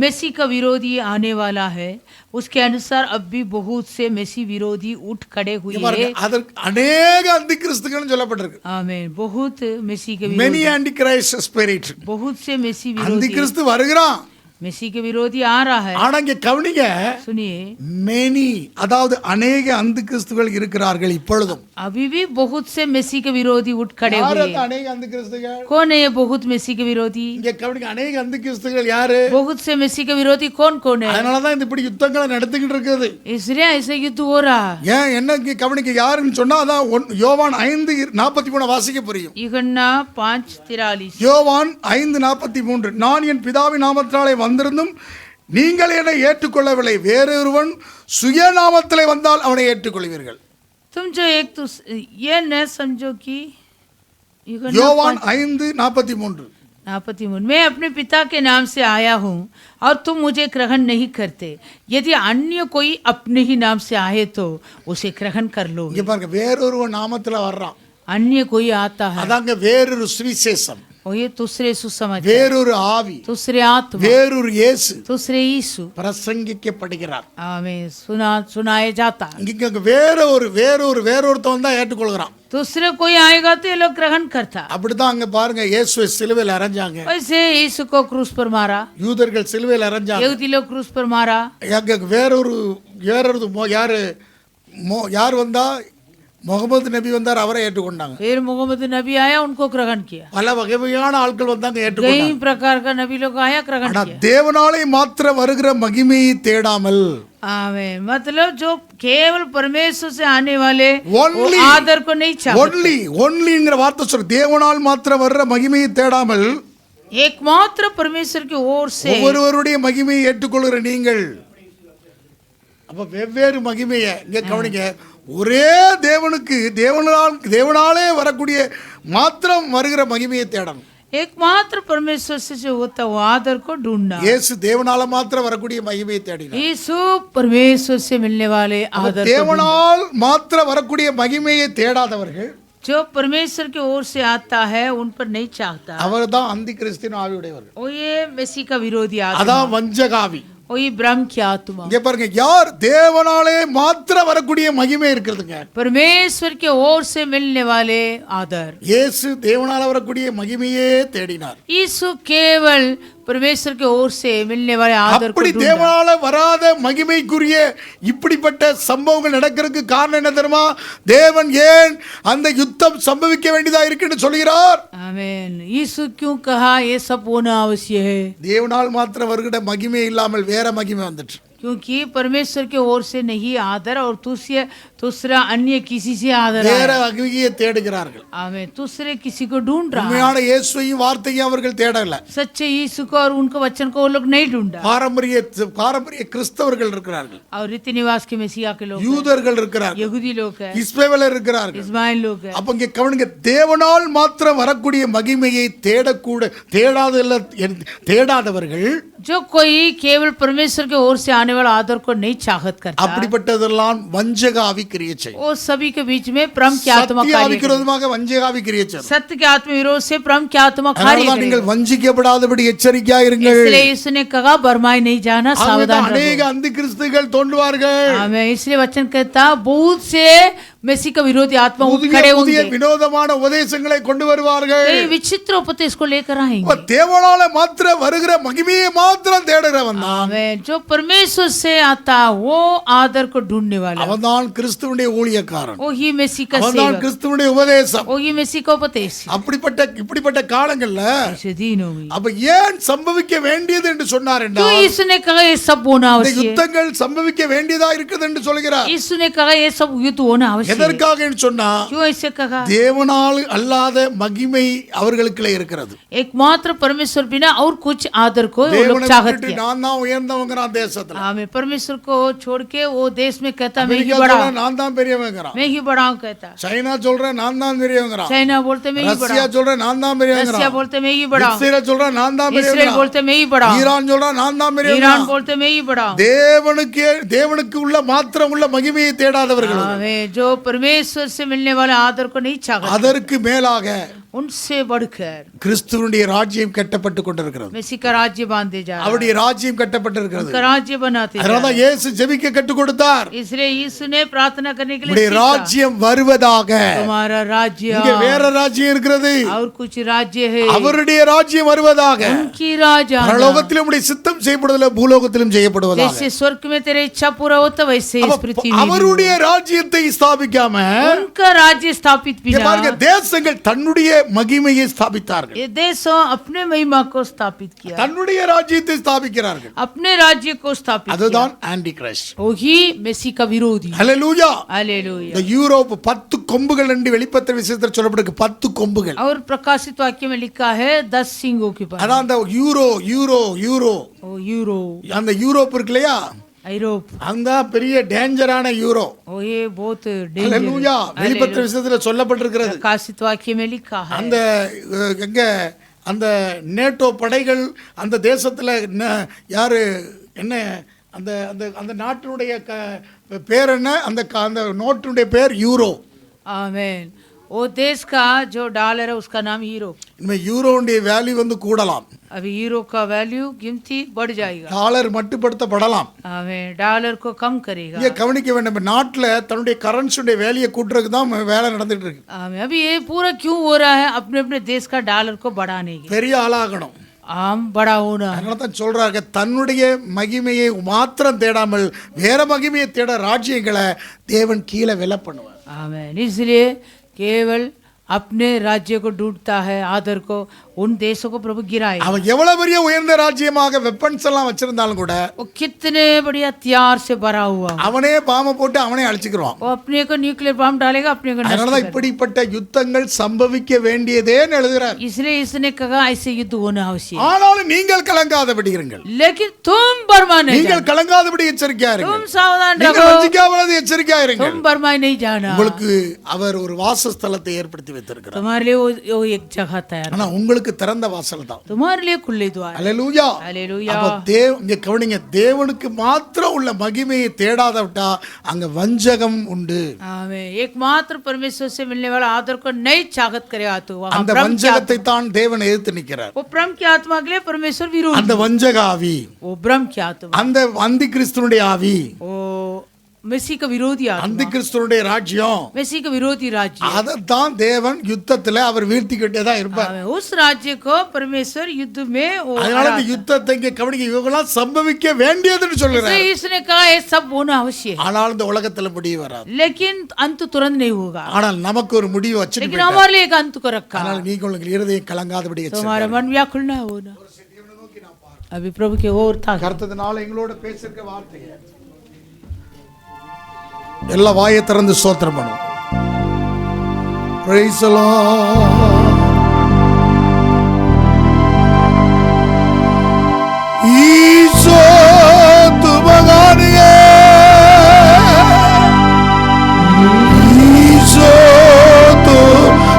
S2: मेसी का विरोधी आने वाला है, उसके अनुसार अब भी बहुत से मेसी विरोधी उठ खड़े हुए हैं।
S1: அதற்கு அநேக அந்தி கிறிஸ்துகள் சொல்லப்பட்டிருக்கு.
S2: आमीन। बहुत मेसी के
S1: many
S2: विरोधी,
S1: antichrist spirit.
S2: बहुत से मेसी
S1: அந்தி
S2: विरोधी,
S1: கிறிஸ்து வருகிறான்,
S2: मसीह के विरोधी आ रहा है।
S1: ஆனா இங்க கவனிங்க,
S2: सुनिए,
S1: many அதாவது अनेक அந்த கிறிஸ்துகள் இருக்கிறார்கள் இப்பொழுதும்.
S2: अभी भी बहुत से मसीह के विरोधी उठ खड़े
S1: யார்
S2: हुए
S1: அந்த
S2: हैं।
S1: अनेक அந்த கிறிஸ்துகள்?
S2: कौन है ये बहुत मसीह के विरोधी?
S1: இங்க கவனிங்க, अनेक அந்த கிறிஸ்துகள் யாரு?
S2: बहुत से मसीह के विरोधी कौन कौन है?
S1: அதனால தான் இந்த இப்படி யுத்தங்களை நடத்திக்கிட்டு இருக்குது.
S2: इसलिए ऐसे युद्ध हो रहा है।
S1: ஏன் என்ன இங்க கவனிக்க யாருன்னு சொன்னா அதான் யோவான் 5:43 வாசிக்க புரியும்.
S2: यूहन्ना 5:43
S1: யோவான் 5:43 நான் என் பிதாவின் நாமத்தினாலே வந்திருந்தும் நீங்கள் என்னை ஏற்றுக்கொள்ளவில்லை, வேறொருவன் சுயநாமத்திலே வந்தால் அவனை ஏற்றுக்கொள்வீர்கள்.
S2: तुम जो एक तो ये न समझो कि
S1: யோவான் 5:43
S2: मैं अपने पिता के नाम से आया हूँ और तुम मुझे ग्रहण नहीं करते, यदि अन्य कोई अपने ही नाम से आए तो उसे ग्रहण कर लो।
S1: இங்க பாருங்க, வேறொருவன் நாமத்துல வர்றான்,
S2: अन्य कोई आता है,
S1: அதாங்க வேறொரு சுவிசேஷம்,
S2: और ये दूसरे सुसमाचार,
S1: வேறொரு ஆவி,
S2: दूसरे आत्मा,
S1: வேறொரு இயேசு
S2: दूसरे यीशु
S1: பிரசங்கிக்கப்படுகிறார்.
S2: हमें सुनाया जाता है।
S1: இங்க வேறொருத்தவன் தான் ஏற்றுக்கொள்கிறான்.
S2: दूसरे कोई आएगा तो ये लोग ग्रहण करता।
S1: அப்படிதான் அங்க பாருங்க, இயேசுவை சிலுவையில் அறைஞ்சாங்க,
S2: वैसे यीशु को क्रूस पर मारा,
S1: யூதர்கள் சிலுவையில் அறைஞ்சாங்க.
S2: यहूदी लोग क्रूस पर मारा।
S1: அங்க வேறொரு யார் வந்தா, முகமது நபி வந்தார், அவரை ஏற்றுக்கொண்டாங்க.
S2: फिर मोहम्मद नबी आया, उनको ग्रहण किया।
S1: பல வகையான ஆட்கள் வந்தாங்க,
S2: कई
S1: ஏற்றுக்கொண்டாங்க.
S2: प्रकार का नबी लोग आया, ग्रहण
S1: ஆனா
S2: किया।
S1: தேவனாலே மாத்திர வருகிற மகிமையை தேடாமல்,
S2: आमीन, मतलब जो केवल परमेश्वर से आने वाले
S1: Only-
S2: वो आदर को नहीं चाहते।
S1: ஒன்லிங்கிற வார்த்தை சொல்ற, தேவனால் மாத்திர வர்ற மகிமையை தேடாமல்
S2: एकमात्र परमेश्वर की ओर से
S1: ஒவ்வொருவருடைய மகிமையை ஏற்றுக்கொள்கிற நீங்கள், அப்ப வெவ்வேறு மகிமையை இங்க கவனிங்க, ஒரே தேவனுக்கு தேவனாலே வரக்கூடிய மாத்திரம் வருகிற மகிமையை தேடணும்.
S2: एकमात्र परमेश्वर से जो होता वो आदर को ढूंढना।
S1: இயேசு தேவனால மாத்திரம் வரக்கூடிய மகிமையை தேடினார்.
S2: यीशु परमेश्वर से मिलने वाले आदर को
S1: தேவனால் மாத்திரம் வரக்கூடிய மகிமையை தேடாதவர்கள்,
S2: जो परमेश्वर की ओर से आता है उन पर नहीं चाहता,
S1: அவர்தான் அந்தி கிறிஸ்துவின் ஆவியுடையவர்கள்.
S2: वो ये मसीह का विरोधी आत्मा,
S1: அதான் வஞ்சகாவி.
S2: वो ये ब्रह्म की आत्मा।
S1: இங்க பாருங்க, யார் தேவனாலே மாத்திரம் வரக்கூடிய மகிமை இருக்கிறதுங்க,
S2: परमेश्वर के ओर से मिलने वाले आदर।
S1: இயேசு தேவனால வரக்கூடிய மகிமையே தேடினார்.
S2: यीशु केवल परमेश्वर के ओर से मिलने वाले आदर को
S1: அப்படி
S2: ढूंढा।
S1: தேவனால வராத மகிமைக்குரிய இப்படிப்பட்ட சம்பவங்கள் நடக்கிறதுக்கு காரணம் என்ன தெரியுமா? தேவன் ஏன் அந்த யுத்தம் சம்பவிக்க வேண்டியதா இருக்குன்னு சொல்கிறார்.
S2: आमीन। यीशु क्यों कहा ये सब होना आवश्यक है?
S1: தேவனால் மாத்திரம் வருகிற மகிமை இல்லாமல் வேற மகிமை வந்துட்டு,
S2: क्योंकि परमेश्वर के ओर से नहीं आदर और दूसरा अन्य किसी से आदर
S1: வேற
S2: है।
S1: மகிமையை தேடுகிறார்கள்.
S2: आमीन, दूसरे किसी को ढूंढ रहा है।
S1: உண்மையான இயேசுவையும் வார்த்தையும் அவர்கள் தேடல.
S2: सच्चे यीशु को और उनके वचन को वो लोग नहीं ढूंढा।
S1: பாரம்பரிய கிறிஸ்தவர்கள் இருக்கிறார்கள்,
S2: और रीति निवास के मसीहा के लोग हैं,
S1: யூதர்கள் இருக்கிறார்கள்,
S2: यहूदी लोग हैं,
S1: இஸ்ரவேலர் இருக்கிறார்கள்.
S2: इस्माइल लोग हैं।
S1: அப்ப இங்க கவனிங்க, தேவனால் மாத்திரம் வரக்கூடிய மகிமையை தேடாதவர்கள்,
S2: जो कोई केवल परमेश्वर के ओर से आने वाला आदर को नहीं चाहत करता,
S1: அப்படிப்பட்டதெல்லாம் வஞ்சகாவி கிரியை செய்யும்.
S2: वो सभी के बीच में परम की आत्मा
S1: சத்திய
S2: कार्य
S1: ஆவிக்கு விரோதமாக வஞ்சகாவி கிரியை செய்யும்.
S2: करती। सत्य के आत्मा विरोध से परम की आत्मा कार्य
S1: அதனாலதான் நீங்கள்
S2: करेगी।
S1: வஞ்சிக்கப்படாதபடி எச்சரிக்கையா இருங்கள்.
S2: इसलिए यीशु ने कहा भरमाई नहीं जाना, सावधान
S1: அநேக
S2: रहो।
S1: அந்தி கிறிஸ்துகள் தோன்றுவார்கள்,
S2: हमें इसलिए वचन कहता बहुत से मसीह का विरोधी आत्मा उठ
S1: புதிய
S2: खड़े
S1: புதிய
S2: होंगे,
S1: வினோதமான உபதேசங்களை கொண்டு வருவார்கள்.
S2: कई विचित्र उपदेश को लेकर
S1: அப்ப
S2: आएंगे।
S1: தேவனால மாத்திரம் வருகிற மகிமையை மாத்திரம் தேடுறவன் தான்,
S2: हमें जो परमेश्वर से आता वो आदर को ढूंढने वाला,
S1: அவன்தான் கிறிஸ்துவனுடைய ஊழியக்காரன்,
S2: वो ही मसीह का
S1: அவன்தான்
S2: सेवक,
S1: கிறிஸ்துவனுடைய உபதேசம்.
S2: वो ही मसीह का उपदेश।
S1: இப்படிப்பட்ட காலங்கள்ல
S2: ऐसे दिनों में
S1: அப்ப ஏன் சம்பவிக்க வேண்டியது என்று சொன்னார்
S2: तो
S1: என்றால்,
S2: यीशु ने कहा ये सब होना
S1: இந்த
S2: आवश्यक है।
S1: யுத்தங்கள் சம்பவிக்க வேண்டியதா இருக்குது என்று சொல்கிறார்.
S2: यीशु ने कहा ये सब युद्ध होना आवश्यक है।
S1: எதற்காக என்று சொன்னா,
S2: क्यों ऐसे कहा?
S1: தேவனால் அல்லாத மகிமை அவர்களுக்குள்ளே இருக்கிறது.
S2: एकमात्र परमेश्वर बिना और कुछ आदर को वो लोग
S1: தேவனை
S2: चाहत
S1: விட்டுட்டு
S2: किया।
S1: நான் தான் உயர்ந்தவங்கிறான் தேசத்துல.
S2: हमें परमेश्वर को छोड़ के वो देश में कहता मैं ही
S1: அமெரிக்கா
S2: बड़ा,
S1: சொல்றேன் நான் தான் பெரியவங்கிறான்,
S2: मैं ही बड़ा हूं कहता।
S1: சைனா சொல்றேன் நான் தான் பெரியவங்கிறான்,
S2: चाइना बोलते मैं ही बड़ा,
S1: ரஷ்யா சொல்றேன் நான் தான்
S2: रशिया
S1: பெரியவங்கிறான்,
S2: बोलते मैं ही बड़ा,
S1: இஸ்ரேல் சொல்றேன் நான் தான்
S2: इसराइल
S1: பெரியவங்கிறான்,
S2: बोलते मैं ही बड़ा,
S1: ஈரான் சொல்றேன் நான் தான்
S2: ईरान
S1: பெரியவங்கிறான்.
S2: बोलते मैं ही बड़ा।
S1: தேவனுக்கு உள்ள மாத்திரம் உள்ள மகிமையை தேடாதவர்கள்,
S2: हमें जो परमेश्वर से मिलने वाले आदर को नहीं चाहते,
S1: அதற்கு மேலாக
S2: उनसे बढ़कर
S1: கிறிஸ்துவனுடைய ராஜ்யம் கட்டப்பட்டு கொண்டிருக்கிறது.
S2: मसीह का राज्य बांधे जा रहा है,
S1: அவருடைய ராஜ்யம் கட்டப்பட்டிருக்கிறது.
S2: उनका राज्य बनाते जा
S1: அதனால
S2: रहा है।
S1: இயேசு ஜெபிக்க கற்றுக் கொடுத்தார்.
S2: इसलिए यीशु ने प्रार्थना करने के लिए
S1: உம்முடைய
S2: सीखा,
S1: ராஜ்யம் வருவதாக.
S2: तुम्हारा राज्य
S1: இங்க வேற ராஜ்யம் இருக்கிறது.
S2: और कुछ राज्य है,
S1: அவருடைய ராஜ்யம் வருவதாக.
S2: उनकी राज आना।
S1: பரலோகத்திலும் உம்முடைய சித்தம் செய்யப்படுவதில்லை, பூலோகத்திலும் செய்யப்படுவதாக.
S2: जैसे स्वर्ग में तेरा इच्छा पूरा होता वैसे इस पृथ्वी में भी
S1: அவருடைய ராஜ்யத்தை ஸ்தாபிக்காம
S2: उनका राज्य स्थापित
S1: இங்க
S2: बिना
S1: பாருங்க, தேசங்கள் தன்னுடைய மகிமையை ஸ்தாபித்தார்கள்.
S2: ये देशों अपने महिमा को स्थापित किया,
S1: தன்னுடைய ராஜ்யத்தை ஸ்தாபிக்கிறார்கள்.
S2: अपने राज्य को स्थापित किया।
S1: அதுதான் ஆன்டி கிரைஸ்ட்.
S2: वही मसीह का विरोधी।
S1: ஹல்லேலூயா.
S2: हालेलुया।
S1: இந்த யூரோப் 10 கொம்புகள் என்று வெளிப்படுத்தின விஷயத்தில் சொல்லப்படுது. 10 கொம்புகள்.
S2: और प्रकाशित वाक्य में लिखा है 10 सिंगों के पास।
S1: அதான் அந்த யூரோ
S2: ओ यूरो,
S1: அந்த யூரோப் இருக்கு இல்லையா,
S2: यूरोप,
S1: அந்த பெரிய டேஞ்சரான யூரோ.
S2: ओ ये बहुत
S1: ஹல்லேலூயா.
S2: डेंजर।
S1: வெளிப்படுத்தின விஷயத்தில் சொல்லப்பட்டிருக்கிறது.
S2: प्रकाशित वाक्य में लिखा है
S1: அந்த எங்க அந்த நேட்டோ படைகள் அந்த தேசத்துல யாரு என்ன அந்த அந்த அந்த நாட்டினுடைய பேர் என்ன, அந்த அந்த நோட்டுடைய பேர் யூரோ.
S2: आमीन। वो देश का जो डॉलर है उसका नाम यूरो।
S1: இனிமே யூரோவுடைய வேல்யூ வந்து கூடலாம்,
S2: अभी यूरो का वैल्यू कीमती बढ़ जाएगा।
S1: டாலர் மட்டுப்படுத்தப்படலாம்.
S2: आमीन। डॉलर को कम करेगा।
S1: இங்க கவனிக்க வேண்டும், நாட்டுல தன்னுடைய கரன்சியுடைய வேல்யூ கூட்டுறதுக்கு தான் வேலை நடந்துட்டு இருக்கு.
S2: आमीन। अभी ये पूरा क्यों हो रहा है? अपने अपने देश का डॉलर को बढ़ाने के,
S1: பெரிய ஆளாகணும்.
S2: आम बड़ा होना।
S1: அதனால தான் சொல்றாங்க, தன்னுடைய மகிமையை மாத்திரம் தேடாமல் வேற மகிமையை தேட ராஜ்யங்களை தேவன் கீழே விலை பண்ணுவார்.
S2: आमीन। इसलिए केवल अपने राज्य को ढूंढता है, आदर को, उन देशों को प्रभु गिराए।
S1: அவன் எவ்வளவு பெரிய உயர்ந்த ராஜ்யமாக வெப்பன்ஸ் எல்லாம் வச்சிருந்தாலும் கூட
S2: वो कितने बड़ी हथियार से भरा हुआ,
S1: அவனே பாம்பை போட்டு அவனே அழிச்சுக்கிறான்.
S2: वो अपने को न्यूक्लियर बम डालेगा, अपने को नष्ट
S1: அதனால
S2: करेगा।
S1: இப்படிப்பட்ட யுத்தங்கள் சம்பவிக்க வேண்டியதேன்னு எழுதுறார்.
S2: इसलिए इसने कहा ऐसे युद्ध होना आवश्यक है।
S1: ஆனாலும் நீங்கள் கலங்காதபடி இருங்கள்.
S2: लेकिन तुम बर्मा नहीं
S1: நீங்கள்
S2: जाना,
S1: கலங்காதபடி எச்சரிக்கையா இருங்கள்.
S2: तुम सावधान
S1: நீங்கள்
S2: रहो,
S1: வஞ்சிக்காதபடி எச்சரிக்கையா இருங்கள்.
S2: तुम बर्मा नहीं जाना।
S1: உங்களுக்கு அவர் ஒரு வாசஸ்தலத்தை ஏற்படுத்தி வைத்திருக்கிறார்.
S2: तुम्हारे लिए वो एक जगह तैयार,
S1: ஆனா உங்களுக்கு திறந்த வாசல் தான்.
S2: तुम्हारे लिए खुले द्वार।
S1: அல்லேலூயா.
S2: हालेलुया।
S1: அப்ப இங்க கவனிங்க, தேவனுக்கு மாத்திரம் உள்ள மகிமையை தேடாத விட்டா அங்க வஞ்சகம் உண்டு.
S2: आमीन। एकमात्र परमेश्वर से मिलने वाला आदर को नहीं चाहत करेगा तो वहाँ
S1: அந்த
S2: भ्रम की
S1: வஞ்சகத்தை தான் தேவன் எதிர்த்து நிற்கிறார்.
S2: वो भ्रम की आत्मा के लिए परमेश्वर विरोधी,
S1: அந்த वंजக ஆவி,
S2: वो भ्रम की आत्मा,
S1: அந்த அந்தி கிறிஸ்துனுடைய ஆவி,
S2: वो मसीह का विरोधी
S1: அந்தி
S2: आत्मा,
S1: கிறிஸ்துனுடைய ராஜ்யம்,
S2: मसीह का विरोधी राज्य।
S1: அதைத்தான் தேவன் யுத்தத்துல அவர் வீழ்த்திக்கிட்டே தான் இருப்பார்.
S2: आमीन। उस राज्य को परमेश्वर युद्ध में वो
S1: அதனால இந்த யுத்தத்தை இங்க கவனிக்க, இவங்கெல்லாம் சம்பவிக்க வேண்டியதுன்னு சொல்றார்.
S2: इसलिए इसने कहा ये सब होना आवश्यक है,
S1: ஆனால் இந்த உலகத்துல முடிவு வராது.
S2: लेकिन अंत तुरंत नहीं होगा,
S1: ஆனால் நமக்கு ஒரு முடிவு வச்சிட்டு
S2: लेकिन
S1: போயிட்டார்.
S2: हमारे लिए एक अंत को रखा।
S1: அதனால நீங்கள் உங்கள் இருதயம் கலங்காதபடி
S2: तुम्हारा मन व्याकुल ना होना। अभी प्रभु के और था
S1: கர்த்தத்தினால எங்களோட பேசிருக்க வார்த்தையை எல்லா வாயை திறந்து ஸ்தோத்திரம் பண்ணும். Praise the Lord. ஈசோ tu மகானியே, ஈசோ tu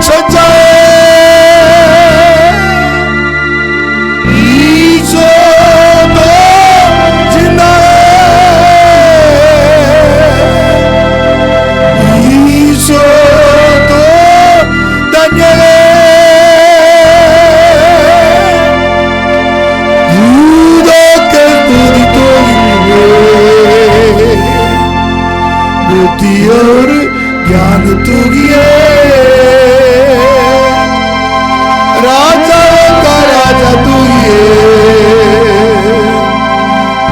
S1: சச்சாயே, ஈசோ tu ஜிந்தாயே, ஈசோ tu தன்யலே, யூதக்கள் துதித்தோகிலே, புத்தியோடு ஞான தூகியே, ராஜாவுக்கா ராஜா தூகியே,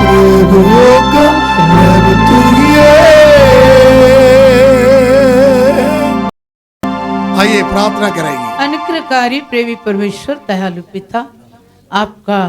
S1: பிரபுவோக்கா பிரபு तूगिए। आइए प्रार्थना करेंगे।
S2: अनुग्रहकारी प्रेमी परमेश्वर दयालु पिता, आपका